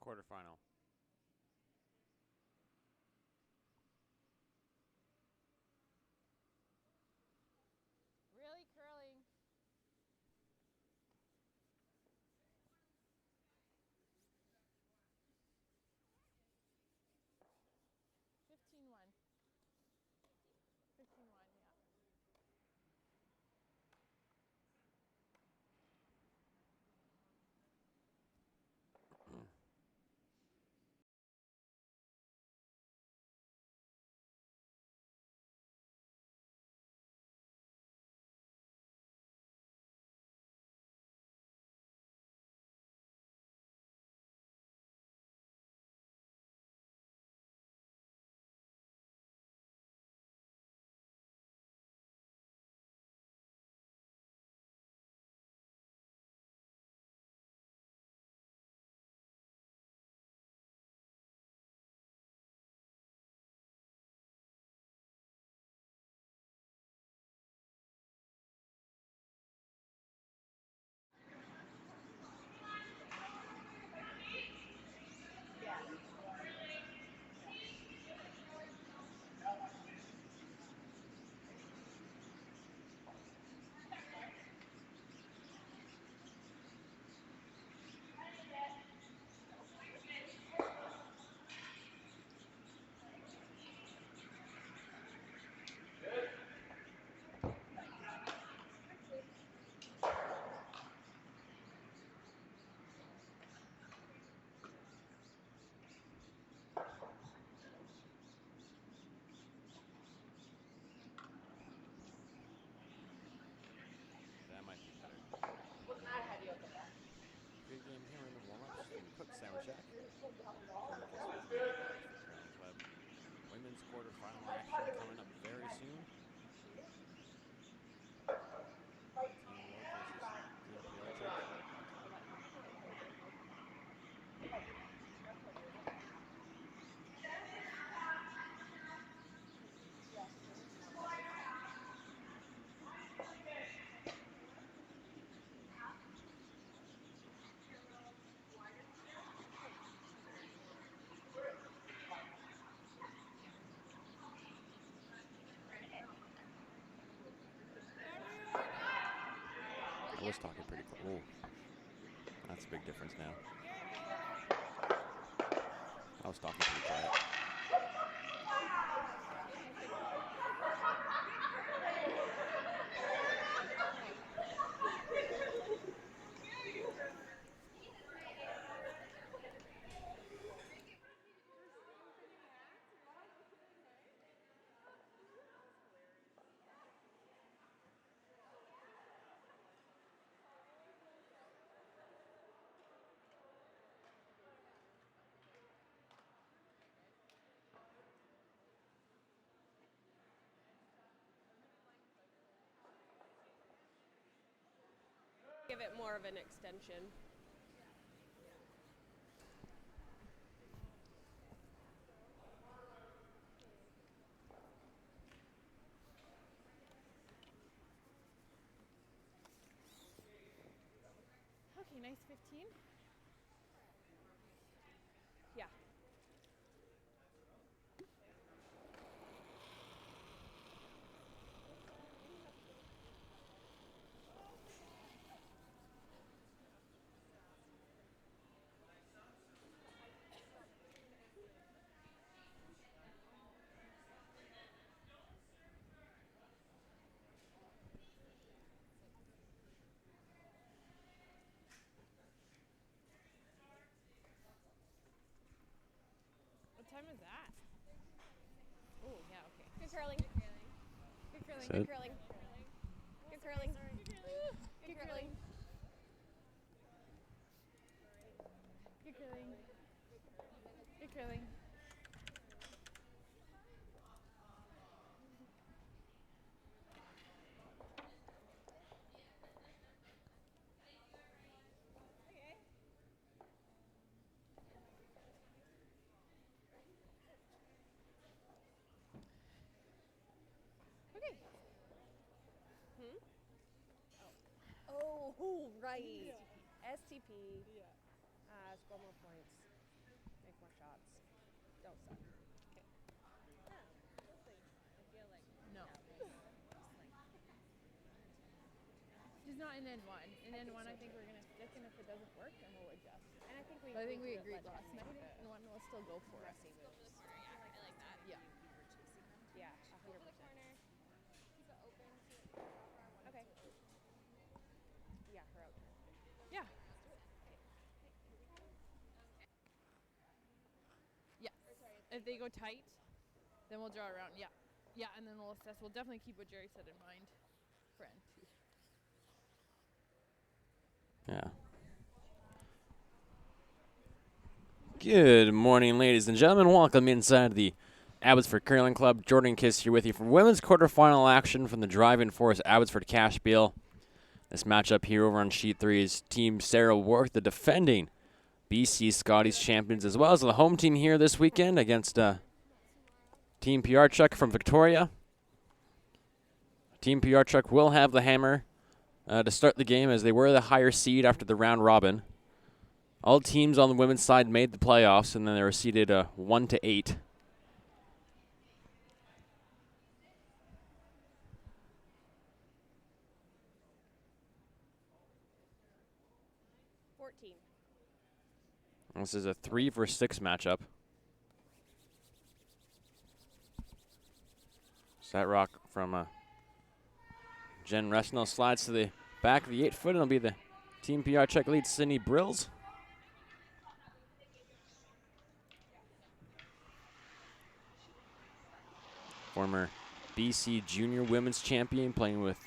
quarterfinal. Really curling. Fifteen one. 15-1, yeah. That might be better. Good game here in the warm-ups from Cook Sound Check. Former guest with me at the Wark Curling Club. Women's quarterfinal action coming up very soon. Team Wark versus Team Pewarchuk. I was talking pretty close. Oh, that's a big difference now. I was talking pretty quiet. Give it more of an extension. Okay, nice 15. Yeah. What time is that? Oh, yeah, okay. Good curling. Good curling. Good curling. Good curling. Good curling. Good curling. Good curling. Okay. Oh, right. STP. Yeah. Score more points. not in N1. In N1, I think we're gonna stick, and if it doesn't work, then we'll adjust. And I think we. But I think we do it agreed legend last night. with N1, we'll still go for it. Rusty moves. I like that. Yeah. Yeah, 100%. Okay. Yeah, her out. Yeah. Yeah. If they go tight, then we'll draw around. Yeah. Yeah, and then we'll assess. We'll definitely keep what Jerry said in mind for N2. Yeah. Good morning, ladies and gentlemen. Welcome inside the Abbotsford Curling Club. Jordan Kiss here with you for women's quarterfinal action from the Drive-In Force Abbotsford Cashspiel. This matchup here over on Sheet 3 is Team Sarah Wark, the defending BC Scotties champions, as well as the home team here this weekend against Team Pewarchuk from Victoria. Team Pewarchuk will have the hammer to start the game as they were the higher seed after the round robin. All teams on the women's side made the playoffs, and then they were seeded 1 to 8. This is a 3-for-6 matchup. Set rock from Jen Resnell slides to the back of the 8-foot, and it'll be the Team Pewarchuk lead Sydney Brills. Former BC Junior Women's Champion, playing with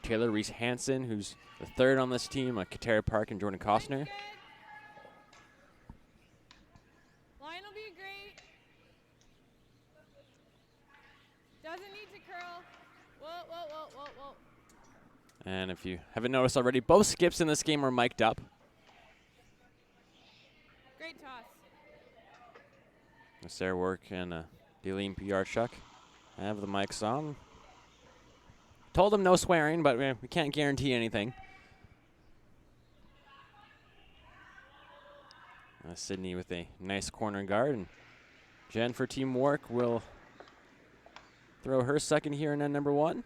Taylor Reese Hansen, who's the third on this team, Katara Park and Jordan Costner. Line will be great. Doesn't need to curl. Whoa, whoa, whoa, whoa, whoa. And if you haven't noticed already, both skips in this game are mic'd up. Great toss. Sarah Wark and Deline Pewarchuk have the mics on. Told them no swearing, but we can't guarantee anything. Sydney with a nice corner guard, and Jen for Team Wark will throw her second here in end number 1.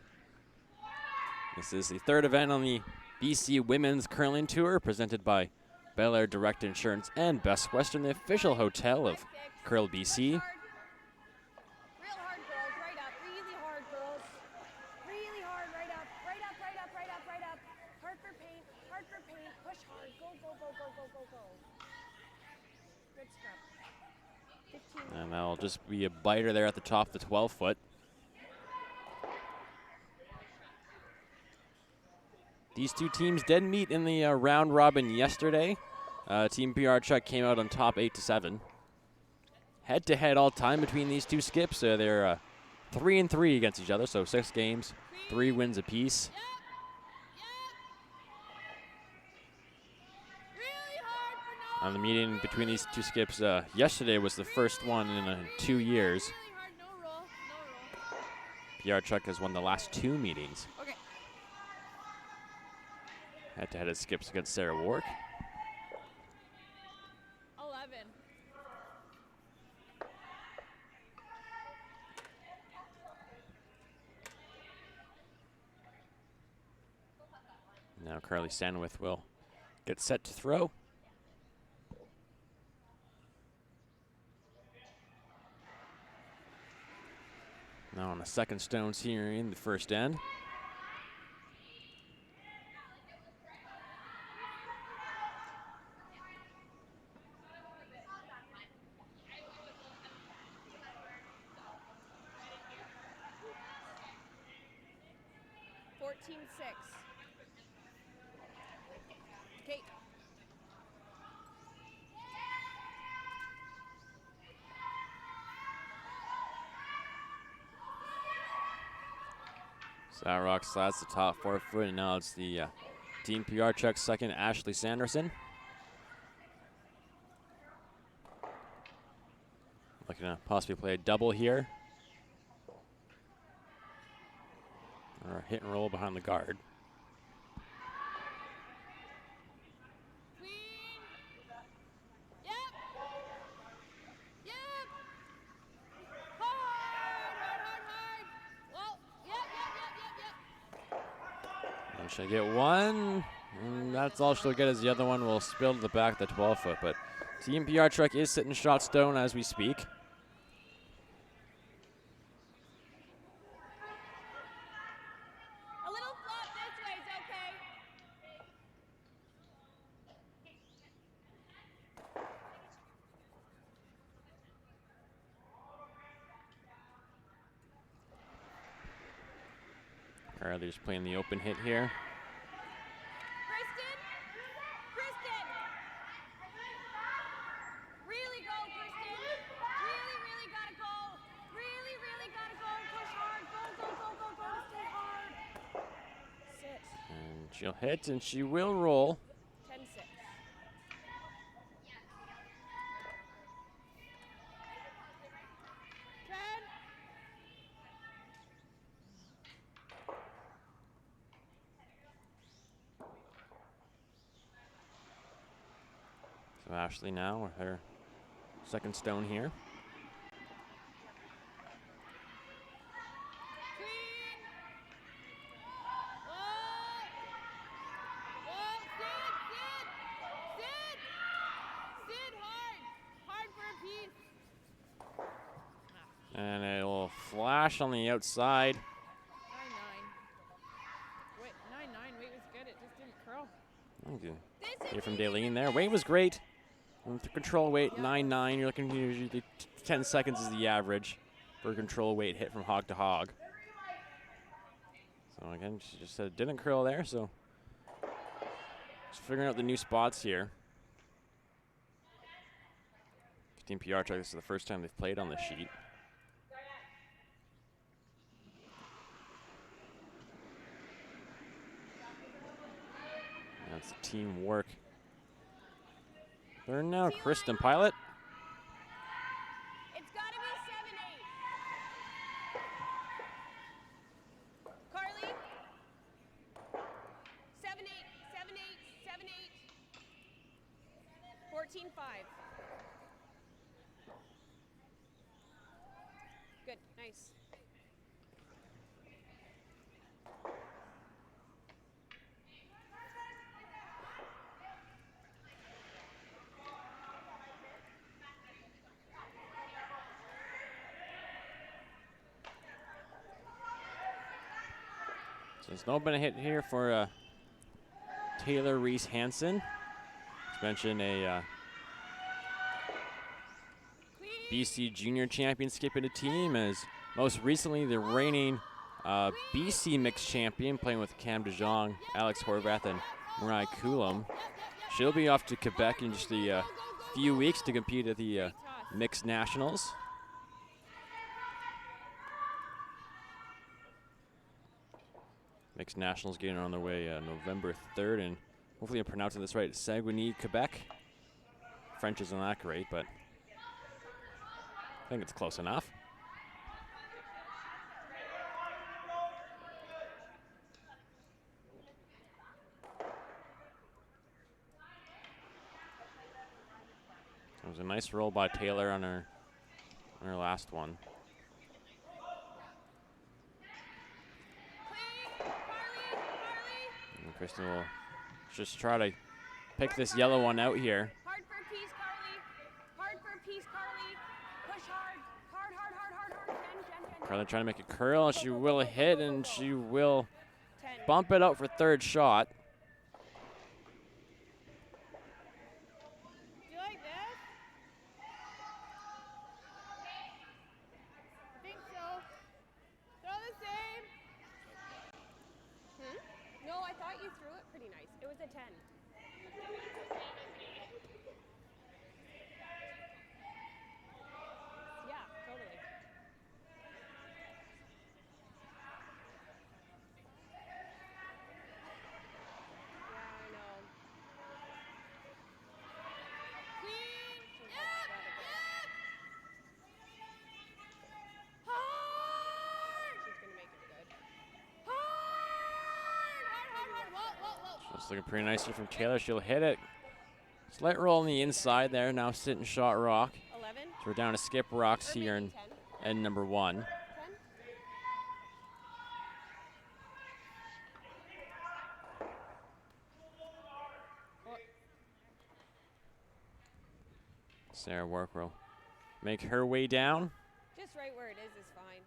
This is the third event on the BC Women's Curling Tour, presented by Bel Air Direct Insurance and Best Western, the official hotel of Curl BC. Real hard, girls. Right up. Really hard, girls. Really hard. Right up. Right up, right up, right up, right up. Hard for paint. Hard for paint. Push hard. Go, go, go, go, go, go, go. Good scrub. 15. And that'll just be a biter there at the top of the 12-foot. These two teams did meet in the round robin yesterday. Team Pewarchuk came out on top 8-7. Head-to-head all time between these two skips. They're 3-3 against each other, so 6 games, 3 wins apiece. The meeting between these two skips yesterday was the first one in 2 years. Pewarchuk has won the last 2 meetings. Okay. Head-to-head it skips against Sarah Wark. 11. Now Carly Sandwith will get set to throw. Now on the second stones here in the first end. Kate. Rock slides the top 4-foot, and now it's the Team Pewarchuk second, Ashley Sanderson. Looking to possibly play a double here. Or a hit and roll behind the guard. Clean. Yep. Yep. Hard, hard, hard, hard. Well, yep, yep, yep, yep, yep. And she'll get one. And that's all she'll get, as the other one will spill to the back of the 12-foot. But Team Pewarchuk is sitting shot stone as we speak. A little flop this way is okay. Carly's playing the open hit here. Kristen! Kristen! Really go, Kristen! Really, really gotta go! Really, really gotta go! Push hard! Go, go, go, go, go! Stay hard! Sit. And she'll hit, and she will roll. 10-6. 10. So Ashley now with her second stone here. Clean. Whoa. Whoa. Sit. Sit. Sit. Sit hard. Hard for a piece. And it will flash on the outside. 9-9. Wait, 9-9. Weight was good. It just didn't curl. Thank you. Here from Daleen there. Weight was great. With the control weight, 9-9. You're looking usually 10 seconds is the average for a control weight hit from hog to hog. So again, she just said it didn't curl there, so just figuring out the new spots here. Team Pewarchuk, this is the first time they've played on the sheet. That's the team work. They're now Kristen Pilot. It's gotta be 7-8. Carly? 7-8, 7-8, 7-8. 14-5. Good, nice. So there's no been a hit here for Taylor Reese Hansen. Let's mention a BC Junior Champion skipping a team, as most recently the reigning BC Mixed Champion, playing with Cam DeJong, Alex Horvath, and Mariah Coulomb. She'll be off to Quebec in just a few weeks to compete at the Mixed Nationals. Mixed Nationals getting on their way November 3rd, and hopefully I'm pronouncing this right, Saguenay, Quebec. French isn't that great, but I think it's close enough. It was a nice roll by Taylor on her last one. And Kristen will just try to pick this yellow one out here. Hard for a piece, Carly. Hard for a piece, Carly. Push hard. Hard, hard, hard, hard, hard. 10, 10, 10. Carly trying to make it curl, and she will hit, and she will 10. bump it out for third shot. Do you like this? I think so. Throw the same. No, I thought you threw it pretty nice. It was a 10. Yeah, totally. Yeah, I know. Clean. She's Yep. gotta go. Yep. Hard. She's gonna make it good. Hard. Hard, hard, hard. Whoa, whoa, whoa. Just looking pretty nice here from Taylor. She'll hit it. Slight roll on the inside there. Now sitting shot rock. 11. So we're down to skip rocks Or here maybe in 10. end number 1. 10. Sarah Wark will make her way down. Just right where it is fine.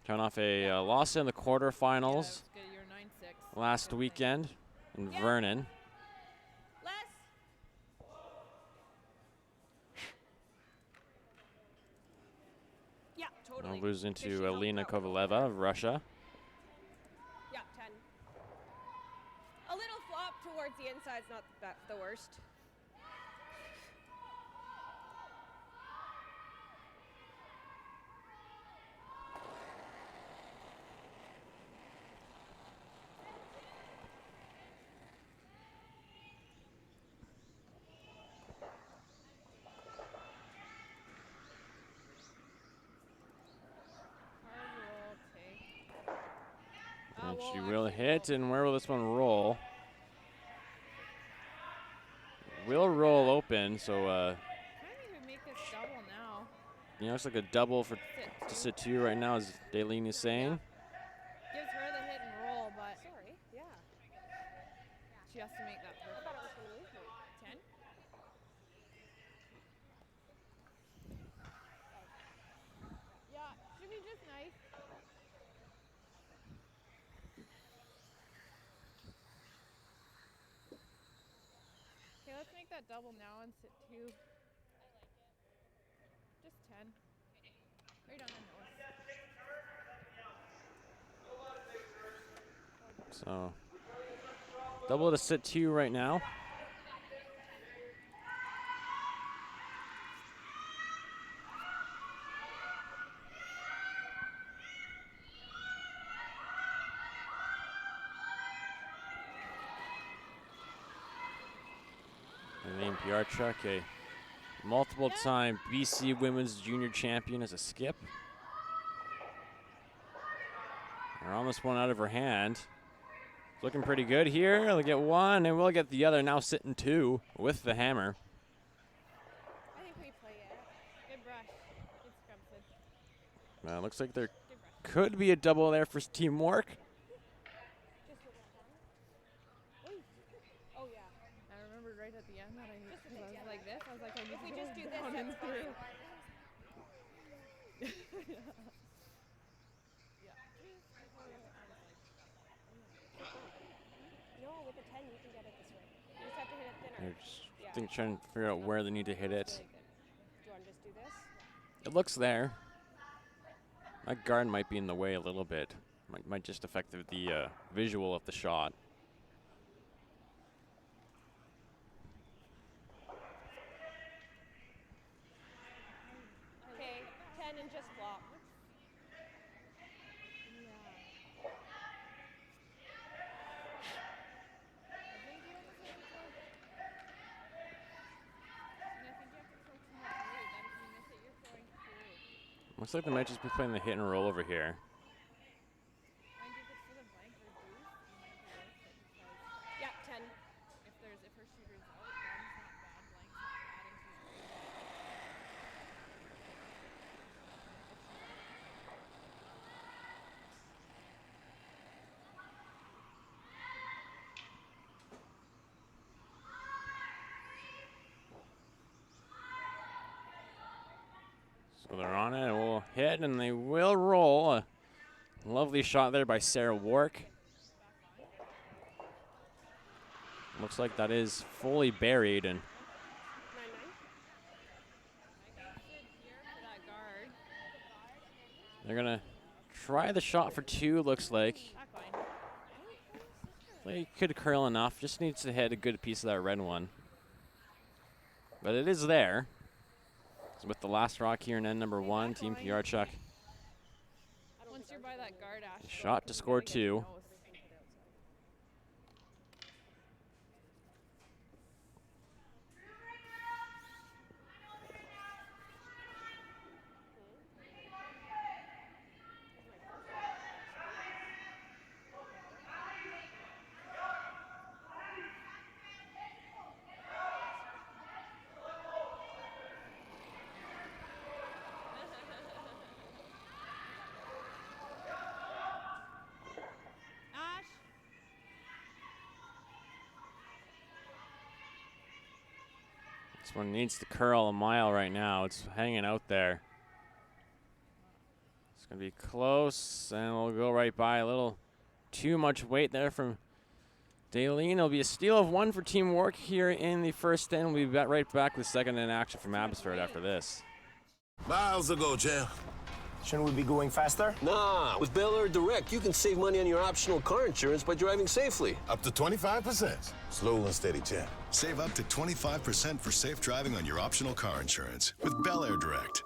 Coming off a loss in the quarterfinals Yeah, that's good. You're 9-6. last Good thing. weekend in Yeah. Vernon. Less. Yeah, totally. Now losing Because she to helped Alina out with all Kovaleva that. of Russia. Yeah, 10. A little flop towards the inside's not the worst. Hard roll, take. And well, she will actually, hit, well, and where will this one roll? Will roll open, so I think we make this double now. it's like a double for Sit to two. sit two right now, as Daleen is saying. Gives her the hit and roll, but Sorry. Yeah. she has to make that I perfect. thought it was going to move me. 10? Yeah, should be just nice. Okay, let's make that double now and sit two. Just 10. Right on the nose. So double to sit two right now. And named Pewarchuk, a multiple-time BC Women's Junior Champion, as a skip. They're almost one out of her hand. Looking pretty good here. They'll get one, and we'll get the other. Now sitting two with the hammer. I think we play it. Good brush. Good scrub, Sid. Looks like there Good brush. could be a double there for Team Wark. Just with that one. Oy. Oh, yeah. I remembered right at the end that I need Just a because bit, I was yeah. like this. I was like, I need If to we go just do this, down and that's through. fine. No, with the 10, you can get it this way. You just have to hit it thinner. They're just Yeah. trying to figure out where they need to hit it. Really good. Do you want to just do this? It looks there. That guard might be in the way a little bit. Might just affect the visual of the shot. Okay, 10 and just flop. Yeah. I think you almost have to throw. And I think you have to throw too much weight. That if you miss it, you're throwing through. Looks like they might just be playing the hit and roll over here. Mind you, if it's for the blank or boost, you might be worth it because Yeah, 10. if her shooter's out, one's not bad, blank's not bad, and she's So they're on it, and we'll hit, and they will roll. A lovely shot there by Sarah Wark. Looks like that is fully buried, and 9-9. I got Sid here for that guard. they're gonna try the shot for two. Looks like Back line. they could curl enough. Just needs to hit a good piece of that red one, but it is there. So with the last rock here in end number one, Team Pewarchuk. Once you're by that guard, Ash. Shot to score two. This one needs to curl a mile right now. It's hanging out there. It's going to be close, and we'll go right by. A little too much weight there from Daleen. It'll be a steal of 1 for Team Wark here in the first end. We'll be right back with second in action from Abbotsford after this. Miles ago, champ. Shouldn't we be going faster? Nah, with Bel Air Direct, you can save money on your optional car insurance by driving safely. Up to 25%. Slow and steady, champ. Save up to 25% for safe driving on your optional car insurance with Bel Air Direct.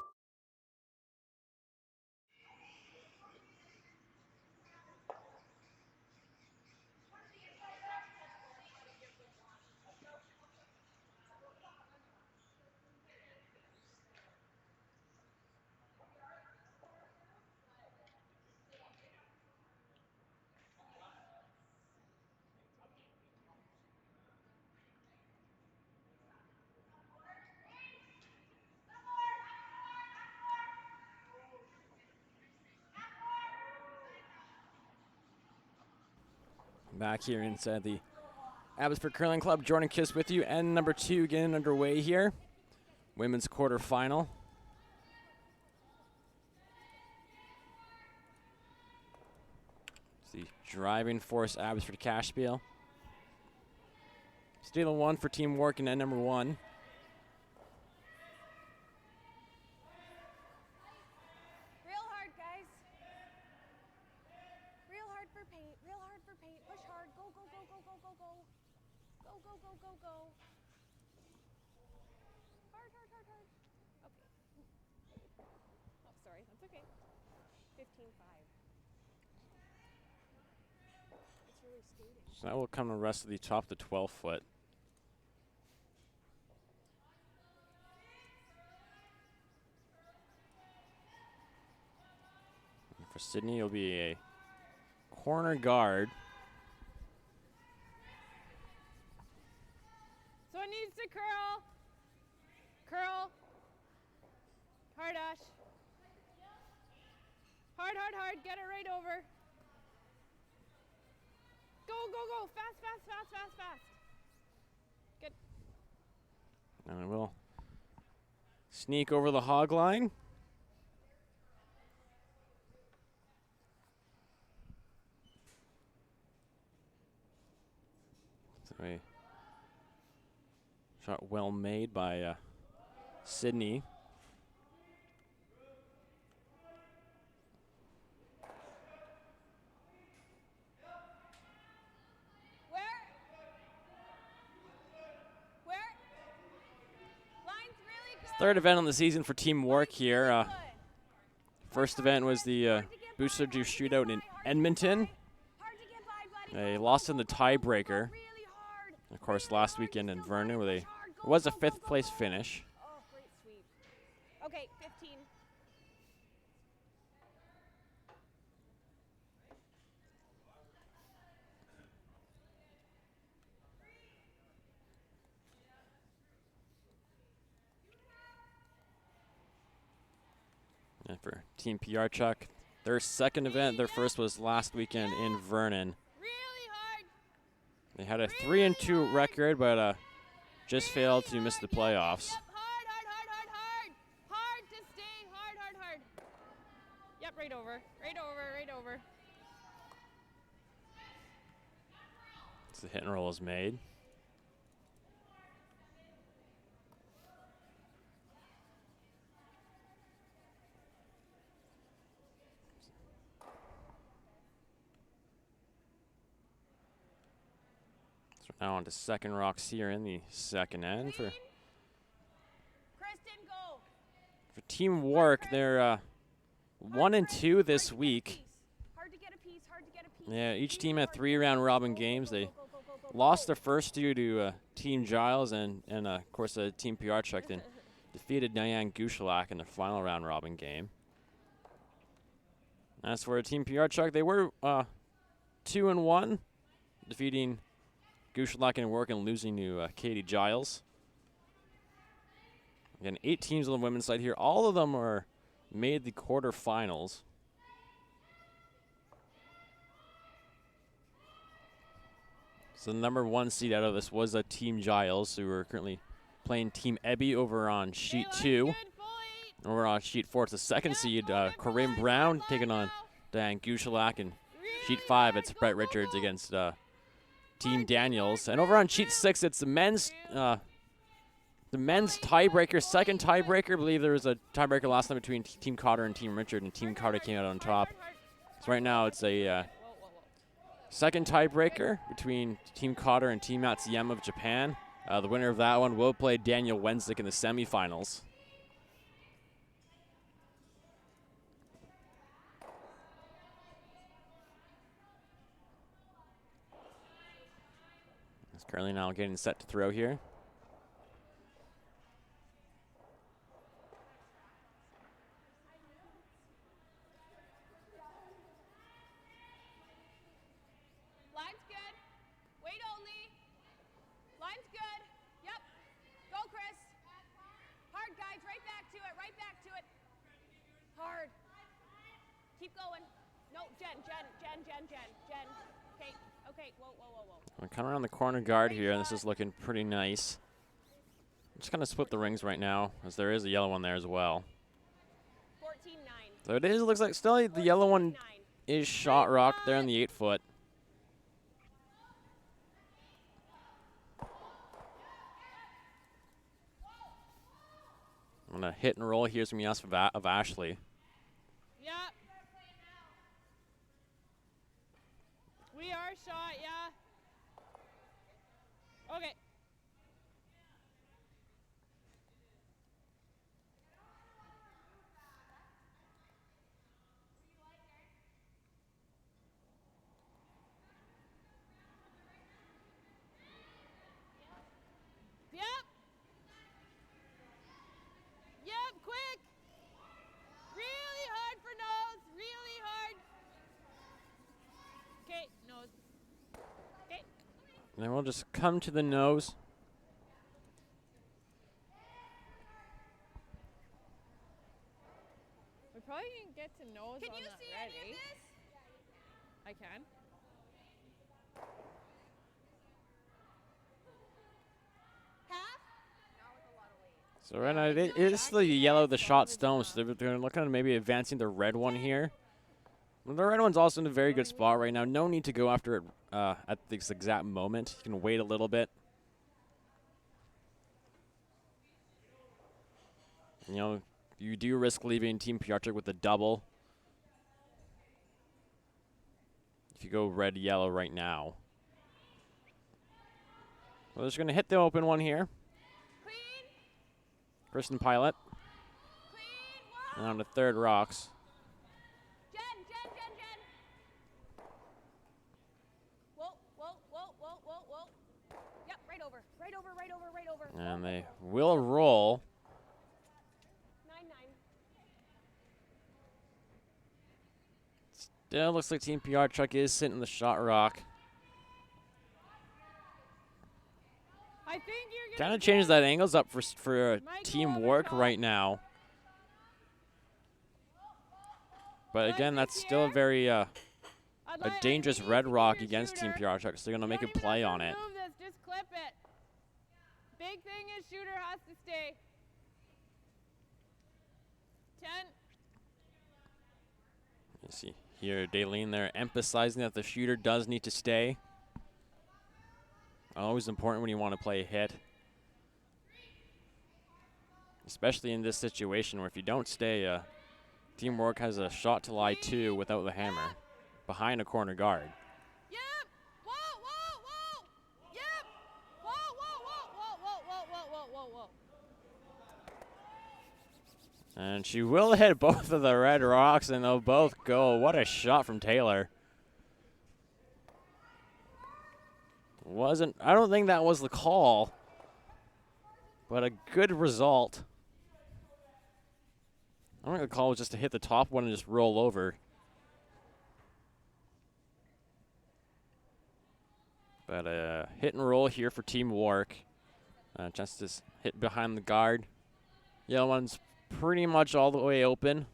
Back here inside the Abbotsford Curling Club. Jordan Kiss with you. End number 2 getting underway here. Women's quarterfinal. It's the driving force Abbotsford Cashspiel. Steal of 1 for Team Wark in end number 1. Real hard, guys. Real hard for paint. Real hard for paint. Push hard. Go, go, go, go, go, go, go. Go, go, go, go, go. Hard, hard, hard, hard. Okay. Oh, sorry. That's okay. 15-5. It's really skating. So that will come the rest of the top to 12 foot. And for Sydney, it'll be a corner guard. So it needs to curl. Curl. Hard, Ash. Hard, hard, hard. Get it right over. Go, go, go. Fast, fast, fast, fast, fast. Good. And we'll sneak over the hog line. So a shot well made by Sydney. Where? Line's really good. Third event on the season for Team Wark here. First event was the Booster Juice Shootout in Edmonton. Hard to get by, buddy. They lost in the tiebreaker. Really hard. Of course, last weekend in Vernon, where it was a 5th place finish. Oh, great sweep. Okay, 15. And for Team Pewarchuk, their second event, their first was last weekend in Vernon. Really hard. They had a 3-2 record, but just failed to miss the playoffs. Yep, hard, hard, hard, hard, hard. Hard to stay. Hard, hard, hard. Yep, right over. Right over, right over. So the hit and roll is made. So now on to second rocks here in the second end for Kristen, go. Team Wark. They're 1-2 this week. Hard to get a piece. Hard to get a piece. Yeah, each team had 3 round robin games. They lost their first 2 to Team Giles and of course Team Pewarchuk then defeated Diane Gushalak in the final round robin game. As for Team Pewarchuk, they were 2-1, defeating Gushalak and Wark and losing to Katie Giles. Again, 8 teams on the women's side here. All of them are made the quarterfinals. So the number 1 seed out of this was Team Giles, who are currently playing Team Ebby over on sheet Kayla, 2. good, bully. Over on sheet 4, it's the second Yeah, seed, bully, Corinne bully, Brown bully, taking on now. Diane Gushalak. And sheet Really 5, hard, it's go, Brett go, Richards go. against Hard, Team hard, Daniels. hard, And over on hard, sheet hard. 6, it's the men's Bully, tiebreaker, bully, second bully, tiebreaker. I believe there was a tiebreaker last time between Team Cotter and Team Richard, and Team Cotter came out on top. So right now it's a Whoa, whoa, whoa. second tiebreaker between Team Cotter and Team Matsuyama of Japan. The winner of that one will play Daniel Wenzik in the semifinals. It's currently now getting set to throw here. Line's good. Wait only. Line's good. Yep. Go, Chris. Hard, guys. Right back to it. Right back to it. Hard. Keep going. No, Jen. Okay. Okay. Whoa. We're coming around the corner guard here, and this is looking pretty nice. I'm just going to split the rings right now, as there is a yellow one there as well. 14-9. So it is, looks like still the yellow one is shot rock there in the 8-foot. I'm going to hit and roll here some yes of Ashley. Yep. We are shot, yeah. Okay. Yep. Yep, quick. Really hard for nose, really hard. Okay, nose. Okay. And then we'll just come to the nose. We probably can get to nose Can on you that see ready. any of this? I can. Half? So right now, it is the yellow, the shot stone, so they're looking at maybe advancing the red one here. Well, the red one's also in a very good spot right now. No need to go after it at this exact moment. You can wait a little bit. You know, you do risk leaving Team Pewarchuk with a double if you go red-yellow right now. Well, they're just going to hit the open one here. Clean. Kristen Pilot. Clean. And Whoa. on the third rocks. Jen. Whoa. Yep, right over. And they will roll. 9-9. Still looks like Team Pewarchuk is sitting in the shot rock. I think you're Kind gonna of changes get- that angles up for Might go Team over Wark top. right now. But Like again, this that's still a here. very I'd a like- dangerous I think red you rock can against Team shooter. Pewarchuk, so they're gonna make a Don't even play have on to it. remove this, just clip it. Big thing is shooter has to stay. 10. You see here, Daleen there emphasizing that the shooter does need to stay. Always important when you want to play a hit. Especially in this situation where if you don't stay, Team Wark has a shot to lie 2 without the hammer behind a corner guard. Yep. Whoa. Yep. Whoa. And she will hit both of the red rocks, and they'll both go. What a shot from Taylor. I don't think that was the call, but a good result. I think the call was just to hit the top one and just roll over. But a hit and roll here for Team Wark. Just to hit behind the guard. Yellow one's pretty much all the way open.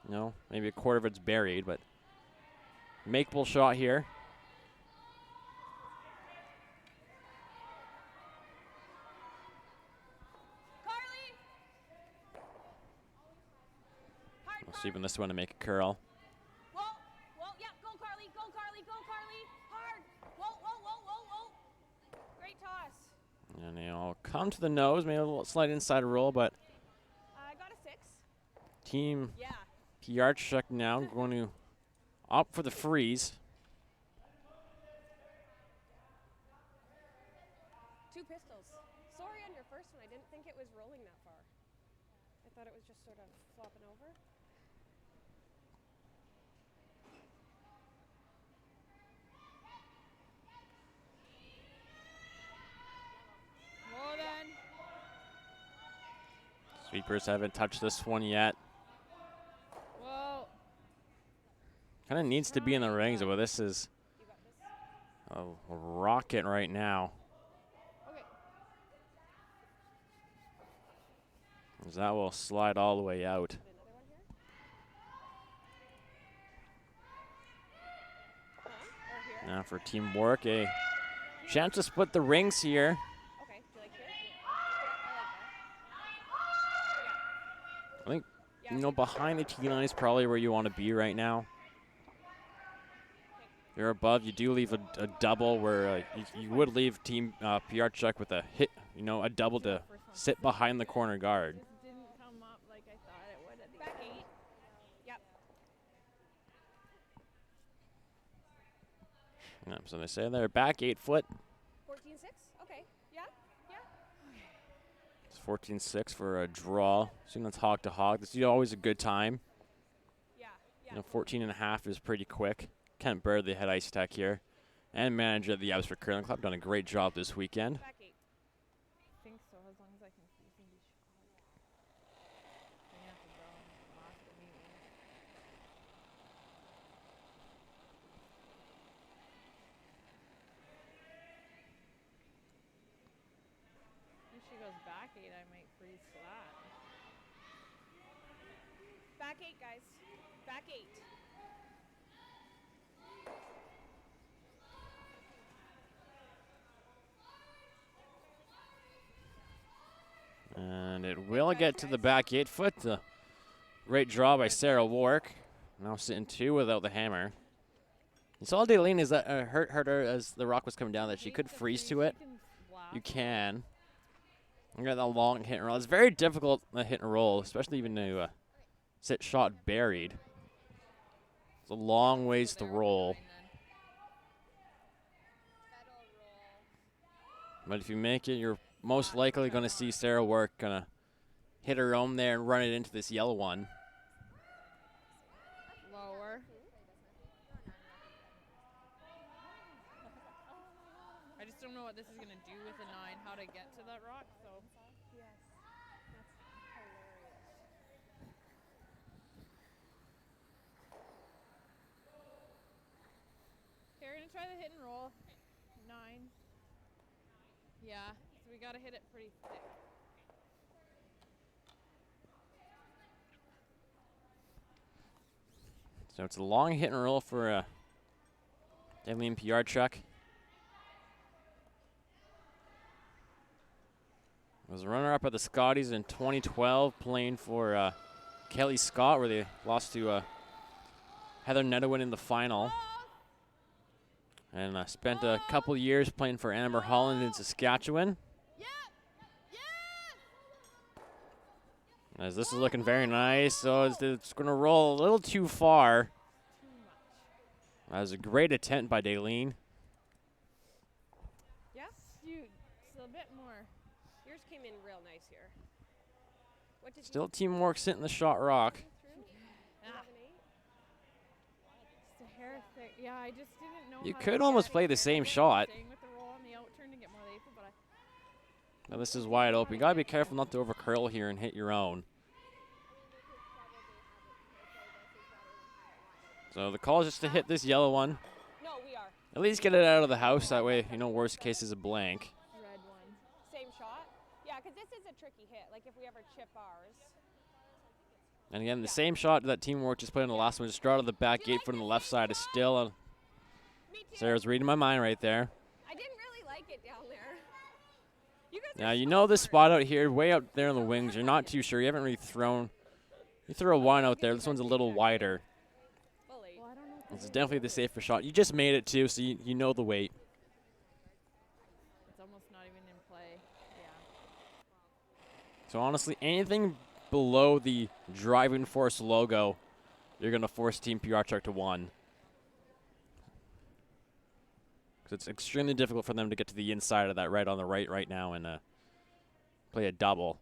No, maybe a quarter of it's buried, but makeable shot here. Sweeping this one to make a curl. Whoa, whoa, yeah, go Carly, go Carly, go Carly, hard. Whoa, whoa, whoa, whoa, whoa. Great toss. And they'll come to the nose, maybe a little slight inside roll, but I got a 6. Team Yeah. Pewarchuk now going to opt for the freeze. 2 pistols. Sorry on your first one. I didn't think it was rolling that far. I thought it was just sort of flopping over. Well then. Sweepers haven't touched this one yet. Whoa. Kind of needs to be in the rings, but this is You got this. a rocket right now. Okay. As that will slide all the way out. Another one here. Or here. Now for Team Wark, a chance to split the rings here. Okay. Do you like here? I like that. I think, Yeah. you know, behind the T line is probably where you want to be right now. You're above, you do leave a double where you would leave Team Pewarchuk with a hit, you know, a double to sit behind the corner guard. This didn't come up like I thought it would at the Back end. 8. Yep. Yep, so they say they're back 8 foot. 14-6. Okay. Yeah. Yeah. It's 14-6 for a draw. Soon that's hog to hog. This is always a good time. Yeah. Yeah. You know, 14.5 is pretty quick. Kent Bird, the head ice tech here, and manager of the Abbotsford Curling Club, done a great job this weekend. Back 8. I think so, as long as I can see some of these shots. I'm gonna have to go last the meeting. If she goes back 8, I might freeze flat. Back 8, guys. Back 8. And it will get to the back 8 foot. Great draw by Sarah Wark. Now sitting 2 without the hammer. You saw Daleen is that hurt her as the rock was coming down that she could freeze to it. You can. You got that long hit and roll. It's very difficult to hit and roll, especially even to sit shot buried. It's a long ways to roll. But if you make it, you're most likely going to see Sarah Wark gonna hit her own there and run it into this yellow one. Lower. I just don't know what this is gonna do with a 9, how to get to that rock, so. Yes. That's hilarious. Okay, we're gonna try the hit and roll. 9. Yeah, so we gotta hit it pretty thick. So it's a long hit and roll for Daleen Pewarchuk. Was a runner-up at the Scotties in 2012, playing for Kelly Scott, where they lost to Heather Nedowin in the final. And spent a couple years playing for Amber Holland in Saskatchewan. As this is looking very nice, so it's going to roll a little too far. That was a great attempt by Daleen. Yeah? Shoot, it's a bit more. Yours came in real nice here. What did Still teamwork sitting the shot rock. you through? Ah, 11-8? just a hair thick. Yeah, I just didn't know. You how to could get almost it play the there. same I was shot. staying with the roll on the outturn to get more lethal, but Now this is wide open. You got to be careful not to over curl here and hit your own. So the call is just to hit this yellow one. No, we are. At least get it out of the house. That way, you know, worst case is a blank. red one. Same shot? Yeah, because this is a tricky hit. Like if we ever chip ours. And again, the same shot that teamwork just put in the last one. Just draw to the back gate foot on the left side is still. Me too. Sarah's reading my mind right there. I didn't really like it down there. You guys Now are you so know this smart. spot out here, way out there in the wings. You're not too sure. You haven't really thrown, You throw a one out there. This one's a little wider. Fully. Well, I don't know. If This is definitely the safer shot. You just made it too, so you know the weight. it's almost not even in play. Yeah. So honestly, anything below the driving force logo, you're gonna force Team Pewarchuk to one. Because it's extremely difficult for them to get to the inside of that right on the right now and play a double.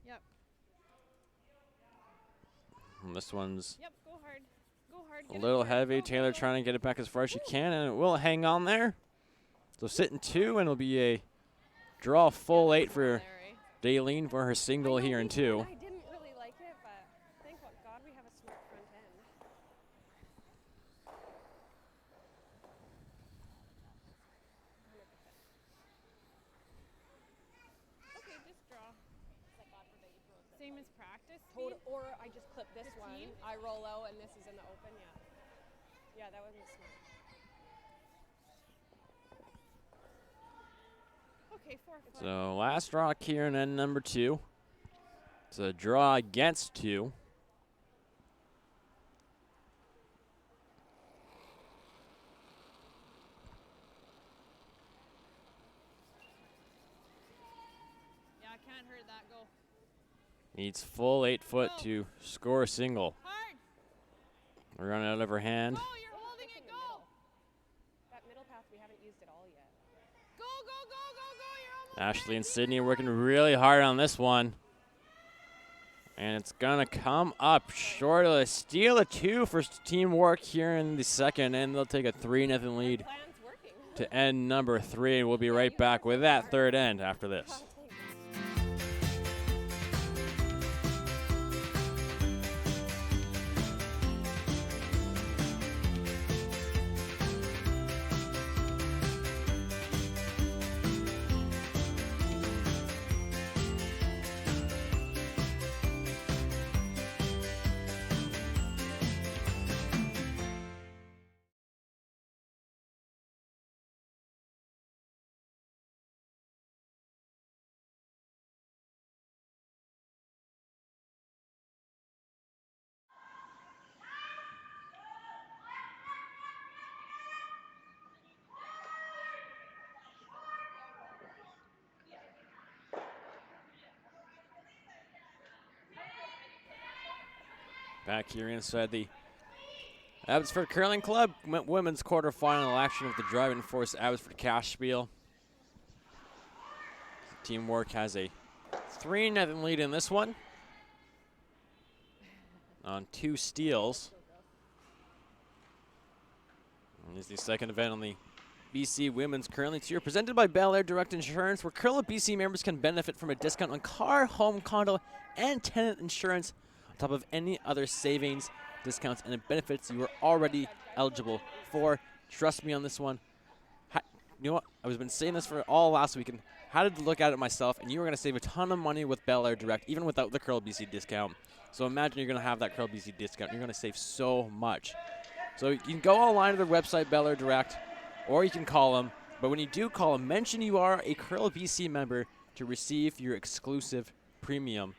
Yep. And this one's Yep. Go hard. Go hard. a Get it little hard. heavy. Go, Taylor go. trying to get it back as far as she can, and it will hang on there. So sitting 2, and it'll be a draw full 8 for Larry. Daleen for her single here in 2. I didn't really like it, but thank God we have a smart front end. Okay, just draw. Same as practice. Total, or I just clip this 15? one. I roll out, and this is in the open. Yeah. Yeah, that wasn't smart. Okay, 4 foot. So last draw here and then number 2. It's a draw against 2. Yeah, I can't hurt that. Go Needs full 8 foot to score a single. hard. Run out of her hand. Go. You're holding it. Go. That middle path, we haven't used it all yet. Go. Go. Go. Go. Go. You're almost. Ashley and Sydney working really hard on this one. And it's going to come up short of a steal of 2 for Team Wark here in the second, and they'll take a 3-0 lead Plan's working. to end number 3. We'll be right back with that third end after this. Back here inside the Abbotsford Curling Club women's quarterfinal action of the Driving Force Abbotsford Cashspiel. Team Wark has a 3-0 lead in this one on 2 steals. And this is the second event on the BC Women's Curling Tour, presented by Bel Air Direct Insurance, where Curl BC members can benefit from a discount on car, home, condo, and tenant insurance on top of any other savings, discounts, and benefits you are already eligible for. Trust me on this one. You know what? I've been saying this for all last week, and had to look at it myself, and you are going to save a ton of money with Bel Air Direct, even without the Curl BC discount. So imagine you're going to have that Curl BC discount. You're going to save so much. So you can go online to their website, Bel Air Direct, or you can call them. But when you do call them, mention you are a Curl BC member to receive your exclusive premium.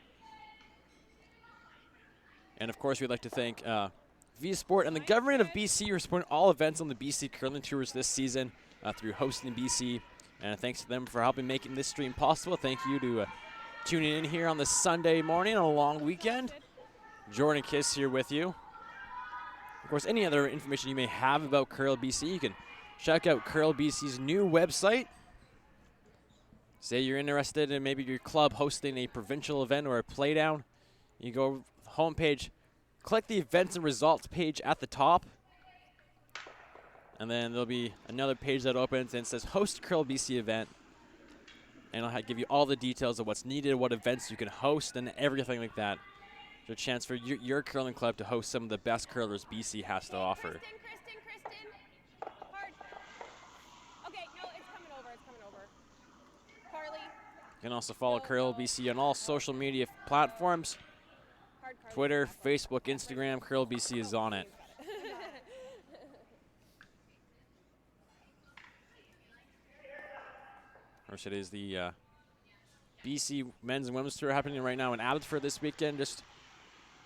And of course, we'd like to thank Via Sport and the government of BC for supporting all events on the BC Curling Tours this season through Hosting BC. And thanks to them for helping making this stream possible. Thank you to tuning in here on this Sunday morning on a long weekend. Jordan Kiss here with you. Of course, any other information you may have about Curl BC, you can check out Curl BC's new website. Say you're interested in maybe your club hosting a provincial event or a playdown. You go homepage, click the events and results page at the top, and then there'll be another page that opens and it says host Curl BC event, and it'll give you all the details of what's needed, what events you can host, and everything like that. There's a chance for your curling club to host some of the best curlers BC has to offer. Kristen. Hard. Okay, no, it's coming over. Carly. You can also follow Curl BC on all social media platforms. Hard, Carly. Twitter, Facebook, Instagram, Curl BC is on it. course, it is the BC men's and women's tour happening right now in Abbotsford this weekend, just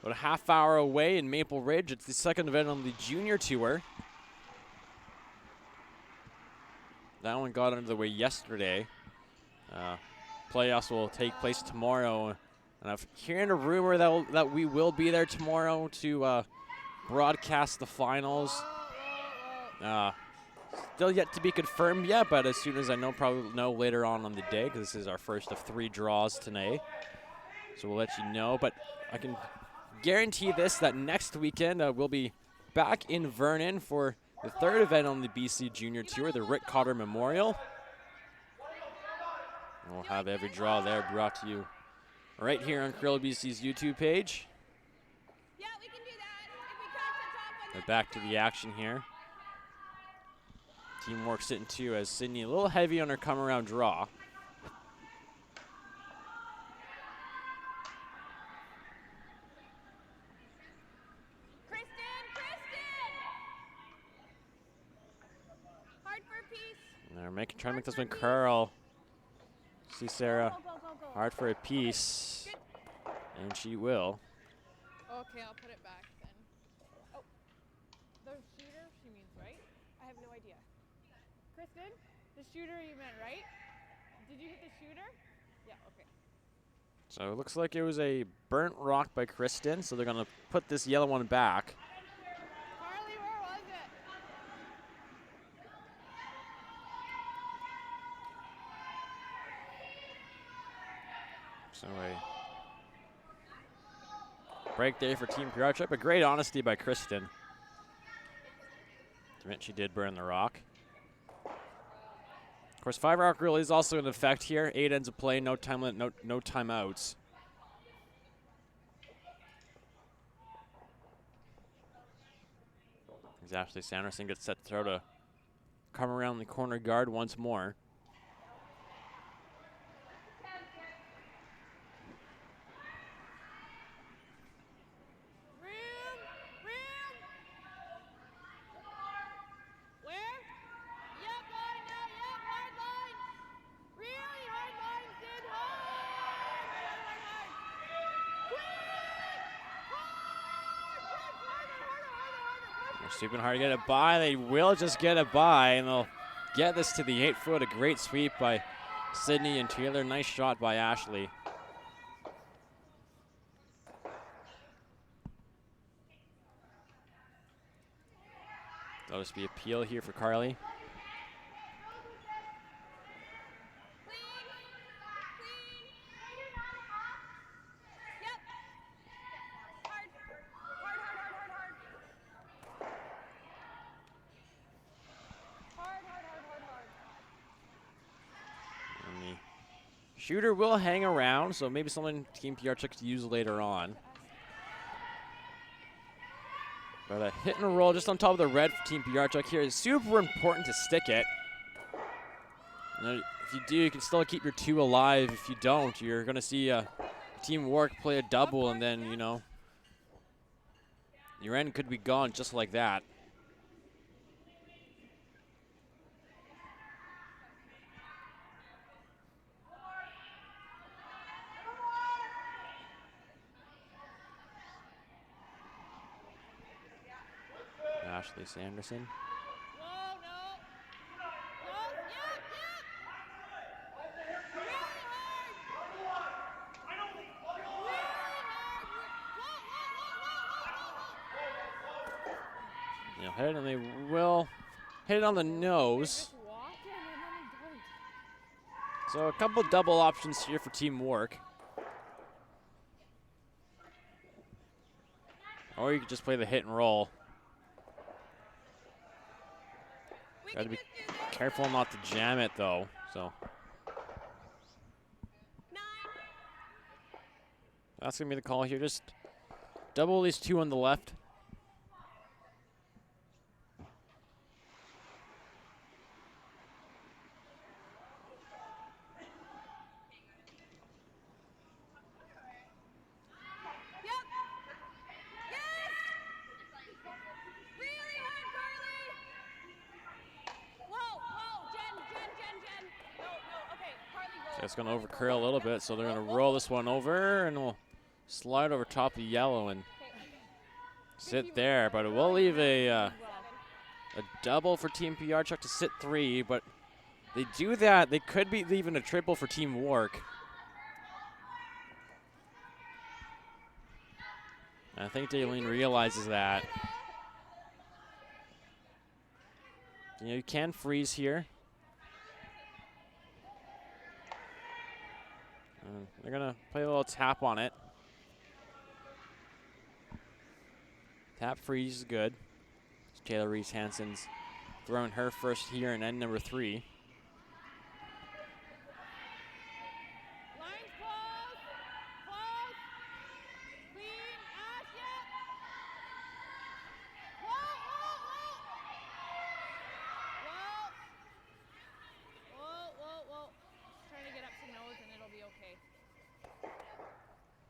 about a half hour away in Maple Ridge. It's the second event on the junior tour. That one got underway yesterday. Playoffs will take place tomorrow. And I'm hearing a rumor that we will be there tomorrow to broadcast the finals. Still yet to be confirmed yet, but as soon as I know, probably know later on the day, because this is our first of 3 draws tonight. So we'll let you know. But I can guarantee this, that next weekend we'll be back in Vernon for the 3rd event on the BC Junior Tour, the Rick Cotter Memorial. And we'll have every draw there brought to you right here on Curl BC's YouTube page. Yeah, we can do that. If we catch the top one. But back to the action here. Team Wark sitting 2 as Sydney a little heavy on her come around draw. Hard for a piece. And they're trying to make this one curl. See Sarah, Go, go, go, go. hard for a piece. And she will. Okay, I'll put it back then. Oh, the shooter, she means, right? I have no idea. Kristen, the shooter you meant, right? Did you hit the shooter? Yeah, okay. So it looks like it was a burnt rock by Kristen, so they're going to put this yellow one back. Carly, where was it? So a break there for Team Pewarchuk, but great honesty by Kristen. To admit she did burn the rock. Of course, 5-rock rule is also in effect here. 8 ends of play, no time limit, no timeouts. As Ashley Sanderson gets set to throw to come around the corner guard once more. Sweeping hard to get it by. They will just get it by, and they'll get this to the 8-foot. A great sweep by Sydney and Taylor. Nice shot by Ashley. That'll just be appeal here for Carly. Shooter will hang around, so maybe something Team Pewarchuk to use later on. But a hit and roll just on top of the red for Team Pewarchuk here is super important to stick it. If you do, you can still keep your 2 alive. If you don't, you're going to see Team Wark play a double, and then, you know, your end could be gone just like that. Ashley Sanderson. Whoa, no. No, yep, yep. Really hard. Really hard. Whoa. They'll hit it, and they will hit it on the nose. Just walk in and then they don't. So a couple double options here for Team Wark. Or you could just play the hit and roll. Got to be careful not to jam it, though. So that's going to be the call here. Just double these 2 on the left. It's going to overcurl a little bit, so they're going to roll this one over, and we'll slide over top of yellow and sit there. But it will leave a double for Team Pewarchuk to sit 3, but they do that. They could be leaving a triple for Team Wark. I think Daleen realizes that. You know, you can freeze here. They're going to play a little tap on it. Tap freeze is good. Taylor Reese Hansen's throwing her first here in end number 3. Lines close. Close. Clean. Ash it. Whoa, whoa. Just trying to get up to nose and it'll be okay.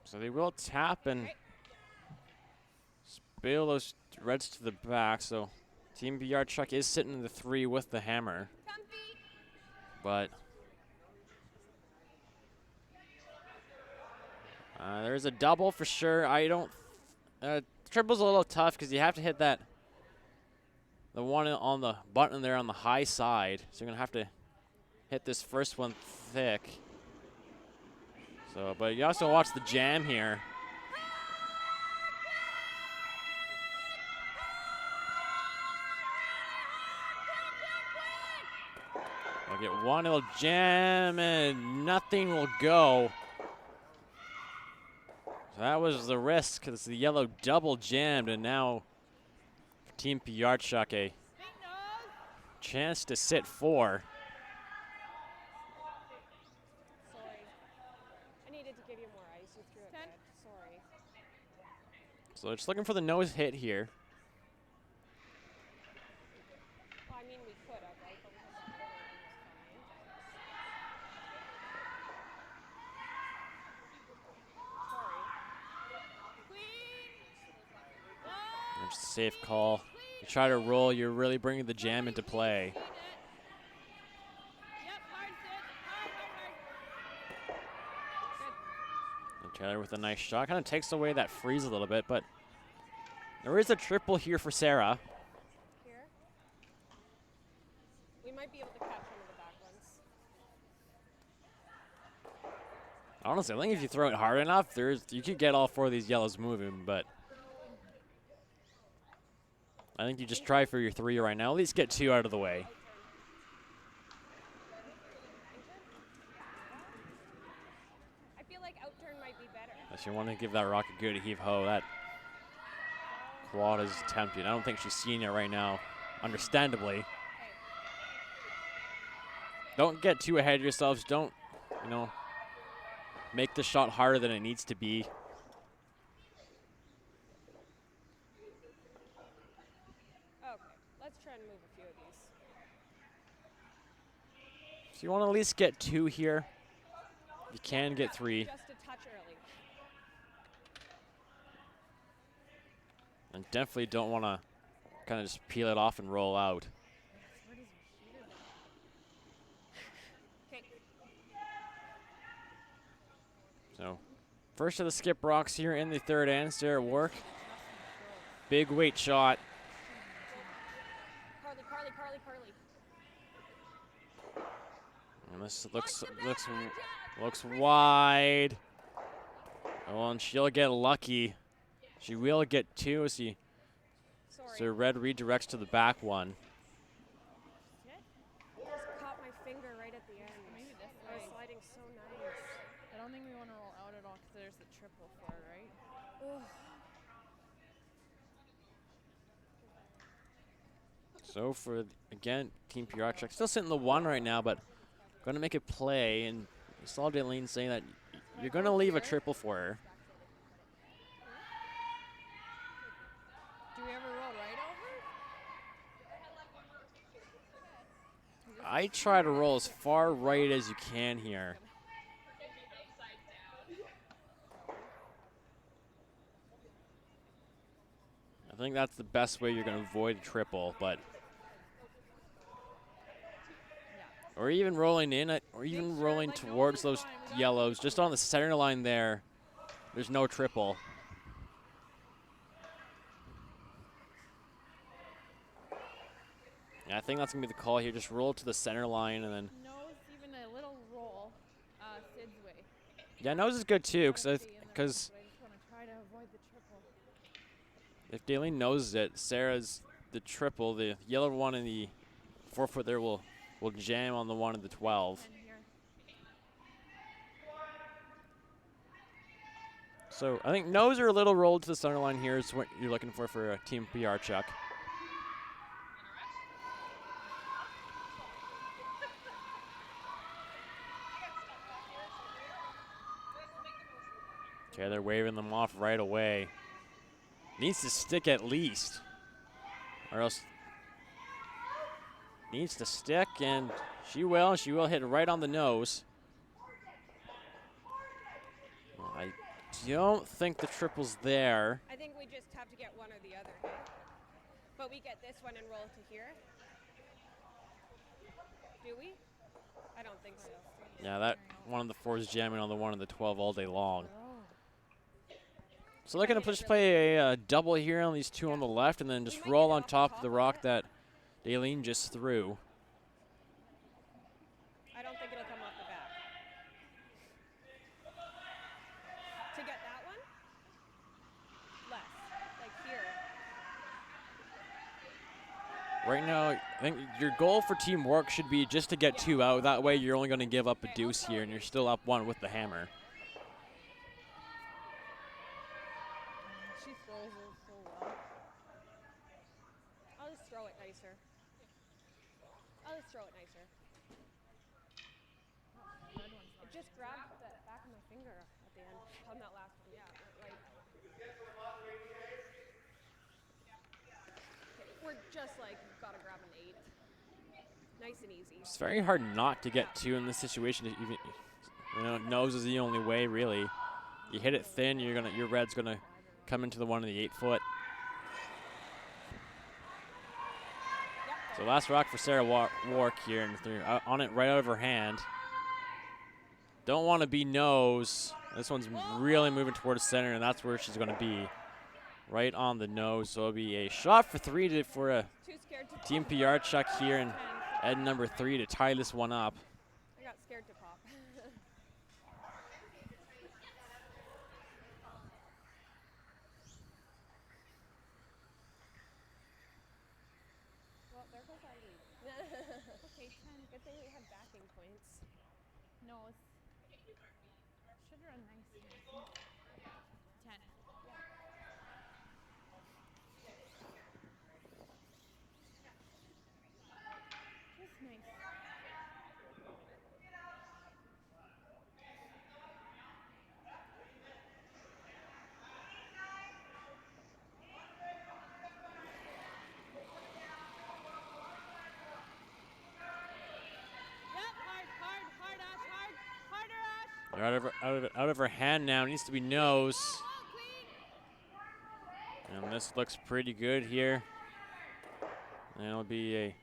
So they will tap and spill those reds to the back. So Team Pewarchuk is sitting in the 3 with the hammer. But there's a double for sure. I don't. Triple's a little tough because you have to hit the one on the button there on the high side. So you're gonna have to hit this first one thick. So, but you also watch the jam here. I'll get one, it'll jam, and nothing will go. So that was the risk, because the yellow double jammed, and now for Team Pewarchuk a chance to sit 4. Sorry. I needed to give you more ice. You threw it good. Sorry. So just looking for the nose hit here. Well, I mean, we could have, right? But we just fine. Sorry. It's a safe call. You try to roll, you're really bringing the jam into play. Yep, hard sit. Hard. And Taylor with a nice shot. Kind of takes away that freeze a little bit, but there is a triple here for Sarah. Here. We might be able to catch one of the back ones. Honestly, I think if you throw it hard enough, you could get all 4 of these yellows moving, but I think you just try for your 3 right now. At least get 2 out of the way. I feel like outturn might be better. Unless you want to give that rock a good heave-ho. That quad is tempting. I don't think she's seeing it right now, understandably. Don't get too ahead of yourselves. Don't, make the shot harder than it needs to be. Okay, let's try and move a few of these. So you want to at least get 2 here. You can get 3. Just a touch early. And definitely don't want to kind of just peel it off and roll out. Okay. So first of the skip rocks here in the 3rd and Sarah Wark. Big weight shot. Carly. And this looks wide. Oh, and she'll get lucky. She will get 2 as he. Sorry. So red redirects to the back one. Just caught my finger right at the end. Maybe this I was way. sliding so nice. I don't think we want to roll out at all because there's the triple for it, right? Ugh. So for, again, Team Pewarchuk, still sitting in the 1 right now, but going to make a play. And you saw Daleen saying that you're going to leave a triple for her. Do we ever roll right over? I try to roll as far right as you can here. I think that's the best way you're going to avoid a triple, but Or even rolling in, or even Make sure, rolling like, no towards one's those fine. We gotta yellows. keep Just them. on the center line there, there's no triple. Yeah, I think that's going to be the call here. Just roll to the center line and then. Nose, even a little roll, Sid's way. Yeah, nose is good too, Wanna stay in the nose, because but I just want to try to avoid the triple. if Daleen noses it, Sarah's the triple. The yellow one in the 4-foot there will jam on the one in the 12. 10 here. So I think nose or a little roll to the center line here is what you're looking for Team Pewarchuk. Okay, they're waving them off right away. Needs to stick at least, or else needs to stick, and she will. She will hit right on the nose. I don't think the triple's there. I think we just have to get one or the other, hey? But we get this one and roll to here. Do we? I don't think so. Yeah, that one of the 4 is jamming on the one of the 12 all day long. So they're going to just play a double here on these 2 on the left and then just roll on top of the rock that Daleen just threw. I don't think it'll come off the back. To get that one? Less. Like here. Right now, I think your goal for Team Wark should be just to get 2 out. That way you're only going to give up a deuce here and you're still up 1 with the hammer. She throws it so well. I'll just throw it nicer. It just grabbed the back of my finger at the end on that last one. Yeah, like. Okay, we're just like, gotta grab an 8. Nice and easy. It's very hard not to get 2 in this situation. Even, nose is the only way, really. You hit it thin, your red's gonna come into the one of the 8-foot. So last rock for Sarah Wark here, and they're on it right out of her hand. Don't want to be nose. This one's really moving towards center, and that's where she's going to be, right on the nose. So it'll be a shot for 3 for a Team Pewarchuk here, and Ed number 3 to tie this one up. I got scared to pop. Well, there goes our lead. Okay, 10. Good thing we had backing points. Nose. Should run nice. 10. Just nice. They're out of her hand now. Needs to be nose. And this looks pretty good here. And it'll be a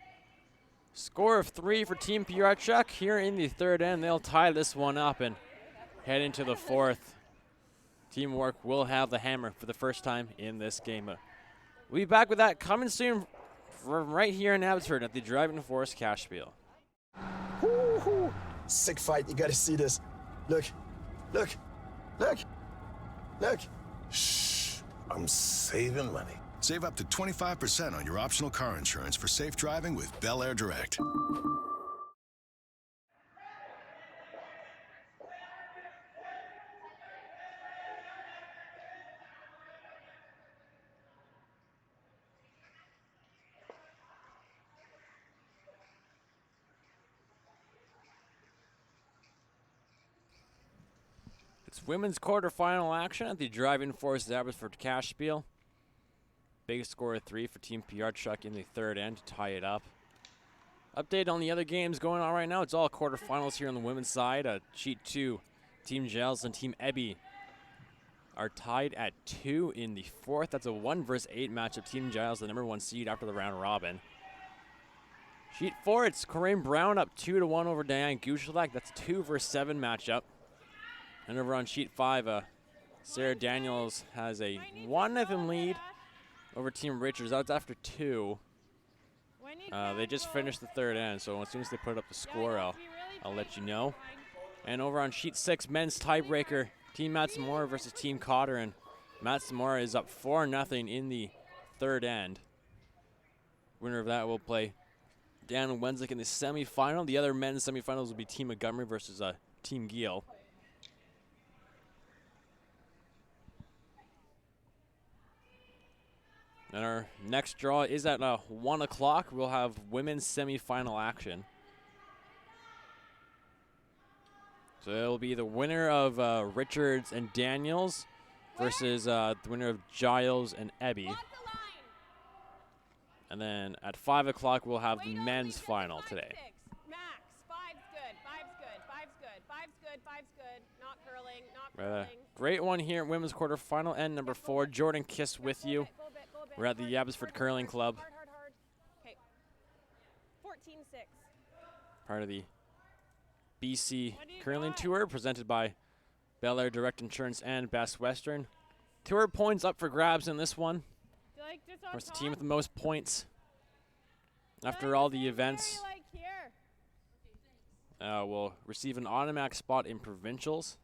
score of 3 for Team Pewarchuk here in the 3rd end. They'll tie this one up and head into the 4th. Team Wark will have the hammer for the first time in this game. We'll be back with that coming soon from right here in Abbotsford at the Driving Force Cashspiel. Woo-hoo. Sick fight. You gotta see this. Look. Look. Look. Look. Shh. I'm saving money. Save up to 25% on your optional car insurance for safe driving with Bel Air Direct. It's women's quarterfinal action at the Driving Force Abbotsford Cashspiel. Big score of 3 for Team Pewarchuk in the 3rd end to tie it up. Update on the other games going on right now. It's all quarterfinals here on the women's side. Sheet 2, Team Giles and Team Ebby are tied at 2 in the 4th. That's a 1 versus 8 matchup. Team Giles, the number 1 seed after the round robin. Sheet 4, it's Corinne Brown up 2-1 over Diane Gushalak. That's a 2 versus 7 matchup. And over on sheet 5, Sarah Daniels has a 1-0 lead over Team Richards. That's after 2. They just finished the third end, so as soon as they put up the score, I'll let you know. And over on sheet 6, men's tiebreaker, Team Matsumoto versus Team Cotter, and Matsumoto is up 4-0 in the third end. Winner of that will play Dan Wenzik in the semifinal. The other men's semifinals will be Team Montgomery versus Team Giel. And our next draw is at 1 o'clock. We'll have women's semifinal action. So it'll be the winner of Richards and Daniels versus the winner of Giles and Ebby. And then at 5 o'clock, we'll have the men's final today. Max, 5's good, 5's good, 5's good, 5's good, 5's good. Not curling, not curling. Great one here at women's quarterfinal. End number 4, Jordan Kiss with you. We're at the Abbotsford Curling Club. Hard, hard, hard. Okay. 14-6. Part of the BC Curling Tour presented by Bel Air Direct Insurance and Best Western. Tour points up for grabs in this one. Of course, the team with the most points after all the events will receive an automatic spot in provincials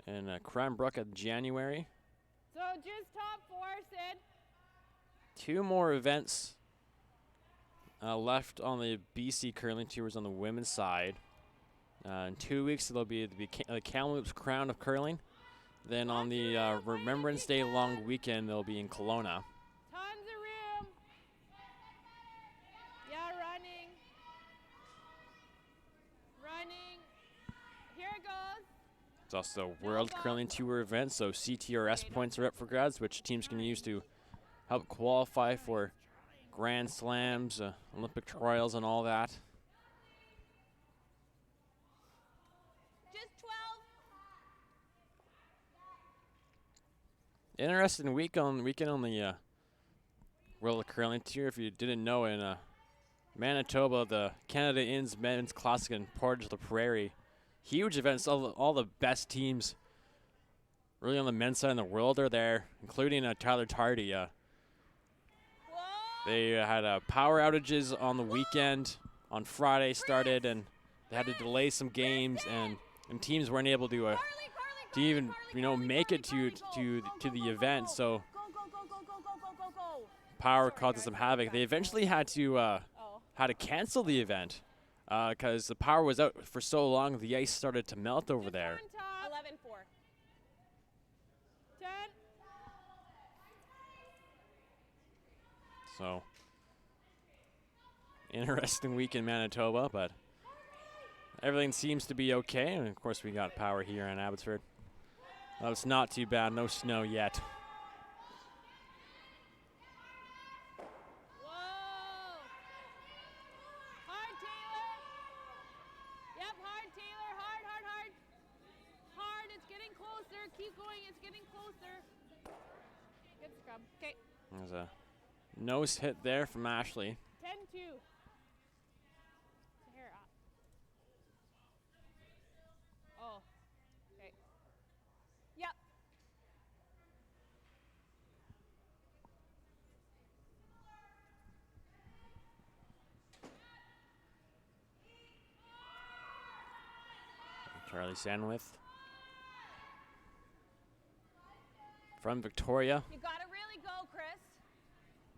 in Cranbrook in January. So just top 4, Sid. 2 more events left on the BC Curling Tours on the women's side. In 2 weeks, there'll be the Kamloops Crown of Curling. Then on the Remembrance Day long weekend, they'll be in Kelowna. Tons of room. Yeah, running. Running. Here it goes. It's also a World Curling Tour event, so CTRS points are up for grabs, which teams can use to help qualify for Grand Slams, Olympic trials, and all that. Just 12. Interesting weekend on the World Curling Tour. If you didn't know, in Manitoba, the Canada Inns Men's Classic in Portage la Prairie, huge events. All the best teams, really on the men's side in the world, are there, including Tyler Tardy. They had power outages on the weekend. On Friday started, and they had to delay some games, and teams weren't able to even make it to the event. So power caused some havoc. They eventually had to cancel the event because the power was out for so long. The ice started to melt over there. 11-4. 10. So interesting week in Manitoba, but everything seems to be okay. And of course, we got power here in Abbotsford. Oh, it's not too bad. No snow yet. Whoa. Hard, Taylor. Yep, hard, Taylor. Hard, hard, hard. Hard, it's getting closer. Keep going, it's getting closer. Good scrub. Okay. There's a nose hit there from Ashley. 10-2. Hair up. Oh. Okay. Yep. Charlie Sandwith from Victoria. You gotta really go, Chris.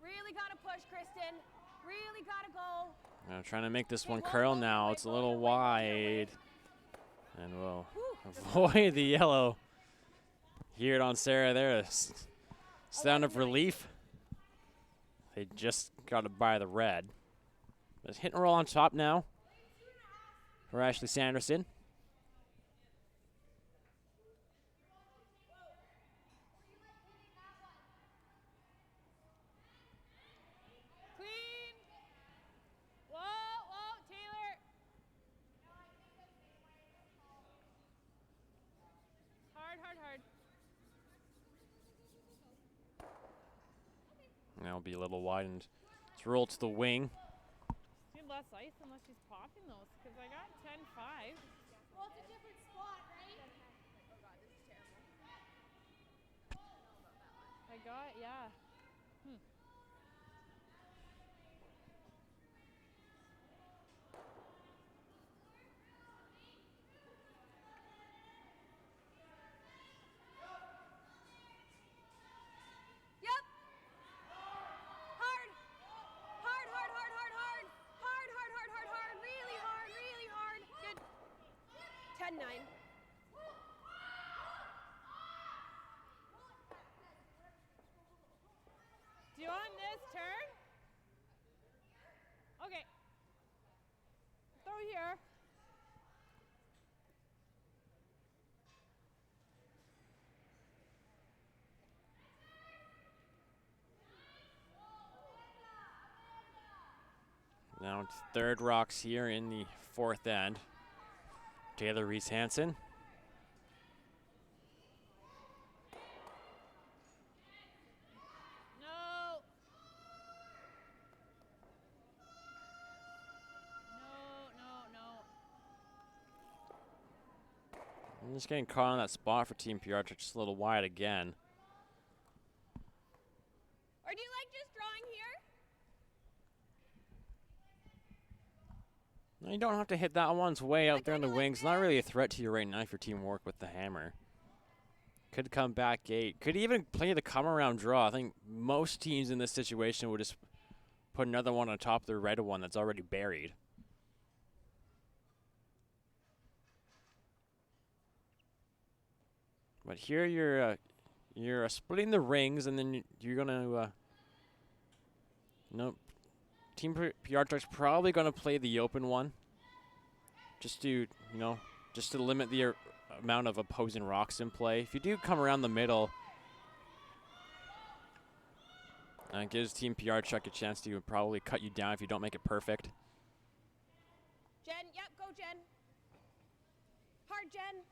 Really gotta push, Kristen. Really gotta go. Trying to make this one curl now. It's a little wide. And we'll avoid the yellow. Hear it on Sarah there. A sound of relief. They just got to buy the red. There's hit and roll on top now for Ashley Sanderson. Clean. Whoa, whoa, Taylor. Hard, hard, hard. Now it'll be a little wide and it's rolled to the wing. Good luck. less ice unless she's popping those, because I got 10-5. Well, it's a different spot, right? I got, yeah. Yep. Hard. Hard, hard, hard, hard, hard. Hard, hard, hard, hard, hard. Really hard, really hard. Good. 10-9. Do you want this turn? Okay. Throw here. Now it's third rocks here in the fourth end. Taylor Reese-Hansen. No. No. I'm just getting caught on that spot for Team Pewarchuk, just a little wide again. Or do you like just drawing here? No, you don't have to hit that one's way out there in the kinda like wings. Not really a threat to you right now if your team work with the hammer. Could come back gate. Could even play the come around draw. I think most teams in this situation would just put another one on top of the red one that's already buried. But here you're splitting the rings, and then you're gonna nope. Team Pewarchuk's probably gonna play the open one, just to just to limit the amount of opposing rocks in play. If you do come around the middle, it gives Team Pewarchuk a chance to probably cut you down if you don't make it perfect. Jen, yep, go Jen. Hard Jen.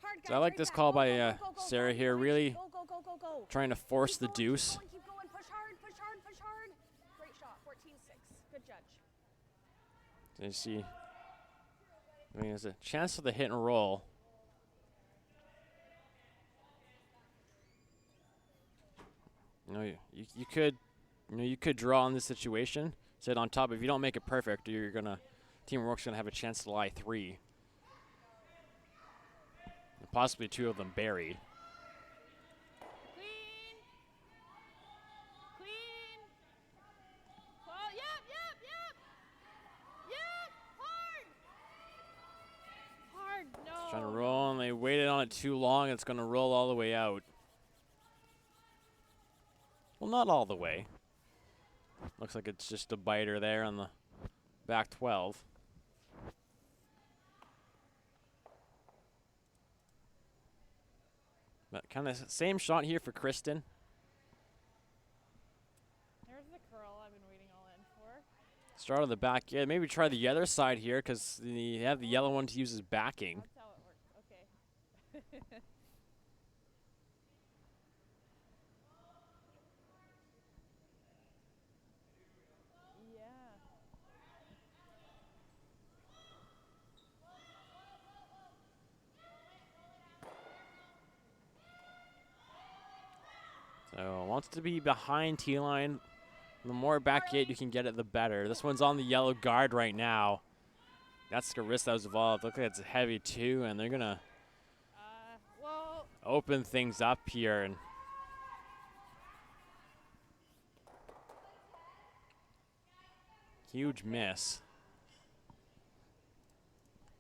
Hard guys. So I like right this back. call Go, by go, go, go, Sarah go, here, go, really Go, go, go, go, go. trying to force the Keep going, deuce. Keep going. Push hard, push hard, push hard. Great shot. 14-6. Good judge. So you see, there's a chance for the hit and roll. You could draw in this situation. Sit on top. If you don't make it perfect, Team Wark's gonna have a chance to lie 3. And possibly 2 of them buried. Clean. Well, yep. Hard, no. Trying to roll, and they waited on it too long. It's gonna roll all the way out. Well, not all the way. Looks like it's just a biter there on the back 12. But kind of same shot here for Kristen. There's the curl I've been waiting all in for. Start on the back. Yeah, maybe try the other side here because you have the yellow one to use as backing. That's how it works. Okay. Yeah. So wants to be behind T-line. The more back gate you can get it, the better. This one's on the yellow guard right now. That's the wrist that was involved. Looks like it's heavy too, and they're gonna Well, open things up here. And huge miss.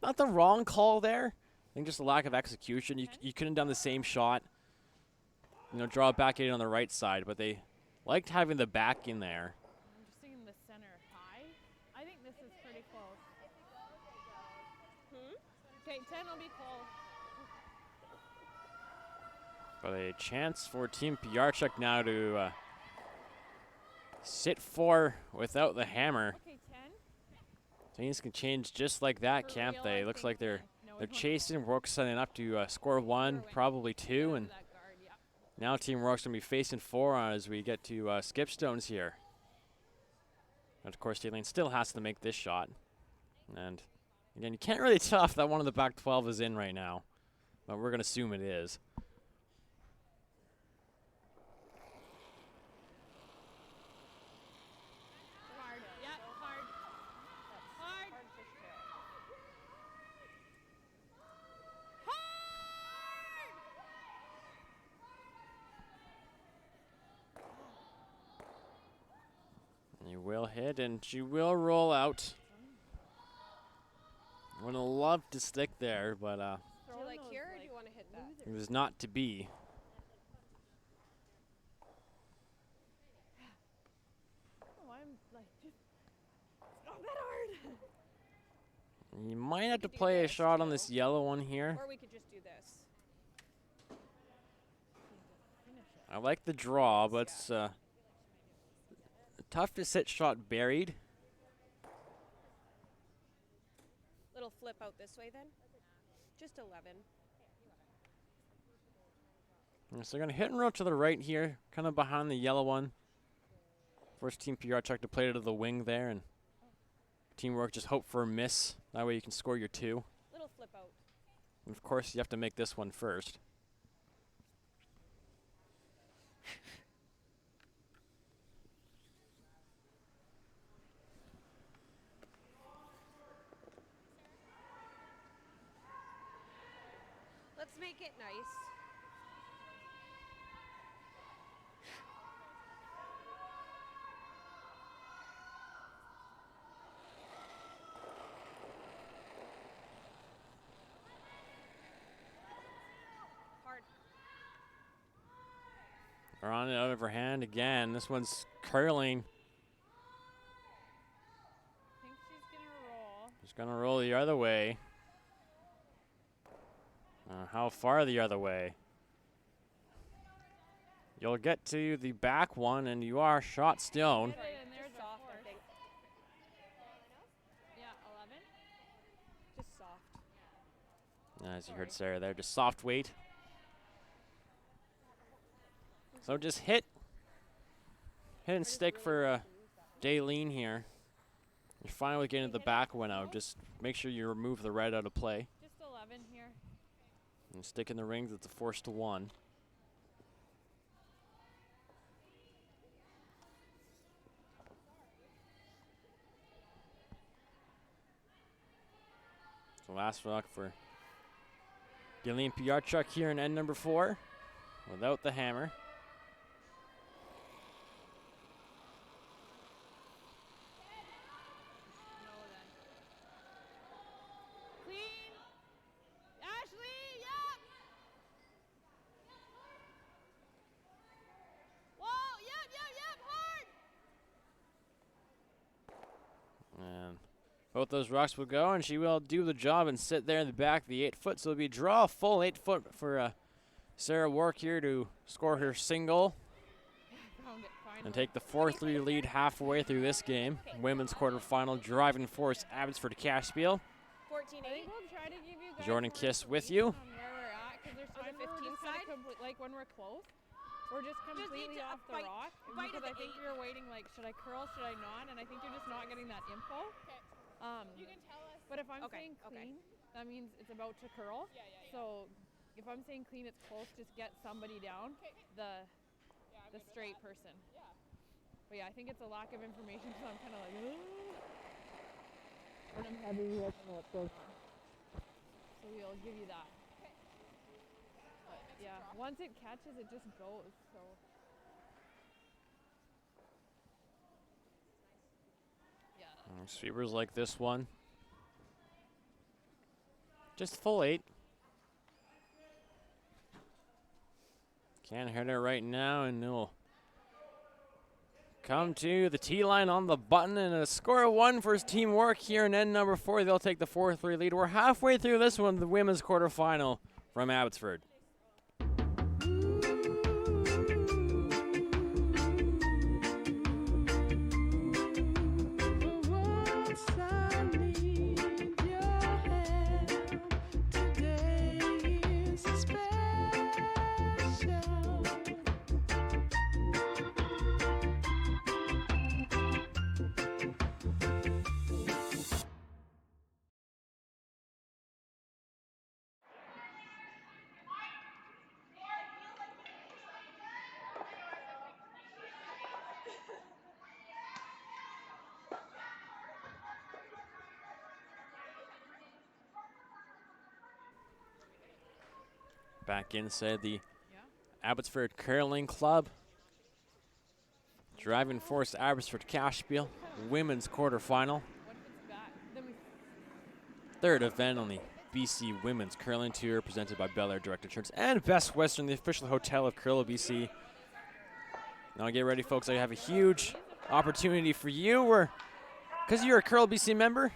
Not the wrong call there. I think just a lack of execution. You couldn't have done the same shot. Draw it back in on the right side, but they liked having the back in there. I'm just thinking the center high. I think this is pretty close. Okay, 10 will be close. But a chance for Team Pewarchuk now to sit 4 without the hammer. Okay, 10. Things can change just like that, For can't real, they? I Looks think like they're no, they're it won't chasing. Wark's setting up to score 1, probably 2, and that guard, yeah. now Team Wark's gonna be facing 4 as we get to skip stones here. And of course, Daleen still has to make this shot. And again, you can't really tell if that one of the back 12 is in right now. But we're going to assume it is. Hard. Yep, hard. Hard. Hard fish tail. You will hit, and she will roll out. Would have loved to stick there, but Do you like here or do you want to hit that? it was not to be. Oh, I'm like just not that hard. You might have to could do play a this, shot on too. this yellow one here. Or we could just do this. I like the draw, but it's tough to sit shot buried. Little flip out this way then. Just 11. So they're going to hit and roll to the right here, kind of behind the yellow one. First team Pewarchuk to play it to the wing there, and teamwork just hope for a miss. That way you can score your 2. Little flip out. And of course, you have to make this one first. Let's make it nice. Hard. We're on it out of her hand again. This one's curling. I think she's gonna roll. Just going to roll the other way. How far the other way? You'll get to the back one, and you are shot stone. Hit it, and there's Just our soft, I fourth. think. Yeah, 11. Just soft. As you heard Sarah there, just soft weight. So just hit and stick for Daleen here. You're fine with getting the back one out. Just make sure you remove the red out of play. Just 11 here. And stick in the rings, it's a force to 1. So last rock for Daleen Pewarchuk here in end number 4 without the hammer. No then. Clean. Ashley, yep. Whoa, yep, hard. And both those rocks will go, and she will do the job and sit there in the back of the 8 foot. So it'll be draw a full 8 foot for Sarah Wark here to score her single Found it finally. and take the 4-3 lead halfway through this game. Women's quarterfinal, driving force Abbotsford Cashspiel. 14 I 8. think we'll try to give you guys Jordan more Kiss with information you. on where we're at, 'cause there's On the times where we're 15 just kinda side? like when we're close, we're just completely to, off the bite- rock. bite Because at I the think 8. you're waiting like, should I curl, should I not? And I think you're just not getting that info. You can tell us. But if I'm Okay, saying okay. clean, that means it's about to curl. Yeah, yeah, yeah. So if I'm saying clean, it's close, just get somebody down, the Yeah, I'm the good with straight that. person. Yeah. But yeah, I think it's a lack of information, so I'm kind of like, and I'm heavy, you guys know what's going on. So we'll give you that. But yeah, once it catches, it just goes. So yeah, Sweepers like this one. Just full 8. Can't hit her right now, and it'll come to the tee line on the button, and a score of 1 for teamwork here in end number 4. They'll take the 4-3 lead. We're halfway through this one, the women's quarterfinal from Abbotsford. Back inside the Abbotsford Curling Club. Driving Force Abbotsford Cashspiel, women's quarterfinal. What if it's back? Then we. Third event on the BC Women's Curling Tour, presented by Bel Air Direct Insurance and Best Western, the official hotel of Curl BC. Now get ready, folks. I have a huge opportunity for you. Because you're a Curl BC member,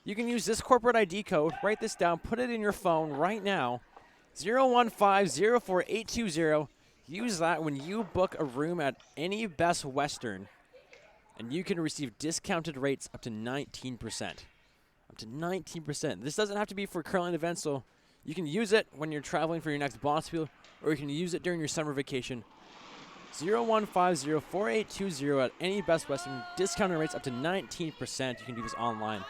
you can use this corporate ID code. Write this down. Put it in your phone right now. 015-04820. Use that when you book a room at any Best Western, and you can receive discounted rates up to 19%. Up to 19%. This doesn't have to be for curling events, so you can use it when you're traveling for your next Bonspiel, or you can use it during your summer vacation. 015-04820 at any Best Western. Discounted rates up to 19%. You can do this online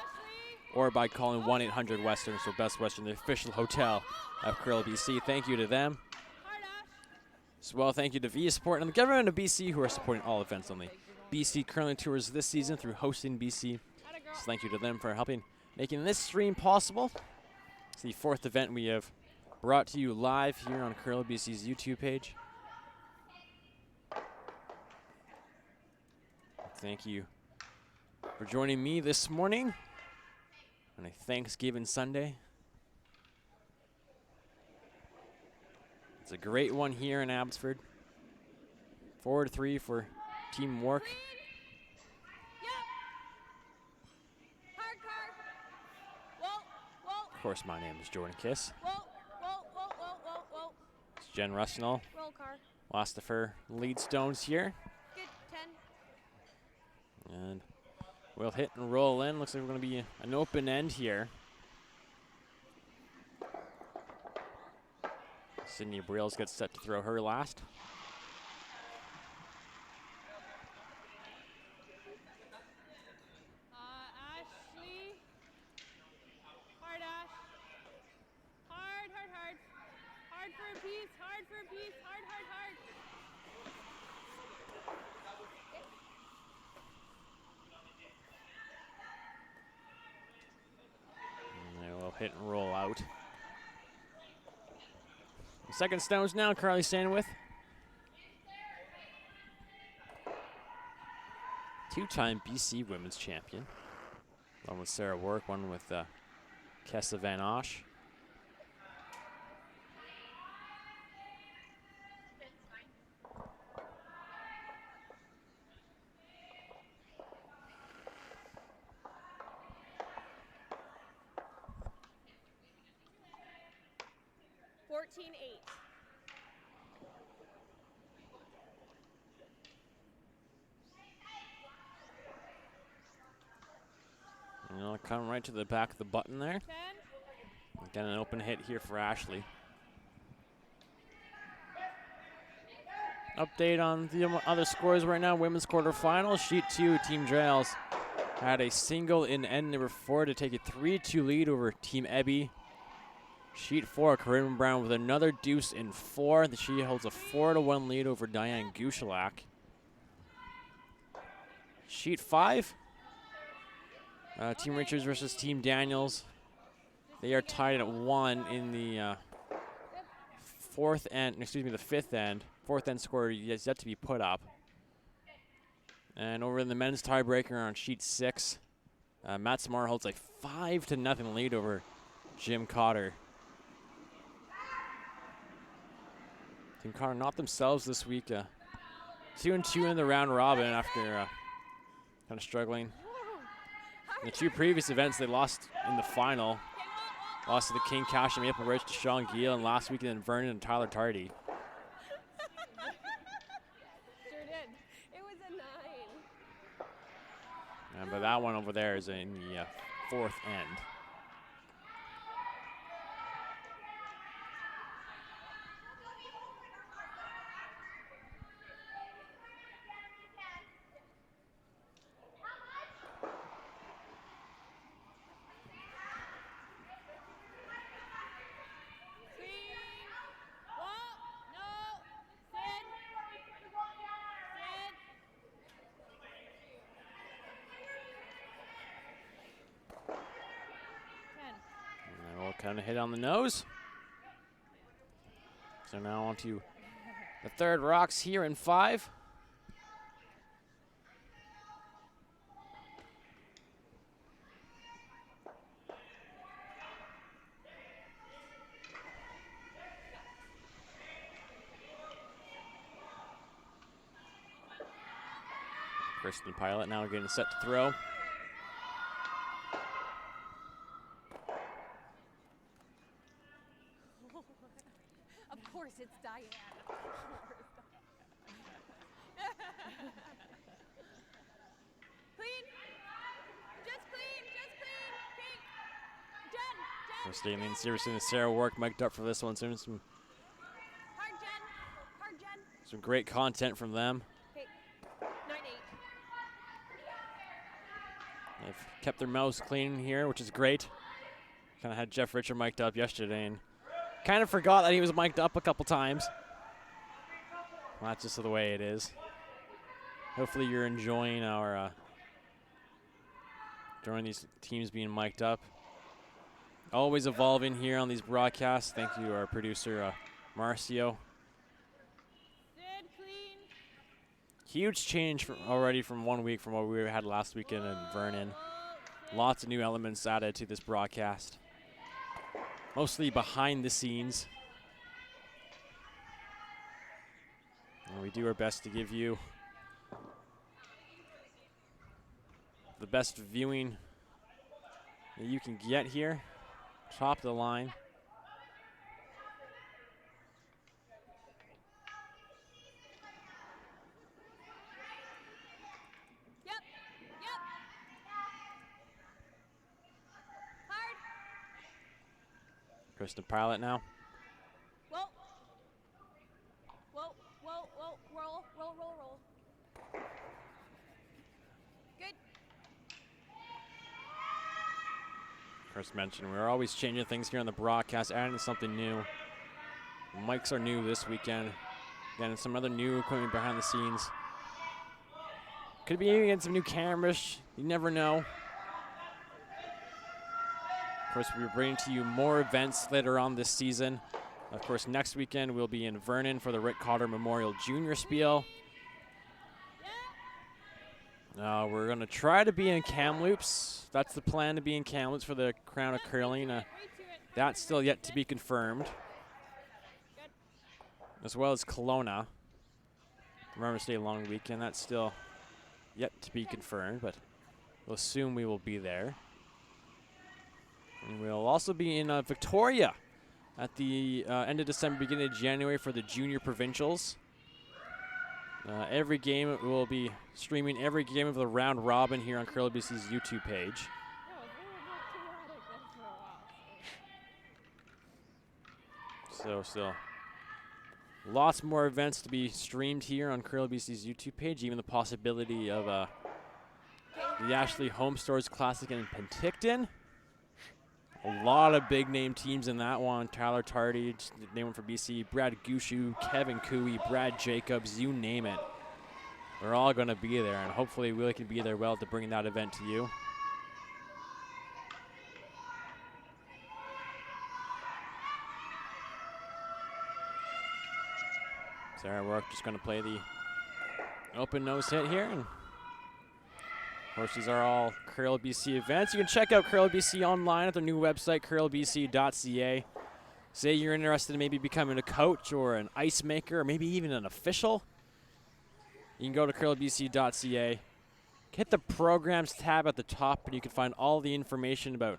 or by calling 1-800-WESTERN. So Best Western, the official hotel of Curl BC. Thank you to them. As well, thank you to Via Sport and the government of BC, who are supporting all events on the BC Curling Tours this season through Hosting BC. So thank you to them for helping making this stream possible. It's the fourth event we have brought to you live here on Curl BC's YouTube page. Thank you for joining me this morning on a Thanksgiving Sunday. It's a great one here in Abbotsford. 4-3 for Team Wark. Yep. Hard car. Whoa, whoa. Of course, my name is Jordan Kiss. Whoa, whoa, whoa, whoa, whoa, whoa. It's Jen Rusnell. Roll car. Lost of her lead stones here. Good, 10. And we'll hit and roll in. Looks like we're going to be an open end here. Sydney Briels gets set to throw her last. Ashley. Hard, Ash. Hard, hard, hard. Hard for a piece, hard for a piece. Hard, hard, hard. And we'll hit and roll out. Second stones now, Carly Sandwith. Two-time BC Women's Champion. One with Sarah Wark, one with Kessa Van Osh. And it'll come right to the back of the button there. 10. Again, an open hit here for Ashley. Update on the other scores right now. Women's quarterfinal. Sheet 2, Team Drails had a single in end number 4 to take a 3-2 lead over Team Ebby. Sheet 4, Corinne Brown with another deuce in 4. She holds a 4-1 lead over Diane Gushalak. Sheet 5, Team Richards versus Team Daniels. They are tied at 1 in the the fifth end. Fourth end score is yet to be put up. And over in the men's tiebreaker on sheet 6, Matt Samar holds a 5-0 lead over Jim Cotter. Team Cotter not themselves this week. 2-2 in the round robin after kind of struggling. In the two previous events, they lost in the final. Lost to the King Cash and Maple Ridge to Sean Gill, and last week in Vernon and Tyler Tardy. Sure did. It was a 9. But that one over there is in the fourth end. Kind of hit on the nose. So now on to the third rocks here in 5. Kristen Pilot now getting set to throw. Of course it's Diane. Clean. Just clean. Pink. Jen. Staying seriously, and Sarah Wark mic'd up for this one. Some Hard, Jen. some great content from them. Okay. 9-8. They've kept their mouths clean here, which is great. Kind of had Jeff Richard mic'd up yesterday and kind of forgot that he was mic'd up a couple times. Well, that's just the way it is. Hopefully you're enjoying our during these teams being mic'd up. Always evolving here on these broadcasts. Thank you, our producer, Marcio. Sid, clean. Huge change already from 1 week from what we had last weekend in Vernon. Lots of new elements added to this broadcast. Mostly behind the scenes. And we do our best to give you the best viewing that you can get here. Top of the line. Yep. Hard. Kristen Pilot now. Whoa. Roll. Good. Chris mentioned we're always changing things here on the broadcast, adding something new. Mics are new this weekend. Again, some other new equipment behind the scenes. Could be even getting some new cameras. You never know. Of course, we're bringing to you more events later on this season. Of course, next weekend we'll be in Vernon for the Rick Cotter Memorial Junior Spiel. We're going to try to be in Kamloops. That's the plan, to be in Kamloops for the Crown of Curling. That's still yet to be confirmed. As well as Kelowna. Remember, State long weekend. That's still yet to be confirmed, but we'll assume we will be there. And we'll also be in Victoria at the end of December, beginning of January for the Junior Provincials. Every game, we'll be streaming every game of the round robin here on Curl BC's YouTube page. So still lots more events to be streamed here on Curl BC's YouTube page. Even the possibility of the Ashley Home Stores Classic in Penticton. A lot of big name teams in that one. Tyler Tardy, just name one for BC. Brad Gushu, Kevin Cooey, Brad Jacobs, you name it. They're all going to be there, and hopefully we can be there well to bring that event to you. Sarah Wark just going to play the open nose hit here. And of course, these are all Curl BC events. You can check out Curl BC online at their new website, curlbc.ca. Say you're interested in maybe becoming a coach or an ice maker or maybe even an official. You can go to curlbc.ca. Hit the programs tab at the top, and you can find all the information about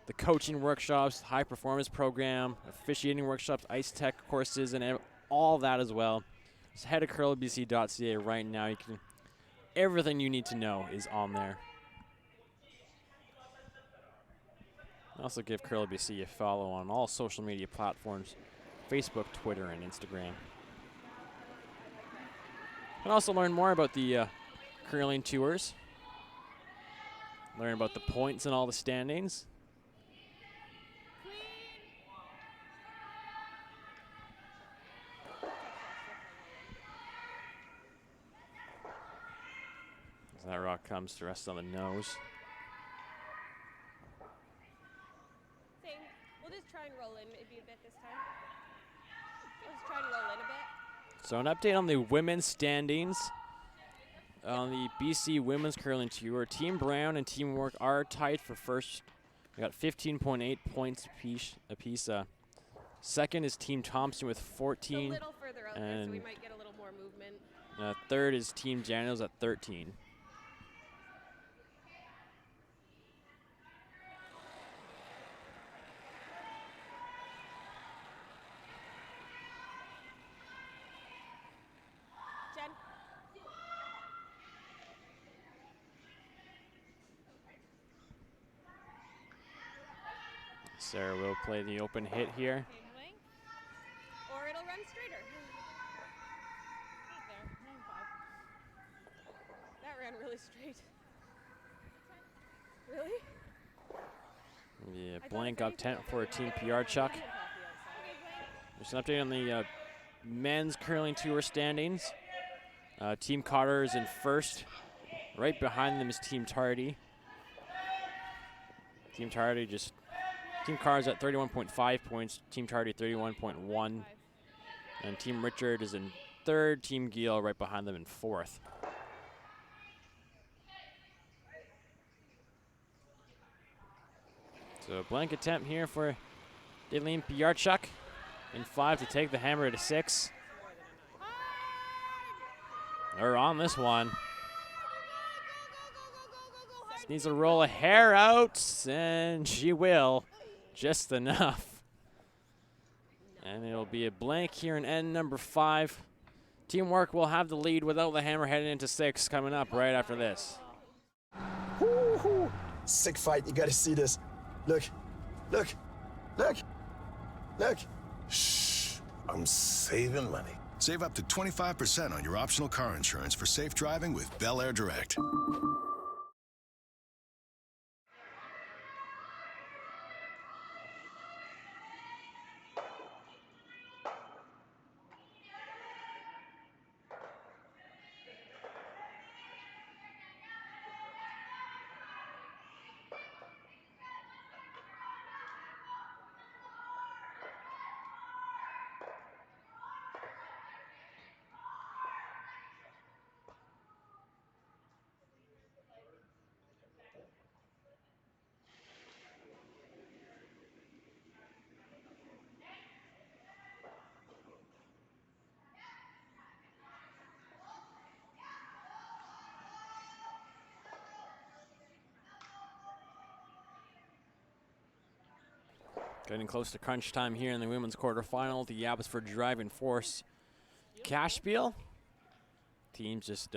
the coaching workshops, high performance program, officiating workshops, ice tech courses, and all that as well. So head to curlbc.ca right now. You can. Everything you need to know is on there. Also give Curl BC a follow on all social media platforms, Facebook, Twitter, and Instagram. You can also learn more about the curling tours. Learn about the points and all the standings. As that rock comes to rest on the nose. Same. We'll just try and roll in maybe a bit this time. Let's try and roll in a bit. So an update on the women's standings. On the BC Women's Curling Tour, Team Brown and Team Wark are tied for first. They got 15.8 points apiece. Second is Team Thompson with It's a 14. little further out there, so we and might get a little more movement. Third is Team Daniels at 13. Jen? Sarah will play the open hit here. Same length. Or it'll run straighter. Right there. 9-5. That ran really straight. Really? Yeah, I thought blank if up anything, 10 it for would Team get Pewarchuk. off the outside. There's an update on the men's curling tour standings. Team Cotter is in first. Right behind them is Team Tardy. Team Carr's at 31.5 points. Team Tardy 31.1. And Team Richard is in third. Team Giel right behind them in fourth. So blank attempt here for Daleen Pewarchuk in 5 to take the hammer to 6. They're on this one. Just needs to roll a hair out, and she will. Just enough. And it'll be a blank here in end number 5. Team Wark will have the lead without the hammer heading into 6 coming up right after this. Woo-hoo. Sick fight. You got to see this. Look. Look. Look. Look. Shh. I'm saving money. Save up to 25% on your optional car insurance for safe driving with Bel Air Direct. Getting close to crunch time here in the women's quarterfinal. The Abbotsford driving force Cashspiel. Teams just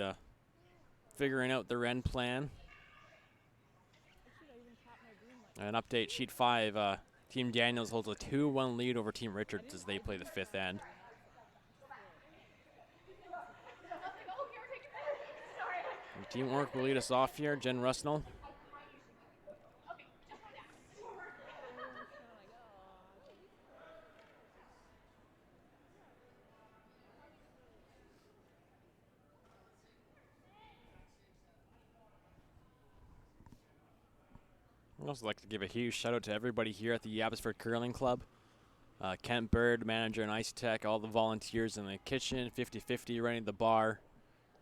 figuring out their end plan. An update, sheet 5. Team Daniels holds a 2-1 lead over Team Richards as they play the 5th end. And Team Wark will lead us off here. Jen Rusnell. I'd also like to give a huge shout out to everybody here at the Abbotsford Curling Club. Kent Bird, manager and ice tech, all the volunteers in the kitchen, 50-50 running the bar,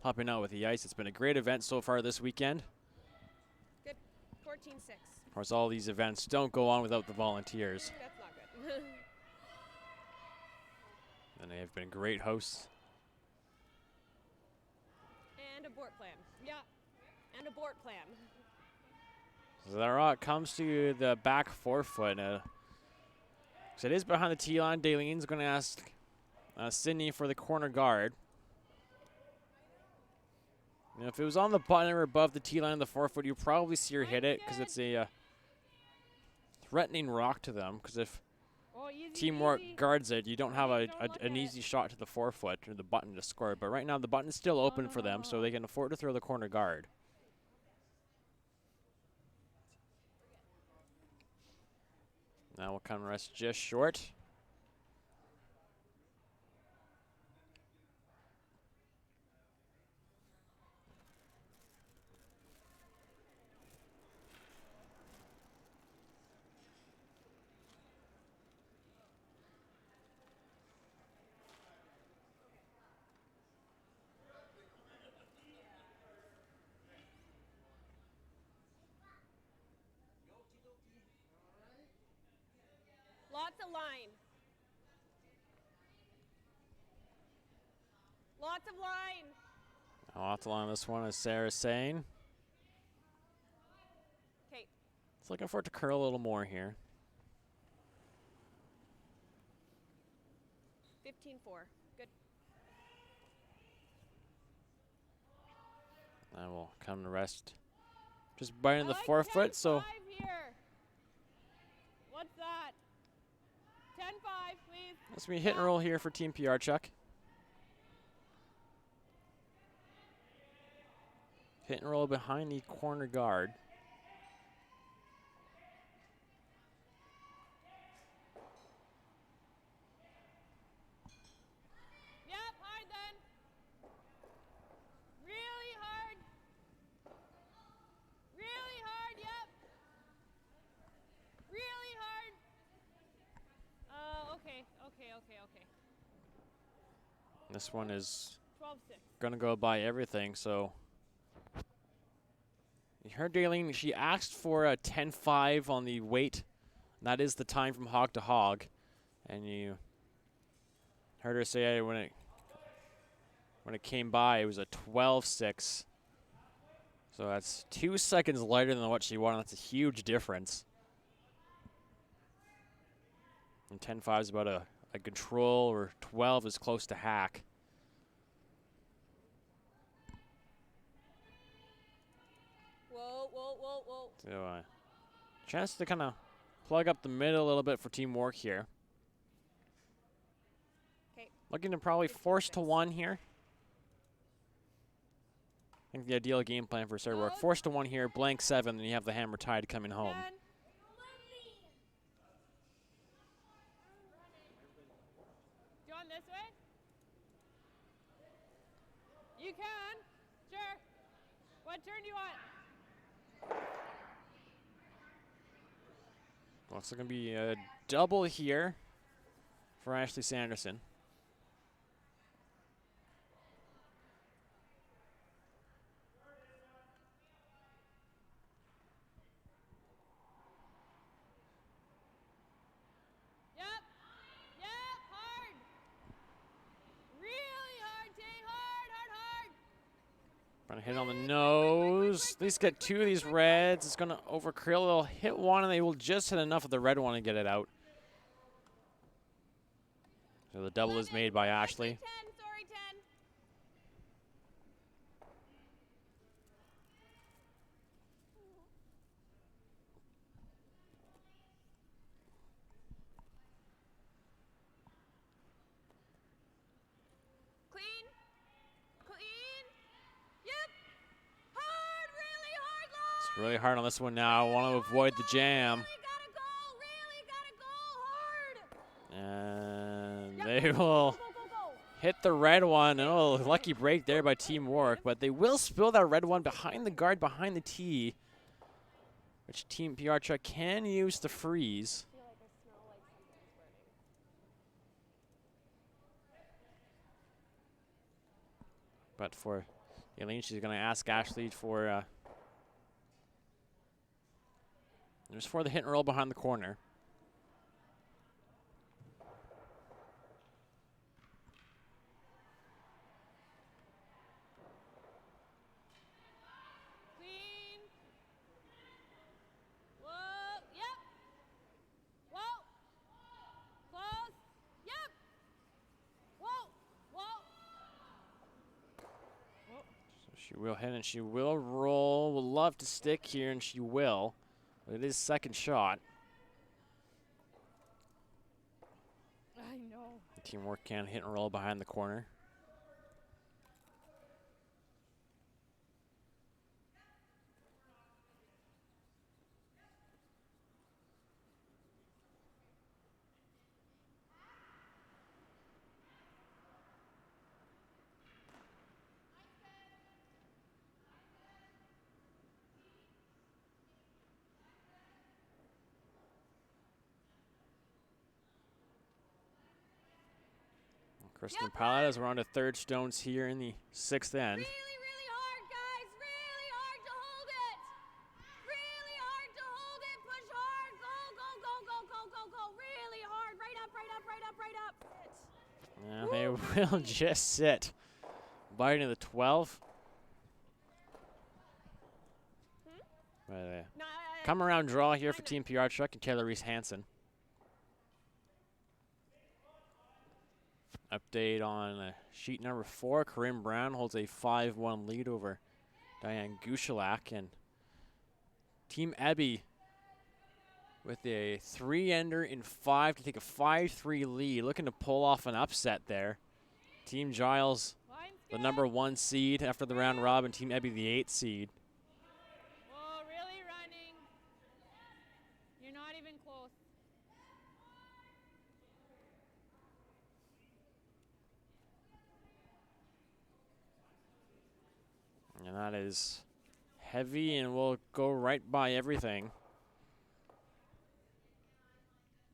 helping out with the ice. It's been a great event so far this weekend. Good. 14-6. Of course, all these events don't go on without the volunteers. That's not good. And they have been great hosts. And abort plan. Yeah. And abort plan. So there it comes to the back forefoot. So it is behind the tee line. Dalene's going to ask Sydney for the corner guard. Now, if it was on the button or above the tee line of the forefoot, you'd probably see her hit it because it's a threatening rock to them. Because if Team Wark guards it, you don't have an easy shot to the forefoot or the button to score. But right now, the button is still open for them, so they can afford to throw the corner guard. Now we'll come rest just short. of line. Lots of line. Lots along this one, as Sarah's saying. Okay. It's looking for it to curl a little more here. 15-4. Good. That will come to rest. Just biting the I like forefoot, so 10-5 here. What's that? 10-5, please. that's me hit and roll here for Team Pewarchuk. Hit and roll behind the corner guard. Yep, hard then. Really hard. Really hard, yep. Really hard. Okay. This one is 12-6. gonna go by everything, so. You heard Daleen, she asked for a 10-5 on the weight. That is the time from hog to hog. And you heard her say when it came by, it was a 12-6. So that's 2 seconds lighter than what she wanted. That's a huge difference. And 10-5 is about a control, or 12 is close to hack. Whoa. So chance to kind of plug up the middle a little bit for Team Wark here. Okay. Looking to probably force to 1 here. I think the ideal game plan for Sarah Wark. Force to 1 here, blank 7, then you have the hammer tide coming home. 10. Do you want this way? You can. Sure. What turn do you want? Well, it's going to be a double here for Ashley Sanderson. Yep, hard. Really hard, Tay. Hard. Trying to hit on the nose. At least get 2 of these reds. It's going to overkill. They'll hit 1, and they will just hit enough of the red one to get it out. So the double is made by Ashley. 10. Sorry, 10. Clean. Yep. Hard, really hard line. It's really hard on this one now. Want to avoid the jam. Really gotta go hard. And Yep. they will Go. hit the red one. Oh, lucky break there by Team Wark, but they will spill that red one behind the guard, behind the tee, which Team Pewarchuk can use to freeze. I feel like I smell like something's burning. But for Aileen, she's going to ask Ashley for just for the hit and roll behind the corner. Clean. Whoa. Yep. Whoa. Close. Yep. Whoa. So she will hit and she will roll. Will love to stick here, and she will. But it is second shot. I know. Team Wark can hit and roll behind the corner. Kristen Pilot as we're on to third stones here in the 6th end. Really hard, guys. Really hard to hold it. Really hard to hold it. Push hard. Go. Really hard So we'll just sit. Biting the 12. Come around draw here for Team Pewarchuk and Taylor Reese-Hansen. Update on sheet number 4. Corinne Brown holds a 5-1 lead over Diane Gushalak. And Team Ebby with a 3-ender in 5 to take a 5-3 lead. Looking to pull off an upset there. Team Giles, the number 1 seed after the round robin. Team Ebby, the 8th seed. Whoa, really running. You're not even close. And that is heavy and will go right by everything.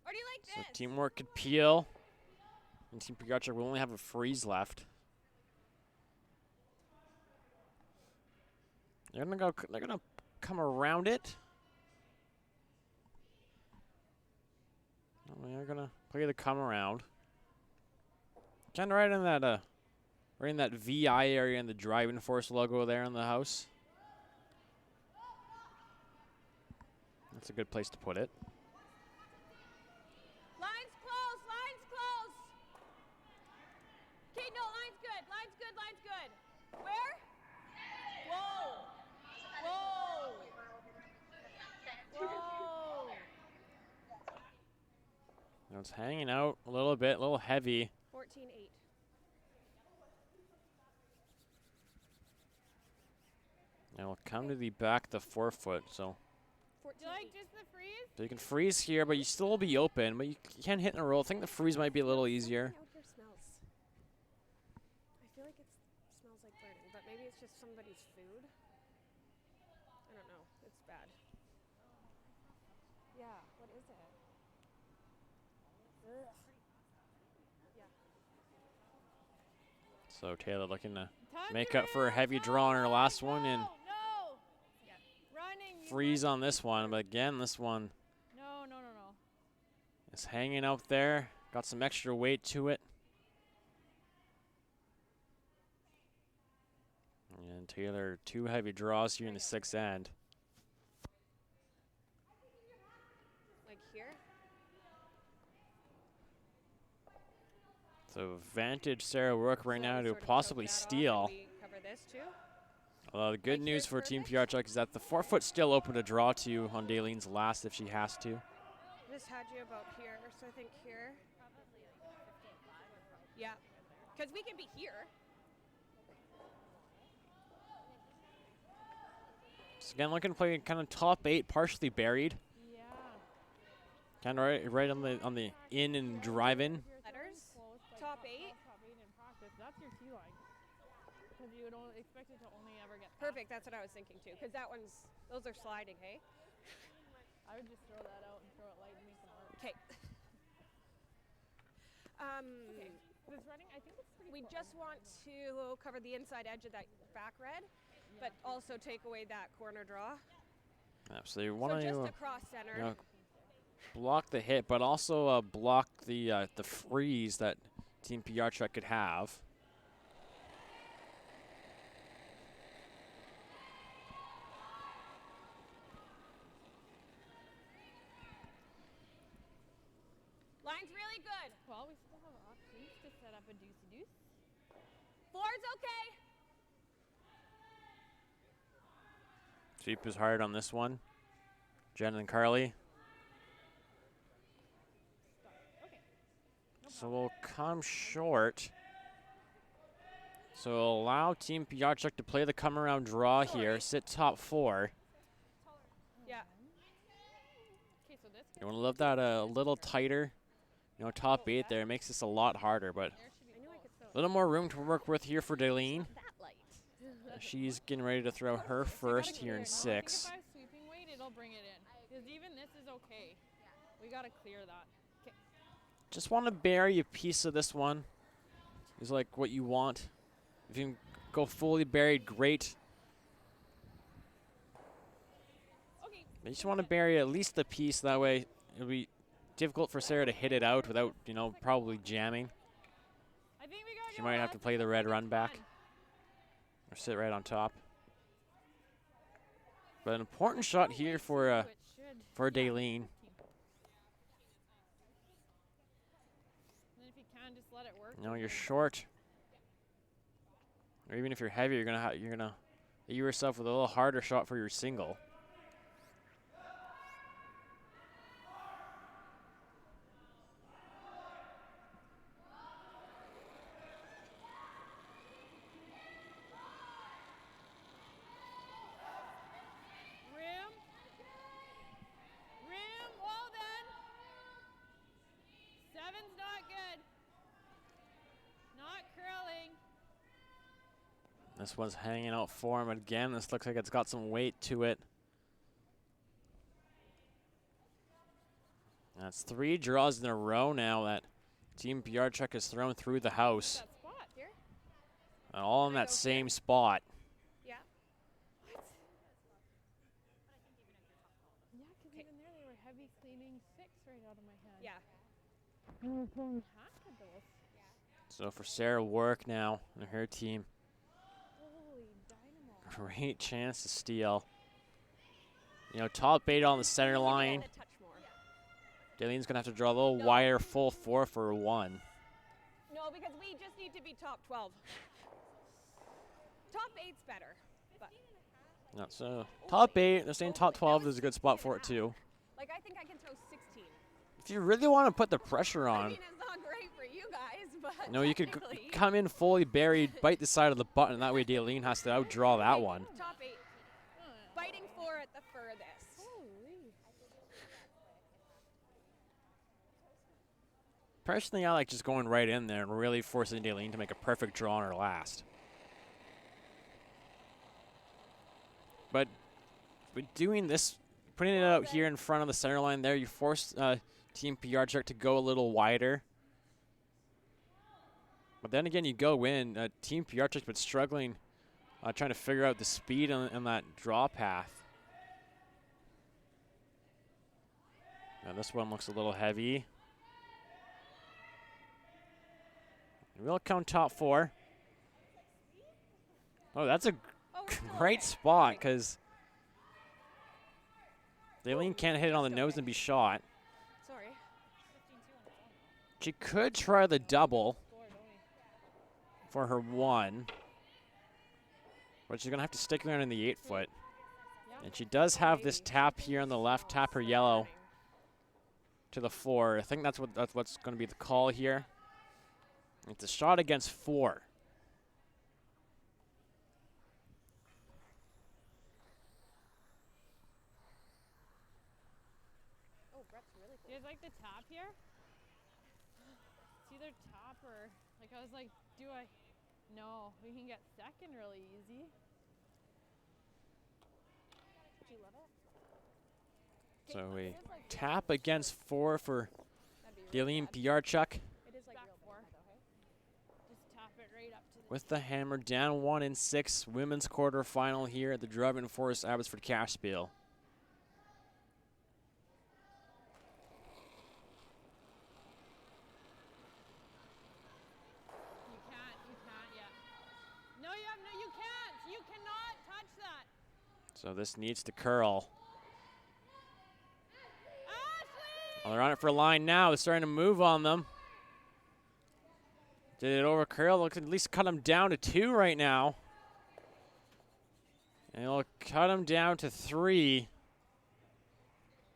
Or do you like So this? teamwork could peel. And Team Pewarchuk will only have a freeze left. They're gonna come around it. They're gonna play the come around. Kinda right in that VI area in the driving force logo there on the house. That's a good place to put it. Line's close, line's close. Okay, no, line's good, line's good, line's good. Where? Whoa. Whoa. Whoa. Now it's hanging out a little bit, a little heavy. 14-8. And we'll come to the back of the forefoot, so. Do you like just the freeze? So you can freeze here, but you still will be open, but you can't hit in a roll. I think the freeze might be a little easier. Out here smells. I feel like it smells like burning, but maybe it's just somebody's food. I don't know. It's bad. Yeah, what is it? Ugh. Yeah. So Taylor looking to Time make to up for a move. heavy Go, draw on her go, last go. one and No. Yeah. Running. you freeze run- on this one. But again, this one No. is hanging out there. Got some extra weight to it. And Taylor, 2 heavy draws here in the 6th end. Like here? So vantage Sarah Wark right So now we to sort of possibly choke that off steal. and we cover this too? The good Like news here's for Team perfect? Pewarchuk is that the forefoot's still open to draw to on Dalene's last if she has to. This had you about here, so I think here. Yeah, because we can be here. So again, looking to play kind of top 8, partially buried. Yeah. Kind of right on the in and drive in. Letters, Close, like top 8. Top 8 in practice. That's your T line. Because you would only expect it to only ever get. Perfect, that's what I was thinking too, because those are sliding, hey? I would just throw that out and throw it light and make them work. Okay. Okay. This running, I think it's pretty. We cool. just want to cover the inside edge of that back red, but also take away that corner draw. Absolutely. You So want just to across center. you know, block the hit, but also block the freeze that Team Pewarchuk could have. Line's really good. Well, we still have options to set up a deuce-a-deuce. Four's okay. Sweep is hard on this one. Jen and Carly. Okay. So we'll come short. So allow Team Pewarchuk to play the come around draw here. Sit top 4. Yeah. Okay, so this. You want to live that a little tighter. You know, top 8 there. It makes this a lot harder, but I knew I could throw a little more room to work with here for Dalene. that light. She's getting ready to throw her first here in 6. I think if I have sweeping weight, it'll bring it in. Because even this is okay. We gotta clear that. Okay. Just want to bury a piece of this one. Is like what you want. If you can go fully buried, great. Okay. You just want to bury at least the piece. That way it'll be difficult for Sarah to hit it out without, you know, probably jamming. I think we She might have to play the red run back or sit right on top. But an important shot here for Daleen. And if you can, just let it work. You know, you're short, or even if you're heavy, you're gonna hit yourself with a little harder shot for your single. Rim, well then. 7's not good. Not curling. This one's hanging out for him again. This looks like it's got some weight to it. That's 3 draws in a row now that Team Pewarchuk has thrown through the house. That spot here. And all in that same spot. Yeah. What? Yeah, because even there they were heavy cleaning 6 right out of my hand. Yeah. Half of those. So for Sarah Wark now and her team, Holy dynamo. great chance to steal. You know, top 8 on the center line. A touch more. Daleen's going to have to draw a little wider full 4 for 1. No, because we just need to be top 12. Top 8's better. But No, so top 8, they're saying top 12 is a good spot for it too. like I think I can throw 16. If you really want to put the pressure I on, mean, it's not great for you guys, but no, you could technically, come in fully buried, bite the side of the button, that way Daleen has to outdraw that one. top 8. Biting 4 at the furthest. Holy. Personally, I like just going right in there and really forcing Daleen to make a perfect draw on her last. But doing this, putting it out here in front of the center line there, you force Team Pewarchuk to go a little wider. But then again, you go in. Team Pewarchuk's been struggling, trying to figure out the speed on that draw path. Now this one looks a little heavy. We'll count top 4. Oh, that's a great spot because Daleen can't hit it on the nose and be shot. Sorry. She could try the double for her 1, but she's going to have to stick around in the 8-foot. And she does have this tap here on the left, tap her yellow to the 4. I think that's what's going to be the call here. It's a shot against 4. Oh, Brett's really cool. Do you guys like the top here? It's either top or, like, I was like, do I? No, we can get second really easy. Did you love it? So we tap against 4 for Daleen Pewarchuk. It is like Back real 4. bad, though, hey? Just tap it right up to the With the hammer, down 1 in 6, women's quarterfinal here at the Driving Force Abbotsford Cashspiel. You cannot touch that. So this needs to curl. Ashley! Well, they're on it for line now. They're starting to move on them. Did it over curl? Look, at least cut them down to 2 right now. And it'll cut them down to 3.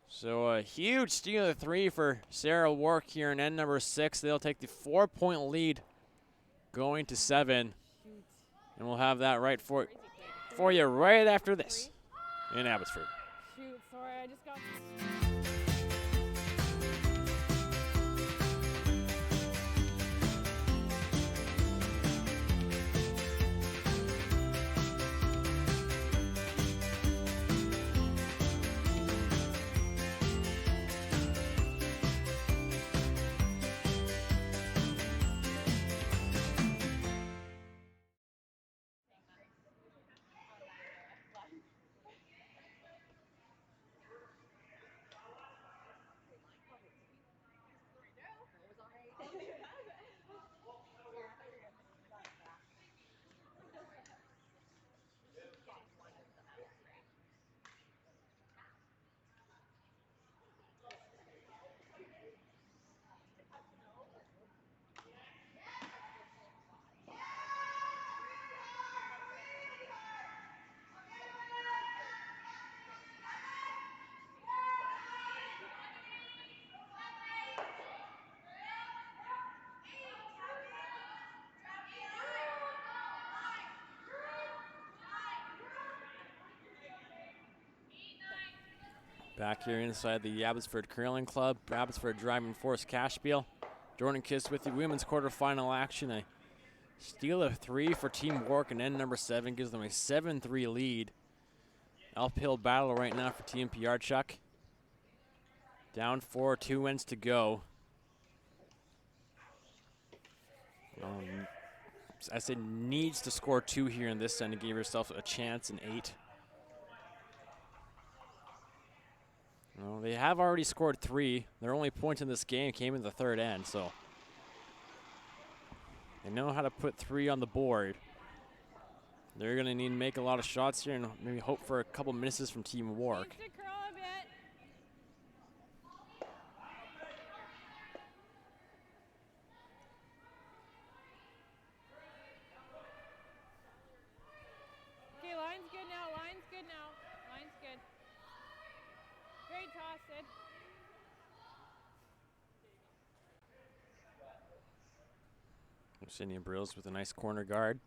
So a huge steal of 3 for Sarah Wark here in end number 6. They'll take the 4-point lead going to 7. And we'll have that right for you right after this in Abbotsford. Shoot, sorry, I just got. Back here inside the Abbotsford Curling Club, Abbotsford Driving Force Cashspiel. Jordan Kiss with the women's quarterfinal action. A steal of 3 for Team Wark, and end number 7 gives them a 7-3 lead. Uphill battle right now for Team Pewarchuk. Down 4, 2 ends to go. I said needs to score 2 here in this end to give herself a chance in 8. Well, they have already scored 3. Their only point in this game came in the third end, so they know how to put 3 on the board. They're going to need to make a lot of shots here and maybe hope for a couple misses from Team Wark. Needs to curl a bit. Okay, line's good now. Line's good now. Line's good. Great toss, Sid. Sydney Brills with a nice corner guard.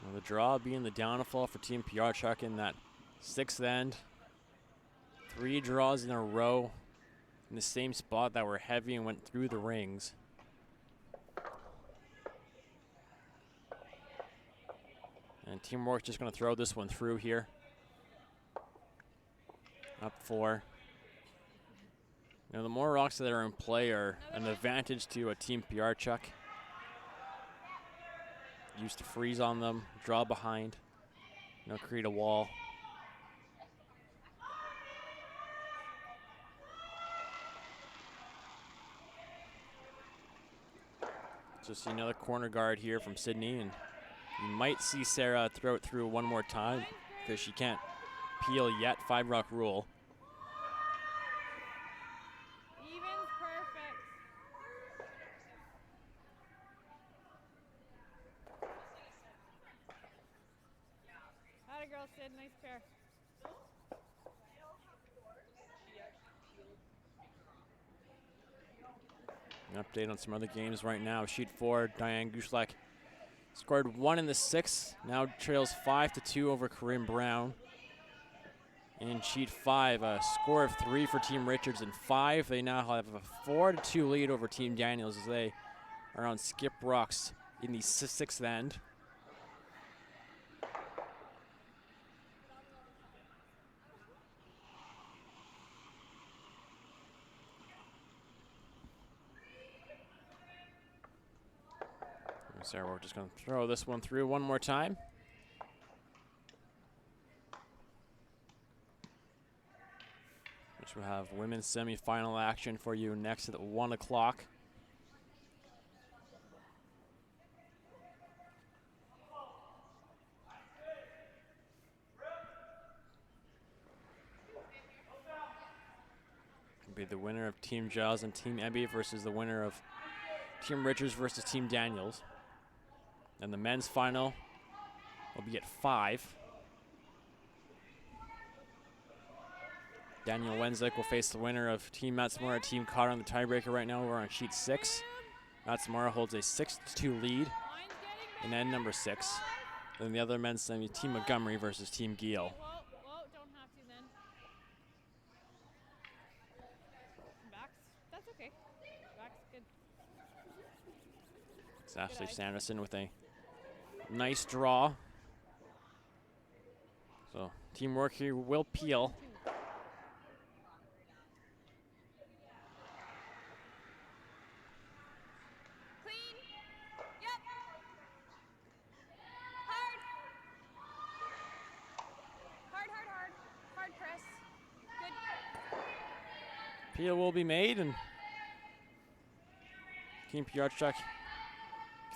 Well, the draw being the downfall for Team Pewarchuk in that 6th end. 3 draws in a row in the same spot that were heavy and went through the rings. And Team Wark just going to throw this one through here. Up 4. You know, the more rocks that are in play are an advantage to a Team Pewarchuk. Used to freeze on them, draw behind, create a wall. So see another corner guard here from Sydney, and you might see Sarah throw it through one more time because she can't peel yet. 5-rock rule. Even's perfect. Atta girl, Sid. Nice pair. An update on some other games right now. Sheet 4, Diane Gushlak scored 1 in the 6th. Now trails 5-2 over Corinne Brown. In sheet 5, a score of 3 for Team Richards, and 5. They now have a 4-2 lead over Team Daniels as they are on skip rocks in the 6th end. Sarah, we're just going to throw this one through one more time. Which will have women's semifinal action for you next at 1 o'clock. It'll be the winner of Team Giles and Team Emby versus the winner of Team Richards versus Team Daniels. And the men's final will be at 5. Daniel Wenzik will face the winner of Team Matsumoto, Team Cotter on the tiebreaker right now. We're on sheet 6. Matsumoto holds a 6-2 lead in end number 6. Then the other men's semi, Team Montgomery versus Team Giel. Whoa, don't have to then. Backs, that's okay. Back's good. It's Ashley Sanderson with a nice draw. So teamwork here will peel. Clean. Yep. Hard. Hard, hard, hard. Hard press. Good. Peel will be made, and Team Pewarchuk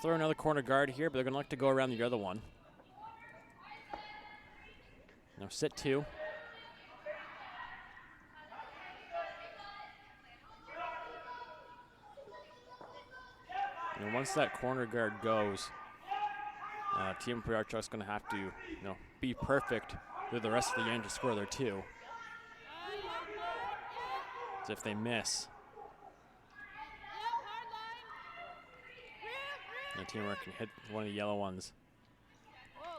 throw another corner guard here, but they're going to like to go around the other one. Now sit 2. And once that corner guard goes, Team Pewarchuk's going to have to, be perfect through the rest of the game to score their 2. So if they miss, the teamwork can hit one of the yellow ones. Whoa.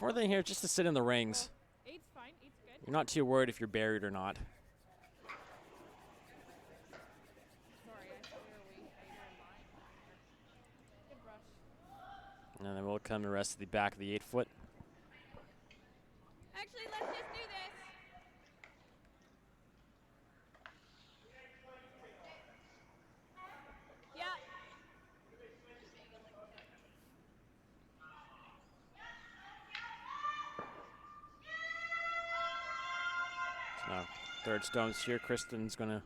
Important thing here is just to sit in the rings. Eight's fine. Eight's good. You're not too worried if you're buried or not. Sorry, I thought we were waiting. We were in line. Good brush. And then we'll come the rest of the back of the 8-foot. Actually, let's just do this. Yeah. So now, third stones here. Kristen's going to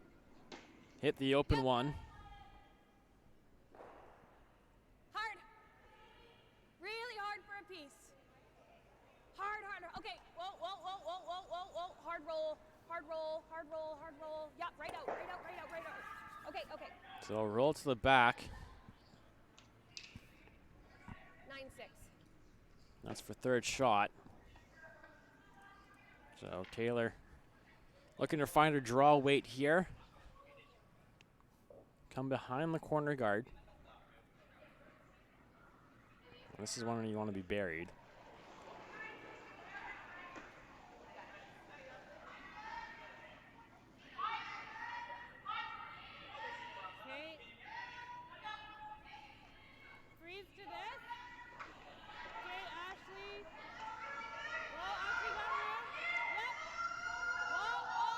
hit the open one. Hard. Really hard for a piece. Hard, hard. Okay. Whoa, whoa, whoa, whoa, whoa, whoa, whoa. Hard roll. Hard roll. Hard roll. Hard roll. Yeah, right out. Right out. Right out. Right out. Okay. Okay. So roll to the back. 9-6. That's for third shot. So Taylor looking to find her draw weight here. Come behind the corner guard. This is one where you want to be buried. Okay. Freeze to this. Okay, Ashley. Whoa, Ashley got room. Yep. Whoa, whoa.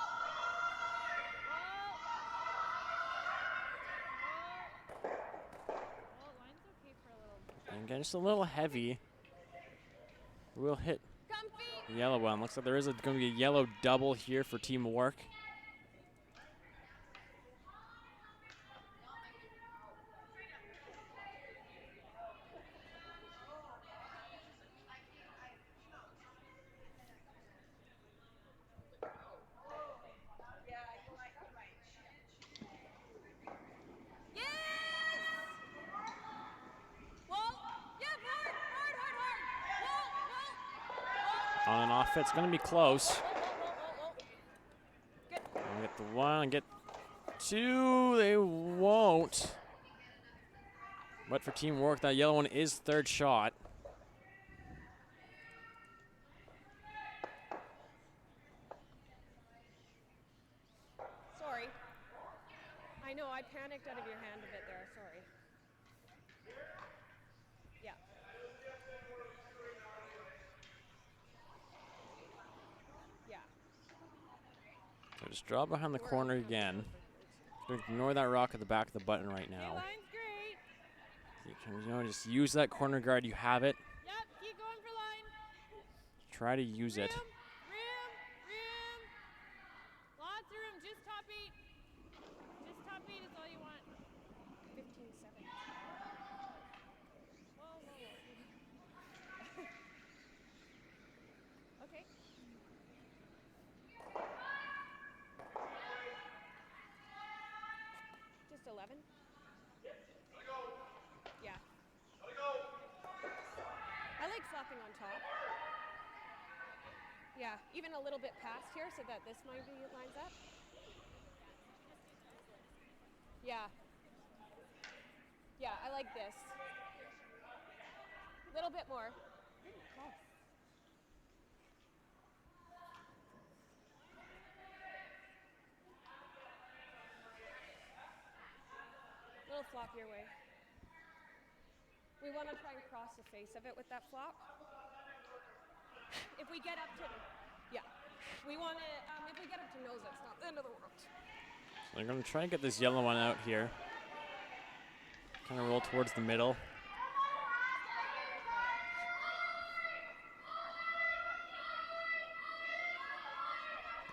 Whoa. Line's okay for a little bit. And again, just a little heavy. We'll hit Comfy. the yellow one. Looks like there is going to be a yellow double here for Team Wark. Yes. Whoa. Yeah, hard, hard, hard, hard. Whoa, whoa. On and off, it's going to be close. Whoa, whoa, whoa, whoa. I'll get the one, get two. They won't. But for Team Wark, that yellow one is third shot. Sorry. I know, I panicked out of your hand a bit there. Sorry. Yeah. Yeah. So just draw behind the corner again. Ignore that rock at the back of the button right Okay, now. line's great. You can, just use that corner guard. You have it. Yep, keep going for line. Try to use it. Room, room. Lots of room. Just top 8. Just top 8 is all you want. 15-7. Whoa, whoa, whoa. Okay. Just 11. Yeah. I like flopping on top. Yeah, even a little bit past here so that this maybe lines up. Yeah. Yeah, I like this. A little bit more. Little flop your way. We want to try and cross the face of it with that flop. If we get up to, yeah, we want to, if we get up to nose, that's not the end of the world. So they're going to try and get this yellow one out here. Kind of roll towards the middle.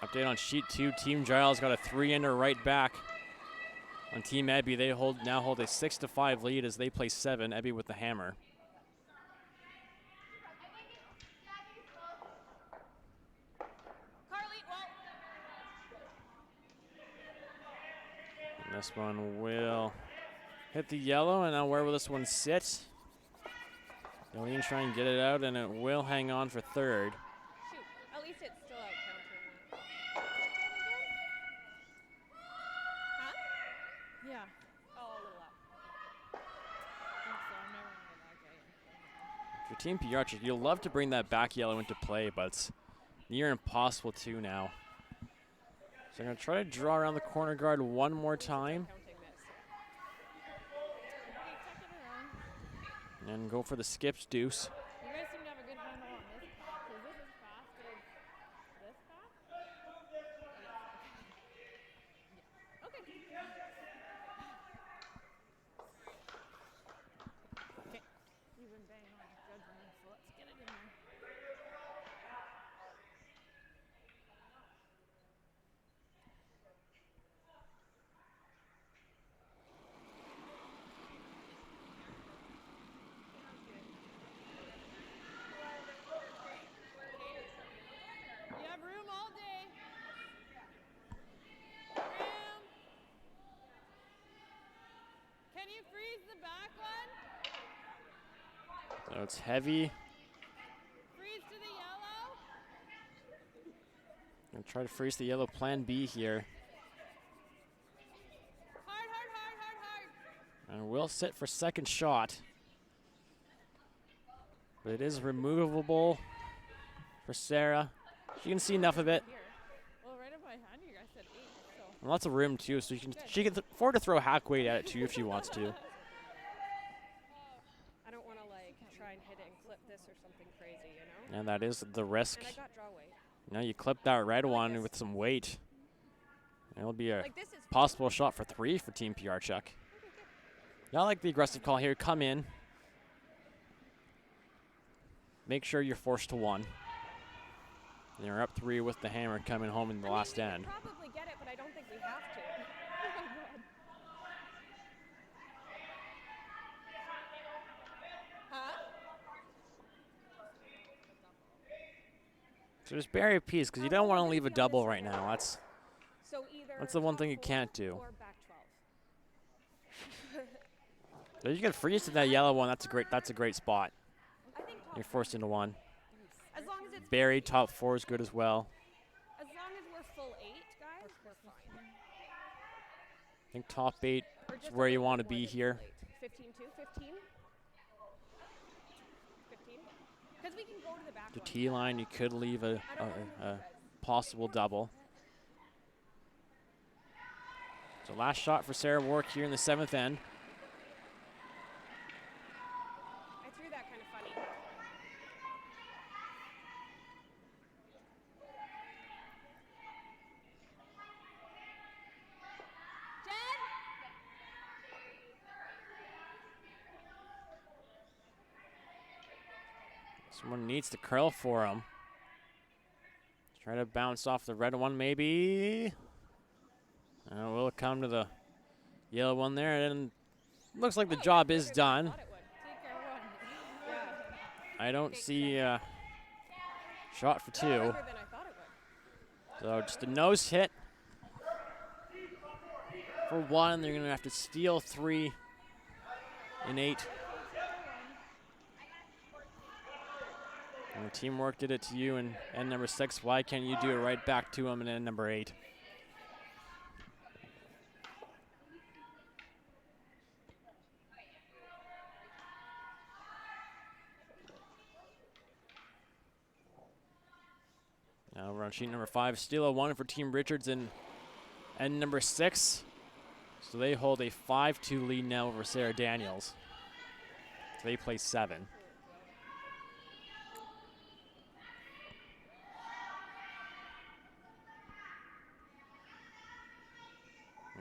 Update on sheet 2. Team Giles got a 3-ender right back. On Team Ebby, they now hold a 6-5 lead as they play 7. Ebby with the hammer. Carly, well, And this one will hit the yellow, and now where will this one sit? Jolene try and get it out, and it will hang on for third. shoot, at least it's still out countering that. Huh? Yeah. Oh, a little up. I think so. I'm never going to that guy. For Team Pewarchuk, you'll love to bring that back yellow into play, but it's near impossible to now. So I'm going to try to draw around the corner guard one more time. Counting this. Okay, check it around. And go for the skips deuce. You guys seem to have a good handle on this path. Is this as fast as this path? Yeah. Okay. Okay. You've been banging on your judgment, so let's get it in there. You have room all day. Room. Can you freeze the back one? So it's heavy. Freeze to the yellow. Gonna try to freeze the yellow plan B here. Hard, hard, hard, hard, hard. And we'll sit for second shot. But it is removable for Sarah. She can see enough of it. Here. Well, right in my hand, you guys said 8, so. And lots of room too, so she can afford to throw hack weight at it too if she wants to. I don't want to like try and hit it and clip this or something crazy, you know? And that is the risk. And I got draw weight. Now you clip that red one with some weight. It'll be a Like this is possible shot for 3 for Team Pewarchuk. Yeah, I like the aggressive call here. Come in. Make sure you're forced to 1. And you're up 3 with the hammer coming home in the last we end. could probably get it, but I don't think we have to. Huh? So just bury a piece because you don't want to leave a double right now. That's So either the one thing you top can't 4 do. or back 12. So you can freeze to that yellow one. That's a great spot. I think top You're forced into 1. as long as it's Bury top 4 is good as well. as long as we're full 8, guys, we're fine. I think top 8 Or is just a where you little want to bit more be than here. full 8. 15 2, 15. 15. Because we can go to the back The one. T line, you could leave I don't know who a you guys. possible double. So last shot for Sarah Wark here in the 7th end. I threw that kind of funny. Jen? Someone needs to curl for him. Try to bounce off the red one, maybe. We'll come to the yellow one there, and looks like the job is done. Take our one. Yeah. I don't see a shot for 2. Quicker than I thought it would. So just a nose hit for 1. They're going to have to steal 3 in 8. And the teamwork did it to you in end number 6. Why can't you do it right back to them in end number 8? Now we're on sheet number 5. Steal a 1 for Team Richards in end number 6. So they hold a 5-2 lead now over Sarah Daniels. So they play 7.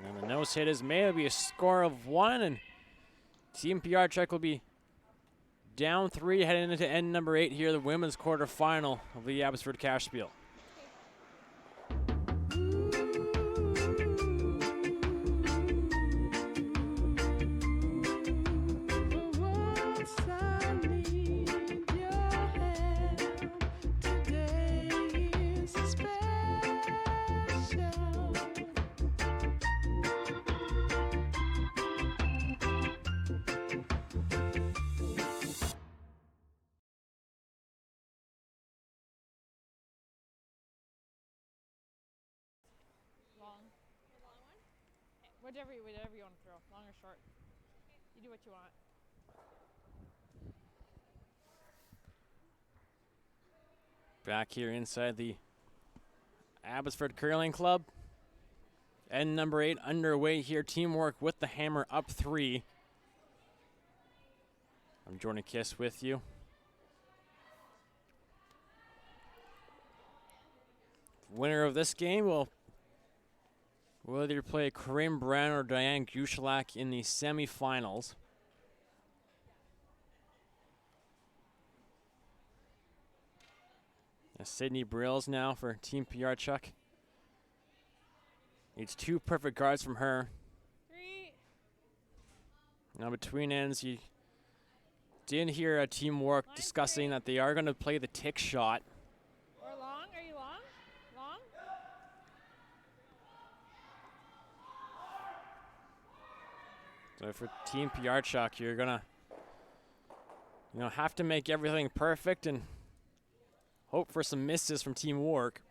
And the nose hit is maybe a score of 1, and Team Pewarchuk will be down 3 heading into end number 8 here, the women's quarterfinal of the Abbotsford Cashspiel. Long. Whatever you want to throw, long or short. You do what you want. Back here inside the Abbotsford Curling Club. End number 8 underway here. Teamwork with the hammer up 3. I'm Jordan Kiss with you. Winner of this game will either play Corinne Brown or Diane Gushalak in the semifinals. Sydney Brills now for Team Pewarchuk. Needs 2 perfect guards from her. 3. Now between ends, you did hear a Team Wark discussing that they are going to play the tick shot. Or long? Are you long? Long? So for Team Pewarchuk, you're going to have to make everything perfect and hope for some misses from Team Wark.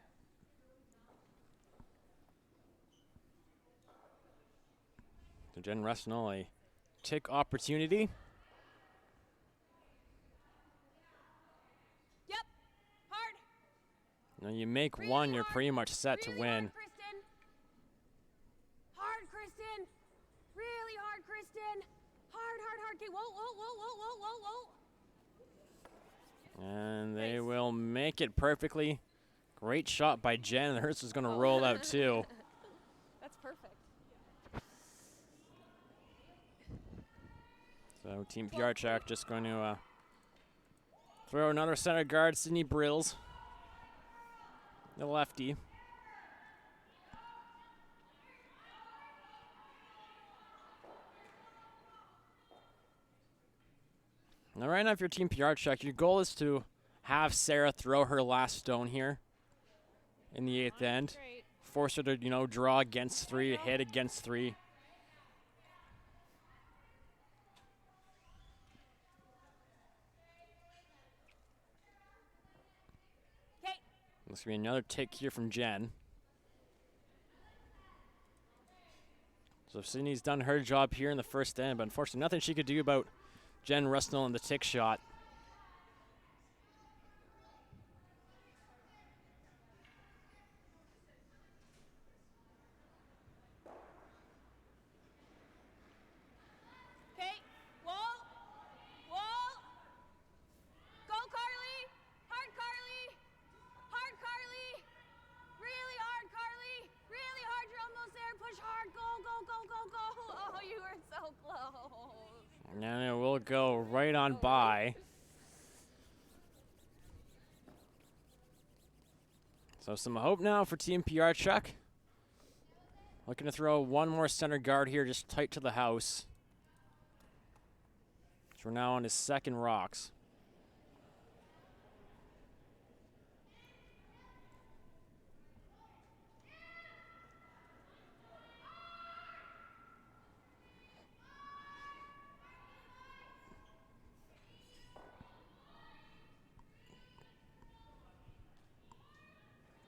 So Jen Rusnell, a tick opportunity. Yep. Hard. Now you make Really one, you're hard. pretty much set to Really win. Hard, Kristen. Hard, Kristen. Really hard, Kristen. Hard, hard, hard. Okay, whoa, whoa, whoa, whoa, whoa, whoa, whoa. And they will make it perfectly. Great shot by Jen. Hers is going to roll out too. That's perfect. So Team Pewarchuk just going to throw another center guard, Sydney Brills, the lefty. Now right now, if you're Team Pewarchuk, your goal is to have Sarah throw her last stone here in the 8th end. Great. Force her to, draw against 3, hit against 3. Okay. This will be another tick here from Jen. So Sydney's done her job here in the first end, but unfortunately nothing she could do about Jen Rusnell and the tick shot. Okay. Wall. Wall. Go, Carly. Hard, Carly. Hard, Carly. Really hard, Carly. Really hard. You're almost there. Push hard. Go, go, go, go, go. Oh, you were so close. And it will go right on by. So some hope now for Team Pewarchuk. Looking to throw one more center guard here, just tight to the house. So we're now on his second rocks.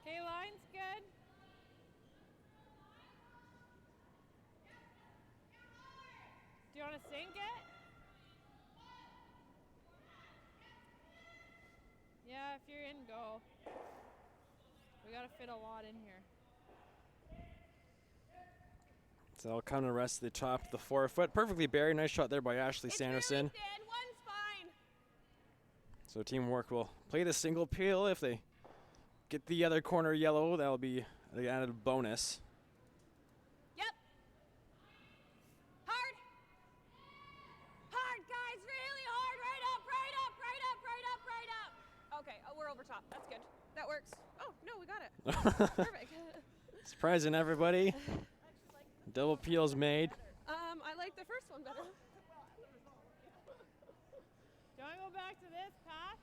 Okay, line's good. Do you want to sink it? Yeah, if you're in, go. We got to fit a lot in here. So I'll come to the rest of the top of the 4-foot. Perfectly buried. Nice shot there by Ashley It's Sanderson. really thin. One's fine. So Team Wark will play the single peel. If they get the other corner yellow, that'll be the added bonus. Yep. Hard. Hard, guys. Really hard. Right up, right up, right up, right up, right up. Okay, we're over top. That's good. That works. Oh, no, we got it. Perfect. Surprising everybody. Double peels made. I like the first one better. Do I go back to this path?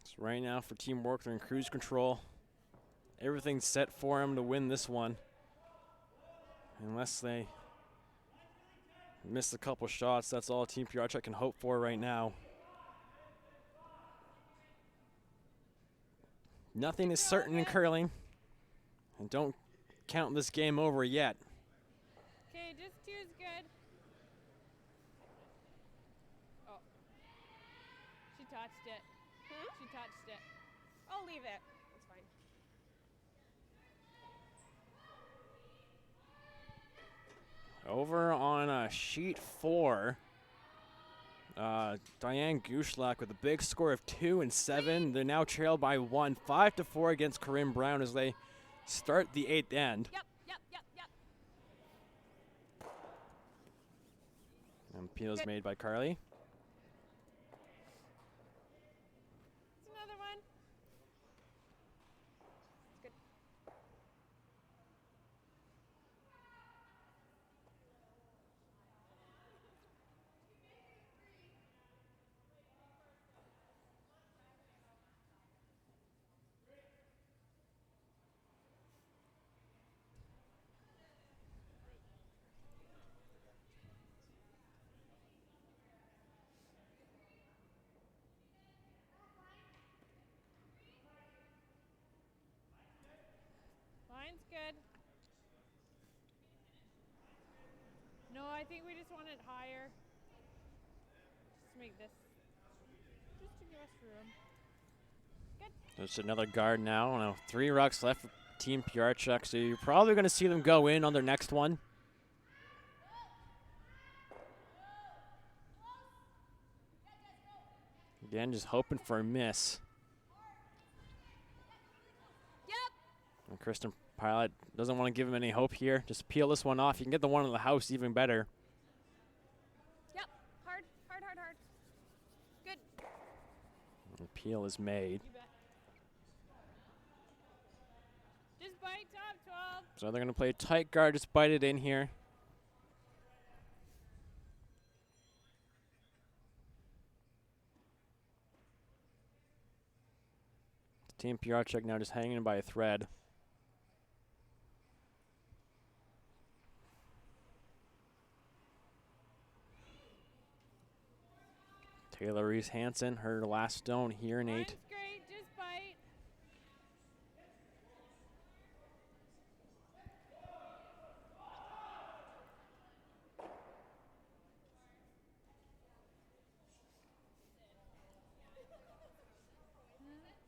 So right now for Team Wark, they're in cruise control. Everything's set for them to win this one. Unless they miss a couple shots, that's all Team Pewarchuk can hope for right now. Nothing is certain in curling. And don't count this game over yet. Okay, just two's good. Oh. She touched it. She touched it. I'll leave it. It's fine. Over on sheet 4, Diane Gushlak with a big score of 2 and 7. They're now trailed by 1, 5-4 against Corinne Brown as they start the 8th end. Yep. And appeals made by Carly. It's another one. It's good. Line's good. No, I think we just want it higher. Just to make this, just to give us room. Good. There's another guard now. Now 3 rucks left for Team Pewarchuk, so you're probably going to see them go in on their next one. Again, just hoping for a miss. Yep. And Kristen Pilot doesn't want to give him any hope here. Just peel this one off. You can get the one in the house even better. Yep. Hard. Good. And peel is made. You bet. Just bite top 12. So they're going to play a tight guard, just bite it in here. Team Pewarchuk now just hanging by a thread. Taylor Reese Hansen, her last stone here in 8. Line's great. Just bite.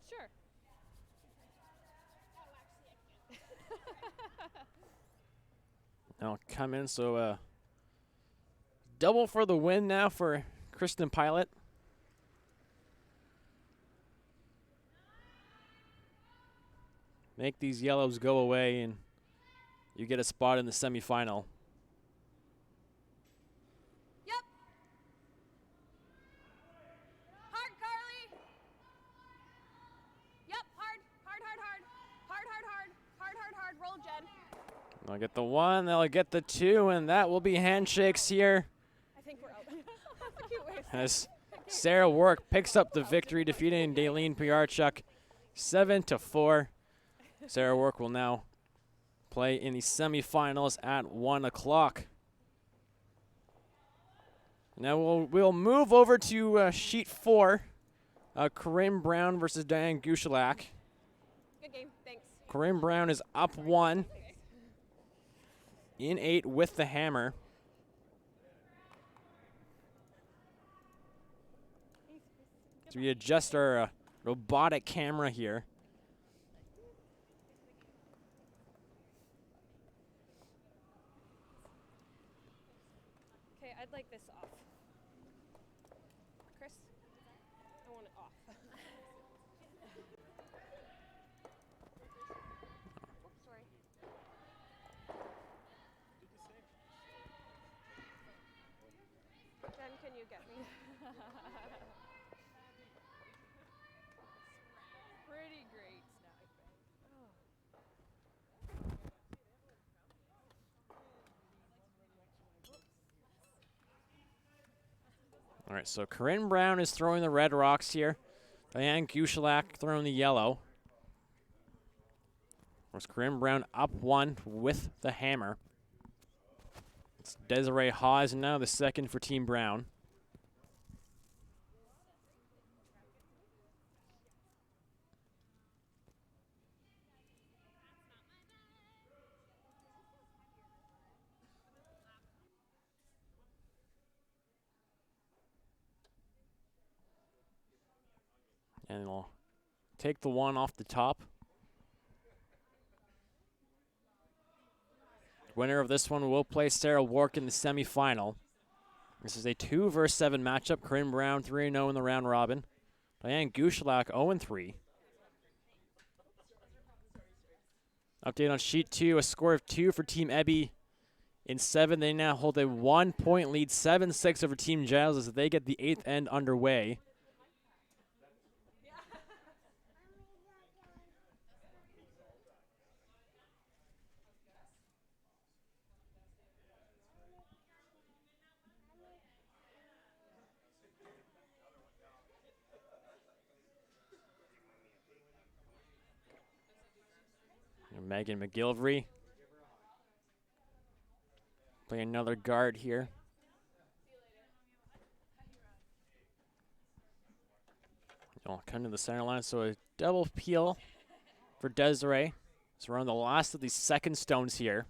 Sure. Now come in, so double for the win now for Kristen Pilot. Make these yellows go away, and you get a spot in the semifinal. Yep. Hard, Carly. Yep. Hard. Roll, Jen. They'll get the 1, they'll get the 2, and that will be handshakes here I think we're out. That's a cute way of saying as Sarah Wark picks up the victory, defeating Daleen Pewarchuk 7-4. Sarah Wark will now play in the semifinals at 1 o'clock. Now we'll move over to sheet 4. Corinne Brown versus Diane Gushlak. Good game. Thanks. Corinne Brown is up 1 in 8 with the hammer. So we adjust our robotic camera here. Okay, I'd like this off. Chris, I want it off. Oops, sorry. Jen, can you get me? Pretty great sniping. All right, so Corinne Brown is throwing the red rocks here. Diane Gushlak throwing the yellow. Of course, Corinne Brown up 1 with the hammer. It's Desiree Hawes now the second for Team Brown. And we'll take the one off the top. Winner of this one will play Sarah Wark in the semifinal. This is a 2 versus 7 matchup. Corinne Brown 3-0 in the round robin. Diane Gushlak 0-3. Update on sheet 2, a score of 2 for Team Ebby. In 7, they now hold a 1-point lead, 7-6 over Team Giles as they get the 8th end underway. And Megan McGilvery. Play another guard here. I'll come to the center line, so a double peel for Desiree. So we're on the last of these second stones here.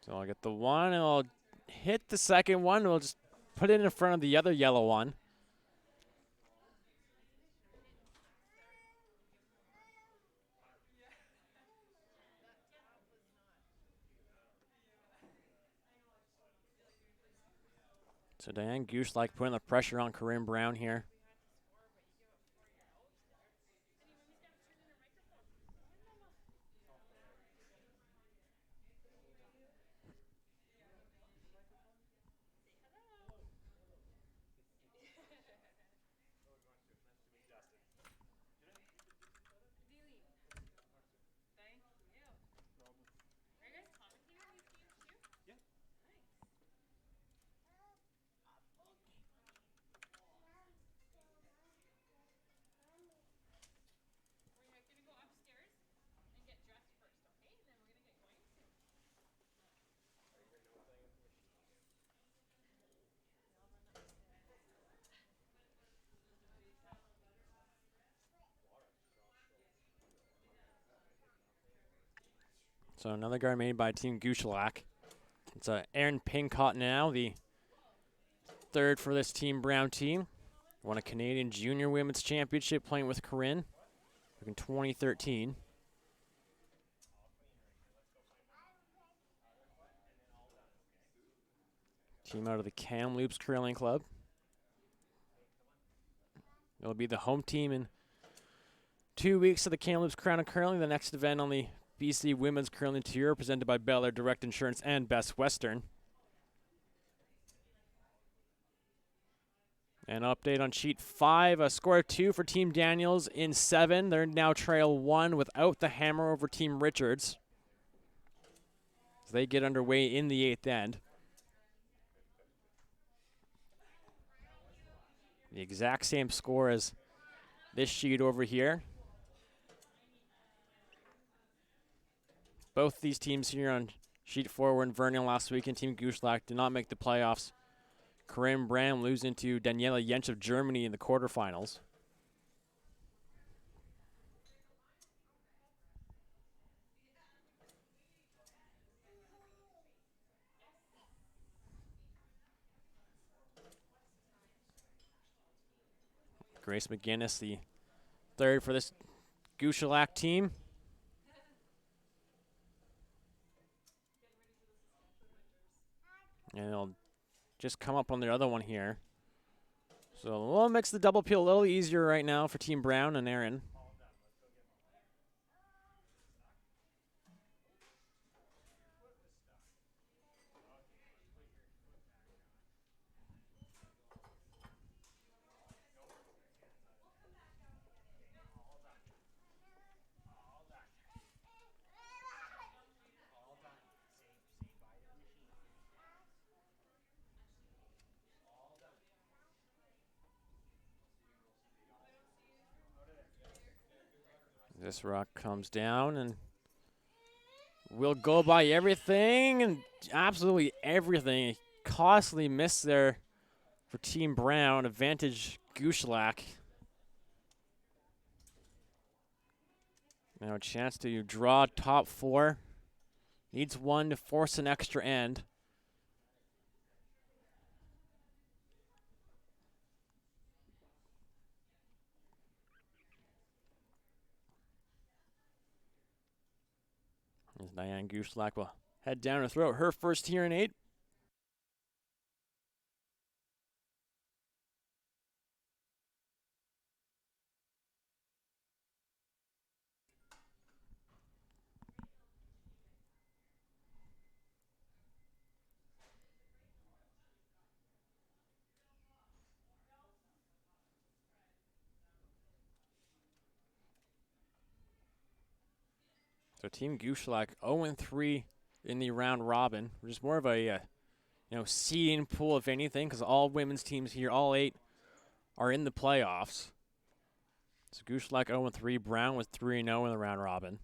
So I'll get the one, and I'll hit the second one. We'll just put it in front of the other yellow one. So Diane Gushlak putting the pressure on Corinne Brown here. So another guard made by Team Gushlak. It's Erin Pincott now, the third for this Team Brown team. Won a Canadian Junior Women's Championship playing with Corinne back in 2013. Team out of the Kamloops Curling Club. It'll be the home team in 2 weeks of the Kamloops Crown of Curling, the next event on the BC Women's Curling Tour, presented by Bel Air Direct Insurance and Best Western. An update on sheet 5, a score of 2 for Team Daniels in 7. They're now trail 1 without the hammer over Team Richards, as they get underway in the 8th end. The exact same score as this sheet over here. Both these teams here on sheet 4 were in Vernon last week, and Team Gushlak did not make the playoffs. Corinne Brown losing to Daniela Jentsch of Germany in the quarterfinals. Grace McGinnis, the third for this Gushlak team. And they'll just come up on the other one here. So we'll makes the double peel a little easier right now for Team Brown and Aaron. This rock comes down and will go by everything, and absolutely everything. Costly miss there for Team Brown. Advantage Gushlak. Now a chance to draw top 4. Needs 1 to force an extra end. As Diane Gushlak will head down to throw her first here in 8. So Team Gushlak 0-3 in the round robin, which is more of a seeding pool if anything, because all women's teams here, all 8, are in the playoffs. So Gushlak 0-3, Brown was 3-0 in the round robin.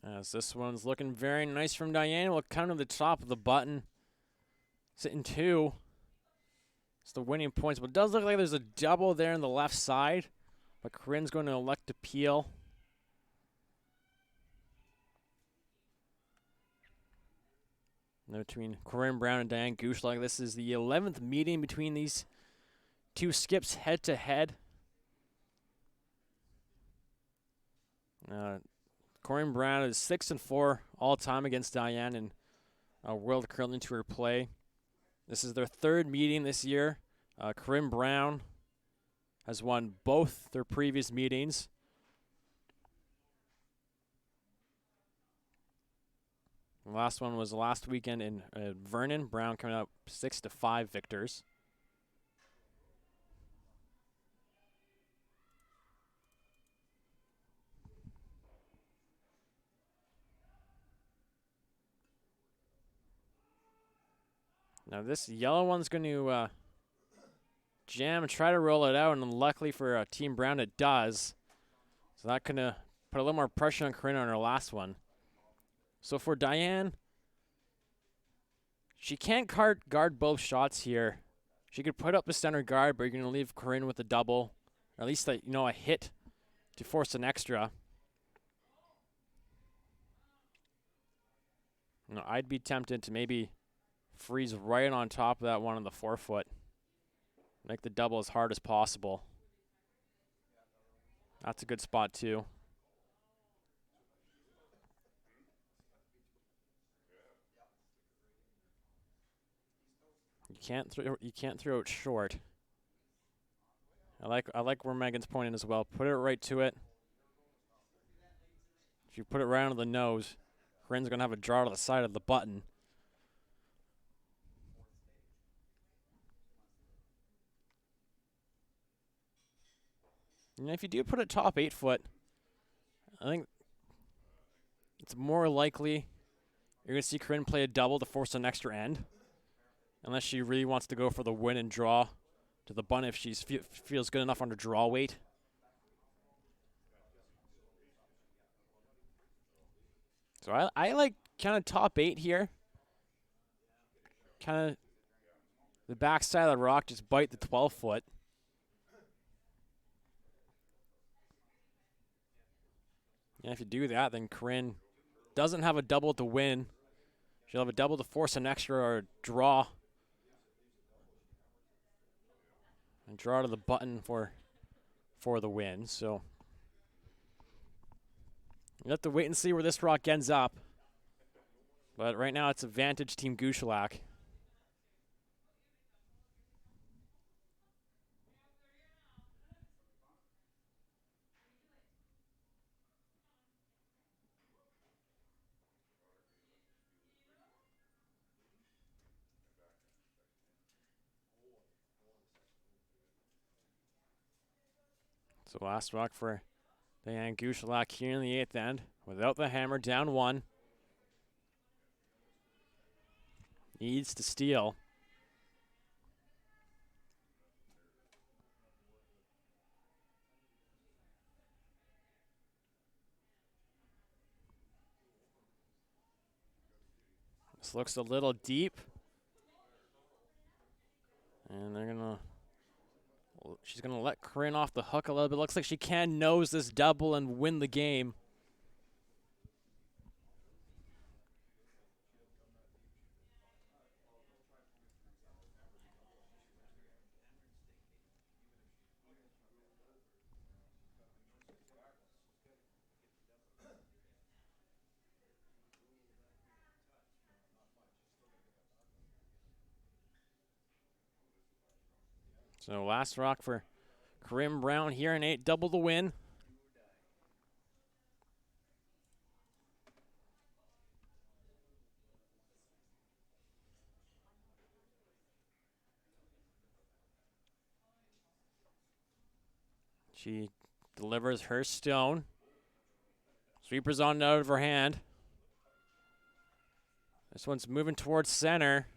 As this one's looking very nice from Diane. We'll come to the top of the button. Sitting 2. It's the winning points, but it does look like there's a double there on the left side. But Corinne's going to elect to peel. Now between Corinne Brown and Diane Gushlak, this is the 11th meeting between these two skips head to head. Corinne Brown is 6-4 all time against Diane in World Curling Tour play. This is their 3rd meeting this year. Corinne Brown has won both their previous meetings. The last one was last weekend in Vernon. Brown coming up 6-5 victors. Now this yellow one's going to jam and try to roll it out, and luckily for Team Brown it does. So that could put a little more pressure on Corinne on her last one. So for Diane, she can't guard both shots here. She could put up a center guard, but you're going to leave Corinne with a double, or at least a hit to force an extra. I'd be tempted to maybe freeze right on top of that one on the forefoot. Make the double as hard as possible. That's a good spot too. You can't throw it short. I like where Megan's pointing as well. Put it right to it. If you put it right on the nose, Corinne's gonna have a draw to the side of the button. And if you do put it top 8 foot, I think it's more likely you're going to see Corinne play a double to force an extra end. Unless she really wants to go for the win and draw to the button if she feels good enough under draw weight. So I like kind of top 8 here. Kind of the backside of the rock, just bite the 12 foot. And if you do that, then Corinne doesn't have a double to win. She'll have a double to force an extra or a draw. And draw to the button for the win. So you have to wait and see where this rock ends up. But right now it's advantage Team Gushlak. So last rock for Diane Gushalak here in the 8th end. Without the hammer, down 1. Needs to steal. This looks a little deep. And she's gonna let Corinne off the hook a little bit. Looks like she can nose this double and win the game. So last rock for Corinne Brown here in 8, double the win. She delivers her stone. Sweeper's on out of her hand. This one's moving towards center.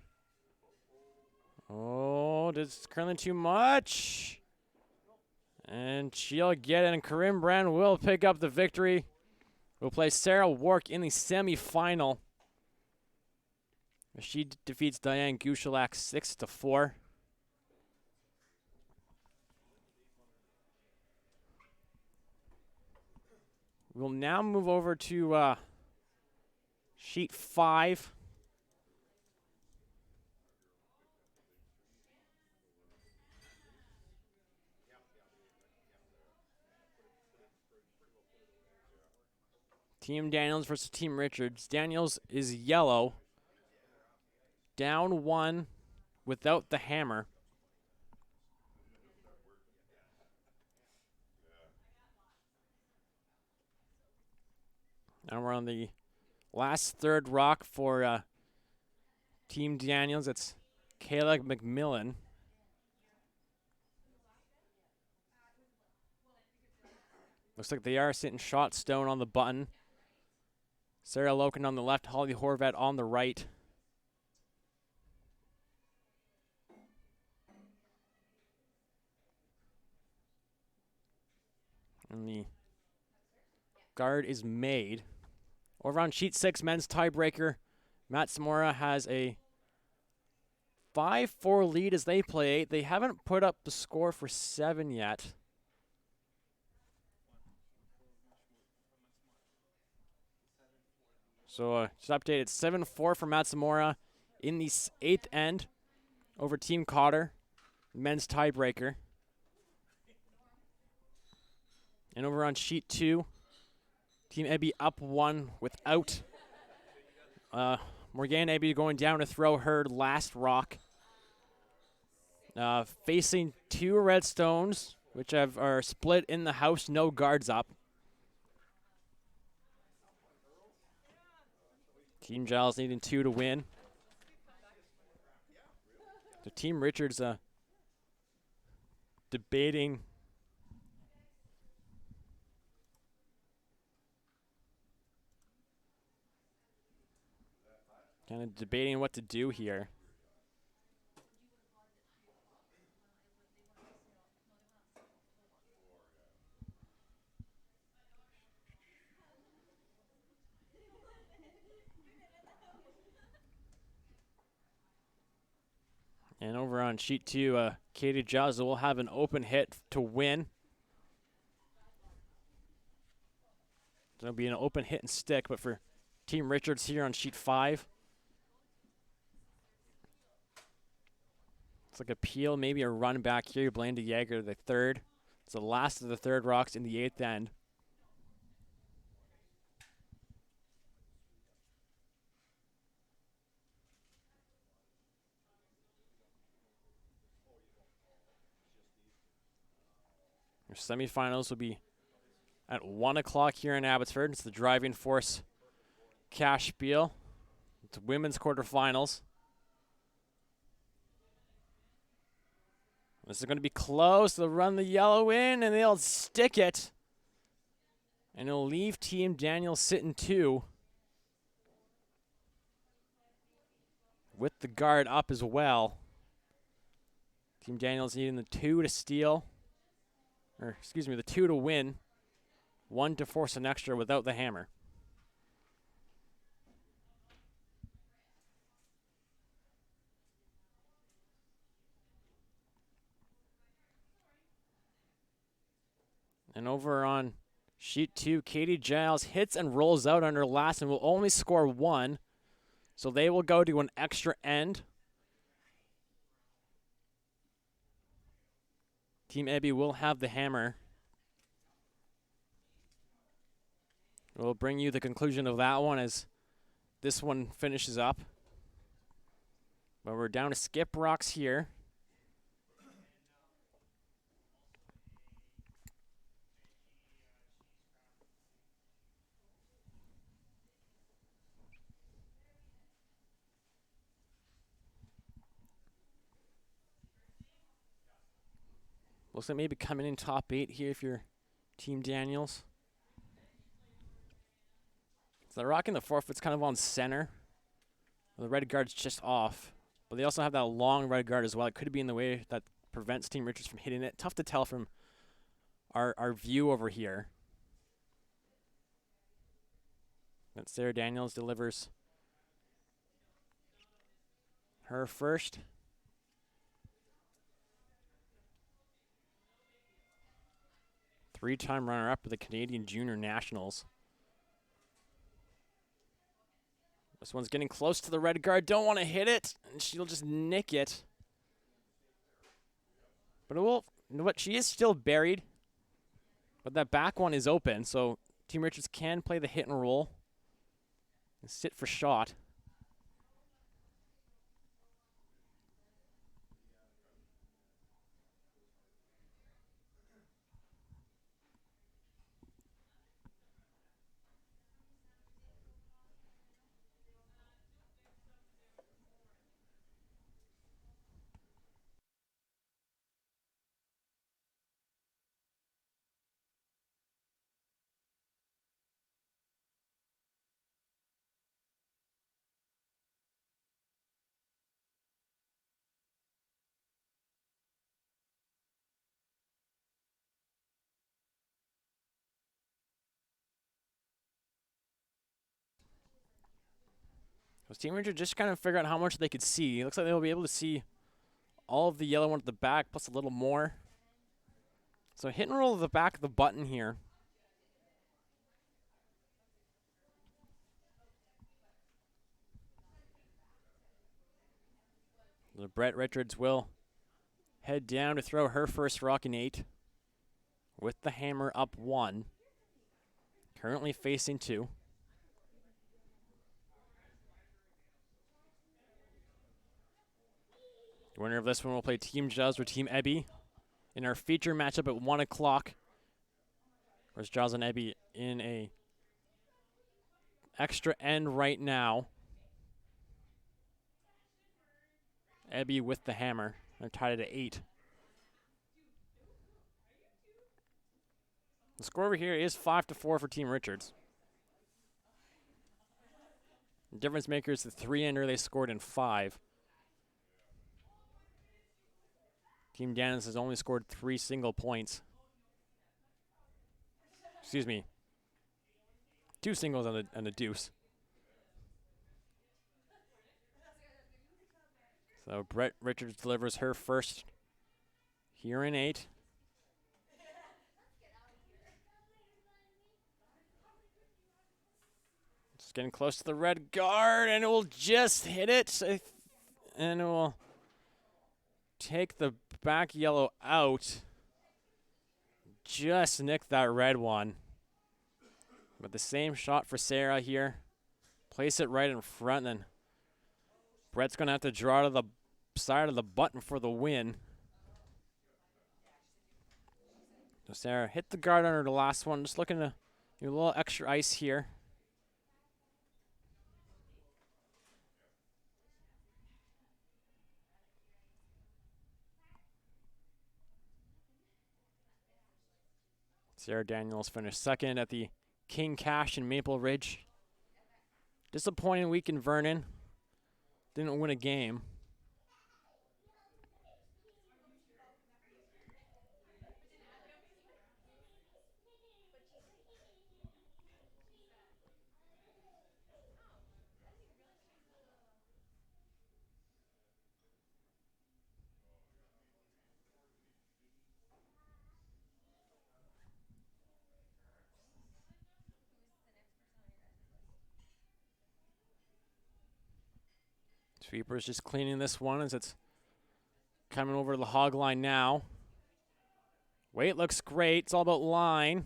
Oh, it's curling too much. And she'll get it, and Corinne Brown will pick up the victory. We'll play Sarah Wark in the semifinal. She defeats Diane Gushalak 6-4. We'll now move over to sheet 5. Team Daniels versus Team Richards. Daniels is yellow. Down 1 without the hammer. And we're on the last third rock for Team Daniels. It's Kayla McMillan. Looks like they are sitting shot stone on the button. Sarah Loken on the left, Holly Horvat on the right. And the guard is made. Over on sheet 6, men's tiebreaker. Matt Samora has a 5-4 lead as they play 8. They haven't put up the score for 7 yet. So just update, it's 7-4 for Matt Zamora in the 8th end over Team Cotter, men's tiebreaker. And over on sheet 2, Team Ebby up 1 without Morgane Ebby going down to throw her last rock. Facing 2 red stones, which are split in the house, no guards up. Team Giles needing 2 to win. So Team Richards debating what to do here. And over on sheet 2, Katie Giles will have an open hit to win. There'll be an open hit and stick, but for Team Richards here on sheet 5. It's like a peel, maybe a run back here. Blanda Yeager, the 3rd. It's the last of the 3rd rocks in the 8th end. Your semifinals will be at 1 o'clock here in Abbotsford. It's the Driving Force Cashspiel. It's women's quarterfinals. This is going to be close. They'll run the yellow in, and they'll stick it. And it'll leave Team Daniel sitting 2. With the guard up as well. Team Daniel's needing the 2 to steal. Or, excuse me, the 2 to win. 1 to force an extra without the hammer. And over on sheet 2, Katie Giles hits and rolls out under last and will only score 1. So they will go to an extra end. Team Ebby will have the hammer. We'll bring you the conclusion of that one as this one finishes up. But we're down to skip rocks here. Looks like maybe coming in top 8 here if you're Team Daniels. So the rock in the forefoot's kind of on center. The red guard's just off. But they also have that long red guard as well. It could be in the way that prevents Team Richards from hitting it. Tough to tell from our view over here. But Sarah Daniels delivers her first. Three-time runner-up of the Canadian Junior Nationals. This one's getting close to the red guard. Don't want to hit it, and she'll just nick it. But it will. You know what? She is still buried, but that back one is open, so Team Richards can play the hit and roll and sit for shot. Was Team Ranger just kind of figure out how much they could see. It looks like they'll be able to see all of the yellow one at the back, plus a little more. So hit and roll at the back of the button here. The Brett Richards will head down to throw her first rock in 8 with the hammer up 1. Currently facing 2. The winner of this one will play Team Giles or Team Ebby in our feature matchup at 1 o'clock. There's Giles and Ebby in a extra end right now. Ebby with the hammer. They're tied at 8. The score over here is 5-4 for Team Richards. The difference maker is the 3-ender they scored in 5. Team Daniels has only scored 3 single points. Excuse me. 2 singles and a deuce. So Brett Richards delivers her first here in 8. Just getting close to the red guard, and it will just hit it. And it will take the back yellow out. Just nicked that red one. But the same shot for Sarah here. Place it right in front, and then Brett's going to have to draw to the side of the button for the win. So Sarah hit the guard under the last one. Just looking to do a little extra ice here. Sarah Daniels finished second at the King Cash in Maple Ridge. Disappointing week in Vernon. Didn't win a game. Sweeper's just cleaning this one as it's coming over to the hog line now. Weight looks great. It's all about line.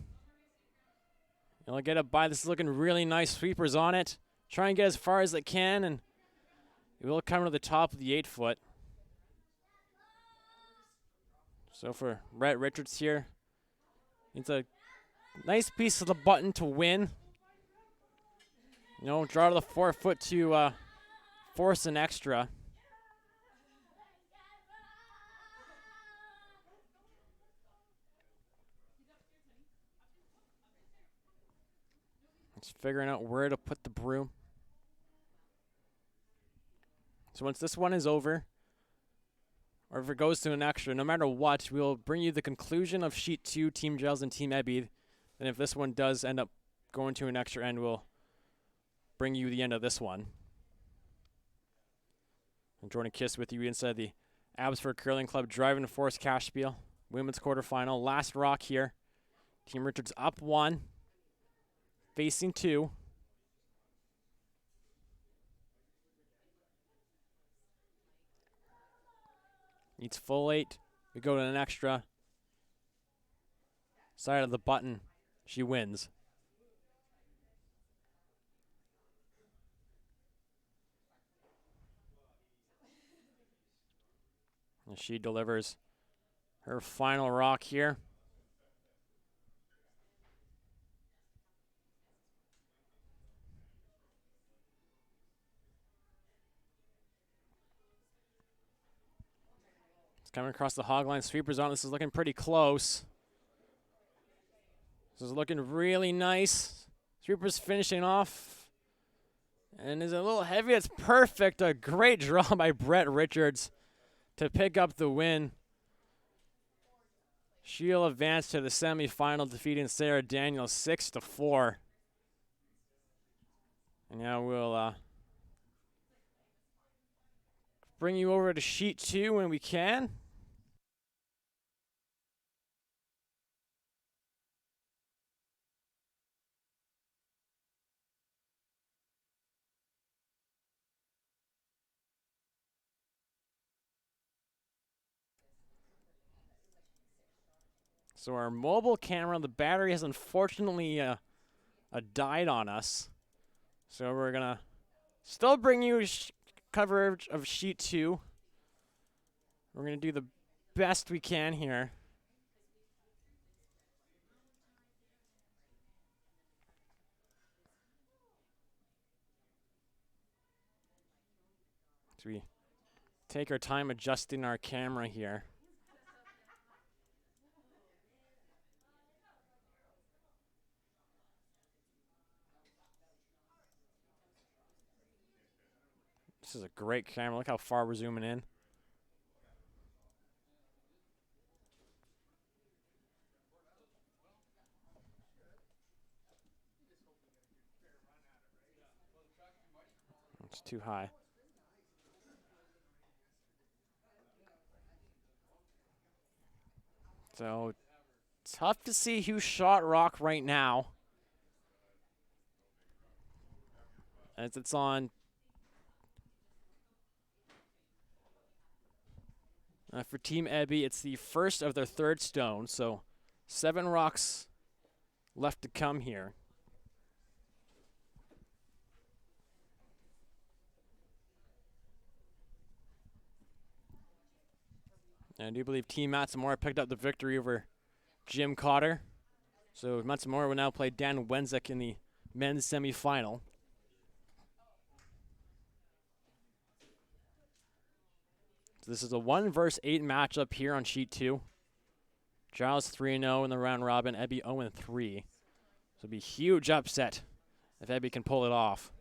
You'll get it by. This is looking really nice. Sweepers on it. Try and get as far as it can, and it will come to the top of the 8-foot. So for Brett Richards here, it's a nice piece of the button to win. You know, draw to the 4-foot to force an extra. Just figuring out where to put the broom. So once this one is over, or if it goes to an extra, no matter what, we'll bring you the conclusion of Sheet 2, Team Giles and Team Ebby. And if this one does end up going to an extra end, we'll bring you the end of this one. And Jordan Kiss with you inside the Abbotsford Curling Club Driving Force Cashspiel. Women's quarterfinal. Last rock here. Team Richards up 1. Facing 2. Needs full 8. We go to an extra. Side of the button. She wins. And she delivers her final rock here. It's coming across the hog line. Sweepers on. This is looking pretty close. This is looking really nice. Sweepers finishing off. And is a little heavy. It's perfect. A great draw by Brett Richards to pick up the win. She'll advance to the semifinal, defeating Sarah Daniels 6-4. And now we'll bring you over to Sheet 2 when we can. So our mobile camera, the battery has unfortunately died on us. So we're going to still bring you coverage of Sheet 2. We're going to do the best we can here. So we take our time adjusting our camera here. This is a great camera. Look how far we're zooming in. It's too high. So, tough to see who shot rock right now, as it's on for Team Ebby. It's the first of their third stone, so 7 rocks left to come here. And I do believe Team Matsamora picked up the victory over Jim Cotter. So Matsamora will now play Dan Wenzik in the men's semifinal. So this is a 1 versus 8 matchup here on Sheet 2. Giles 3-0 in the round robin. Ebby 0-3. So it'll be a huge upset if Ebby can pull it off.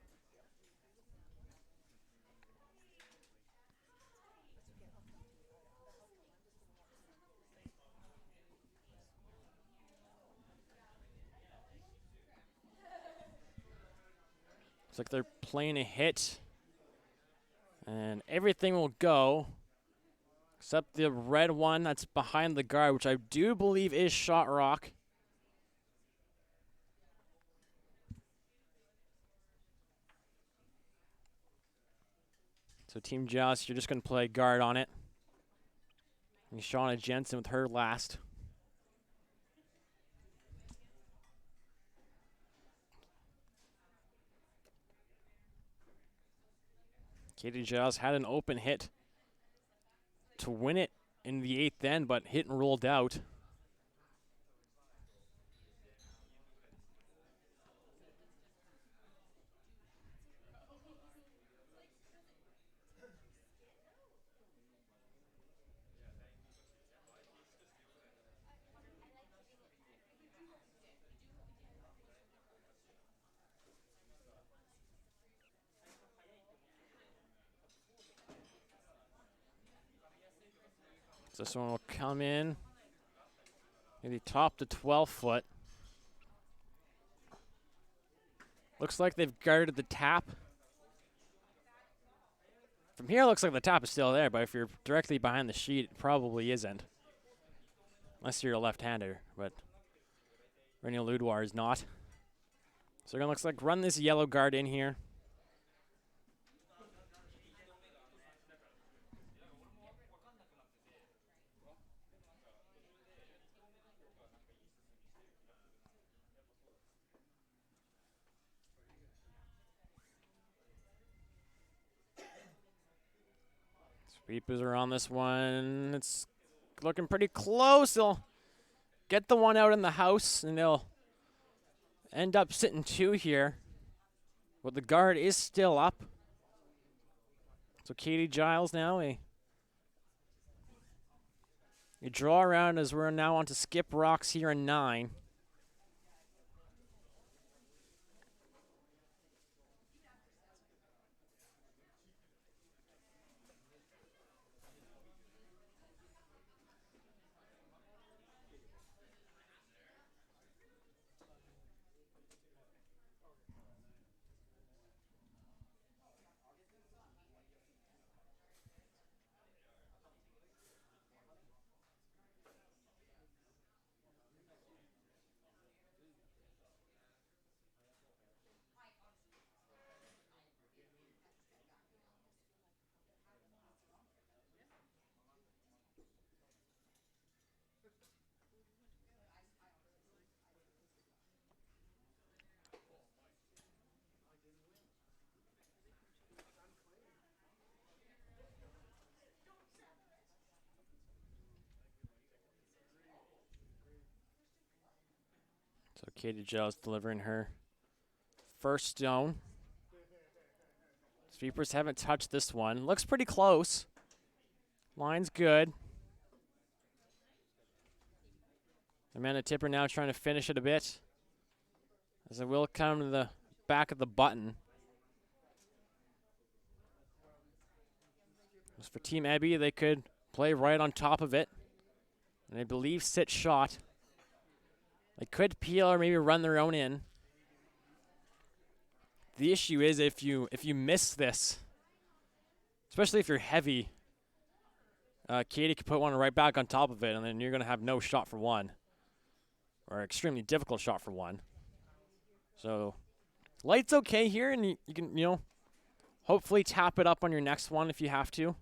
Looks like they're playing a hit. And everything will go except the red one that's behind the guard, which I do believe is Shot Rock. So Team Joust, you're just going to play guard on it. And Shauna Jensen with her last. Katie Giles had an open hit to win it in the 8th end, but hit and rolled out. So this one will come in. Maybe top the 12-foot. Looks like they've guarded the tap. From here, it looks like the tap is still there, but if you're directly behind the sheet, it probably isn't. Unless you're a left-hander, but Rennie Ludwar is not. So they're going to looks like run this yellow guard in here. Sweepers are on this one. It's looking pretty close. They'll get the one out in the house, and they'll end up sitting 2 here. But the guard is still up. So Katie Giles now, a draw around as we're now on to Skip Rocks here in 9. So Katie Giles delivering her first stone. Sweepers haven't touched this one. Looks pretty close. Line's good. Amanda Tipper now trying to finish it a bit. As it will come to the back of the button. As for Team Abbey, they could play right on top of it. And I believe sit shot. They could peel or maybe run their own in. The issue is if you miss this, especially if you're heavy, Katie could put one right back on top of it, and then you're going to have no shot for one. Or extremely difficult shot for one. So, light's okay here, and you can, hopefully tap it up on your next one if you have to.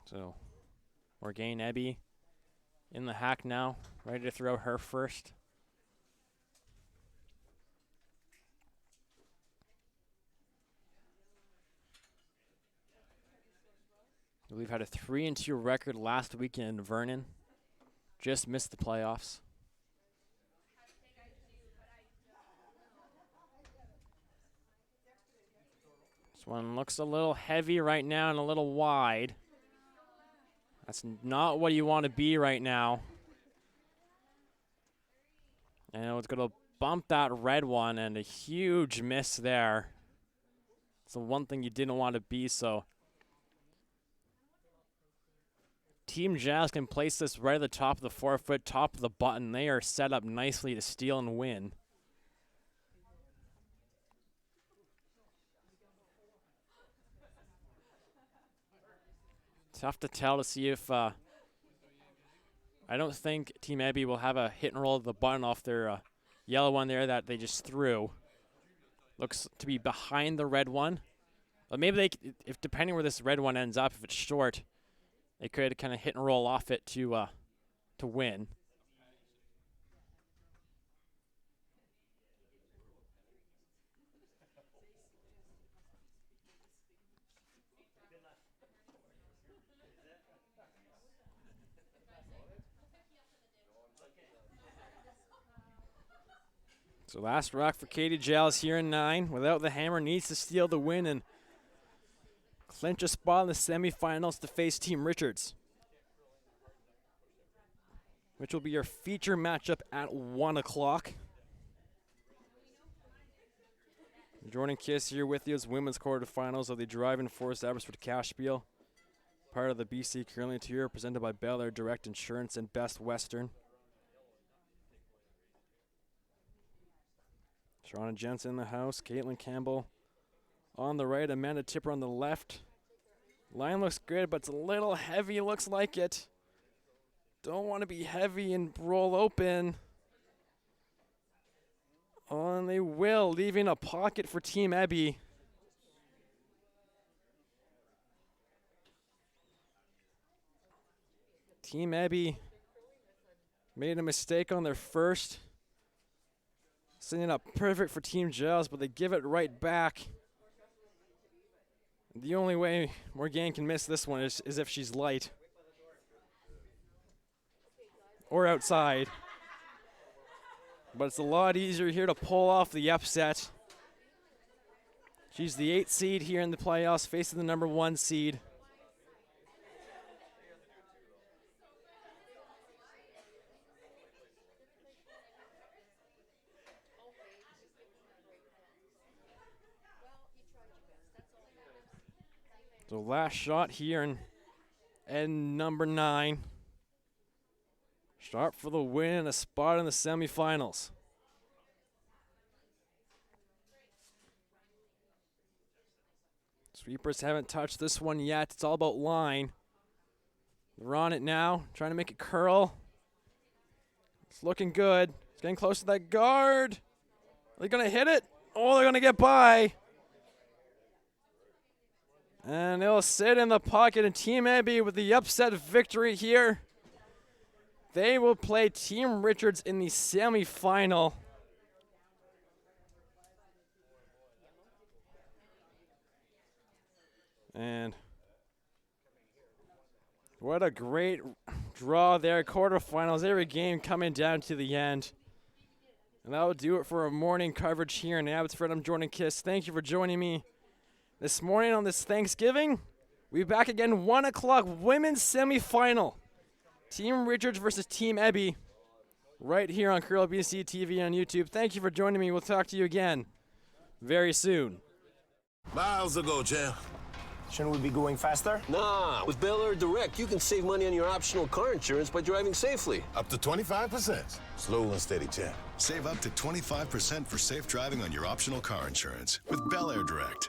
So, Morgan Ebby in the hack now, ready to throw her first. We've had a 3-2 record last weekend in Vernon. Just missed the playoffs. This one looks a little heavy right now and a little wide. That's not what you want to be right now. And it's going to bump that red one, and a huge miss there. It's the one thing you didn't want to be, so Team Jazz can place this right at the top of the forefoot, top of the button. They are set up nicely to steal and win. Tough to tell to see if I don't think Team Ebby will have a hit and roll of the button off their yellow one there that they just threw. Looks to be behind the red one. But maybe they, if depending where this red one ends up, if it's short, they could kind of hit and roll off it to win. So last rock for Katie Giles here in 9. Without the hammer, needs to steal the win and clinch a spot in the semifinals to face Team Richards, which will be your feature matchup at 1 o'clock. Jordan Kiss here with you as women's quarterfinals of the Driving Force Abbotsford Cashspiel, part of the BC Curling Tour, presented by Bel Air Direct Insurance and Best Western. Shauna Jensen in the house, Caitlin Campbell on the right, Amanda Tipper on the left. Line looks good, but it's a little heavy, looks like it. Don't want to be heavy and roll open. Oh, and they will, leaving a pocket for Team Ebby. Team Ebby made a mistake on their first. Setting up perfect for Team Giles, but they give it right back. The only way Morgan can miss this one is if she's light. Or outside. But it's a lot easier here to pull off the upset. She's the 8th seed here in the playoffs, facing the number 1 seed. So last shot here in end number 9. Sharp for the win and a spot in the semifinals. Sweepers haven't touched this one yet. It's all about line. They're on it now, trying to make it curl. It's looking good. It's getting close to that guard. Are they going to hit it? Oh, they're going to get by. And they'll sit in the pocket, and Team Ebby with the upset victory here. They will play Team Richards in the semifinal. And what a great draw there. Quarterfinals, every game coming down to the end. And that will do it for our morning coverage here in Abbotsford. I'm Jordan Kiss. Thank you for joining me this morning on this Thanksgiving. We'll be back again 1 o'clock, women's semifinal. Team Richards versus Team Ebby, right here on Curl BC TV on YouTube. Thank you for joining me. We'll talk to you again very soon. Miles ago, champ. Shouldn't we be going faster? Nah, with Bel Air Direct, you can save money on your optional car insurance by driving safely. Up to 25%. Slow and steady, champ. Save up to 25% for safe driving on your optional car insurance with Bel Air Direct.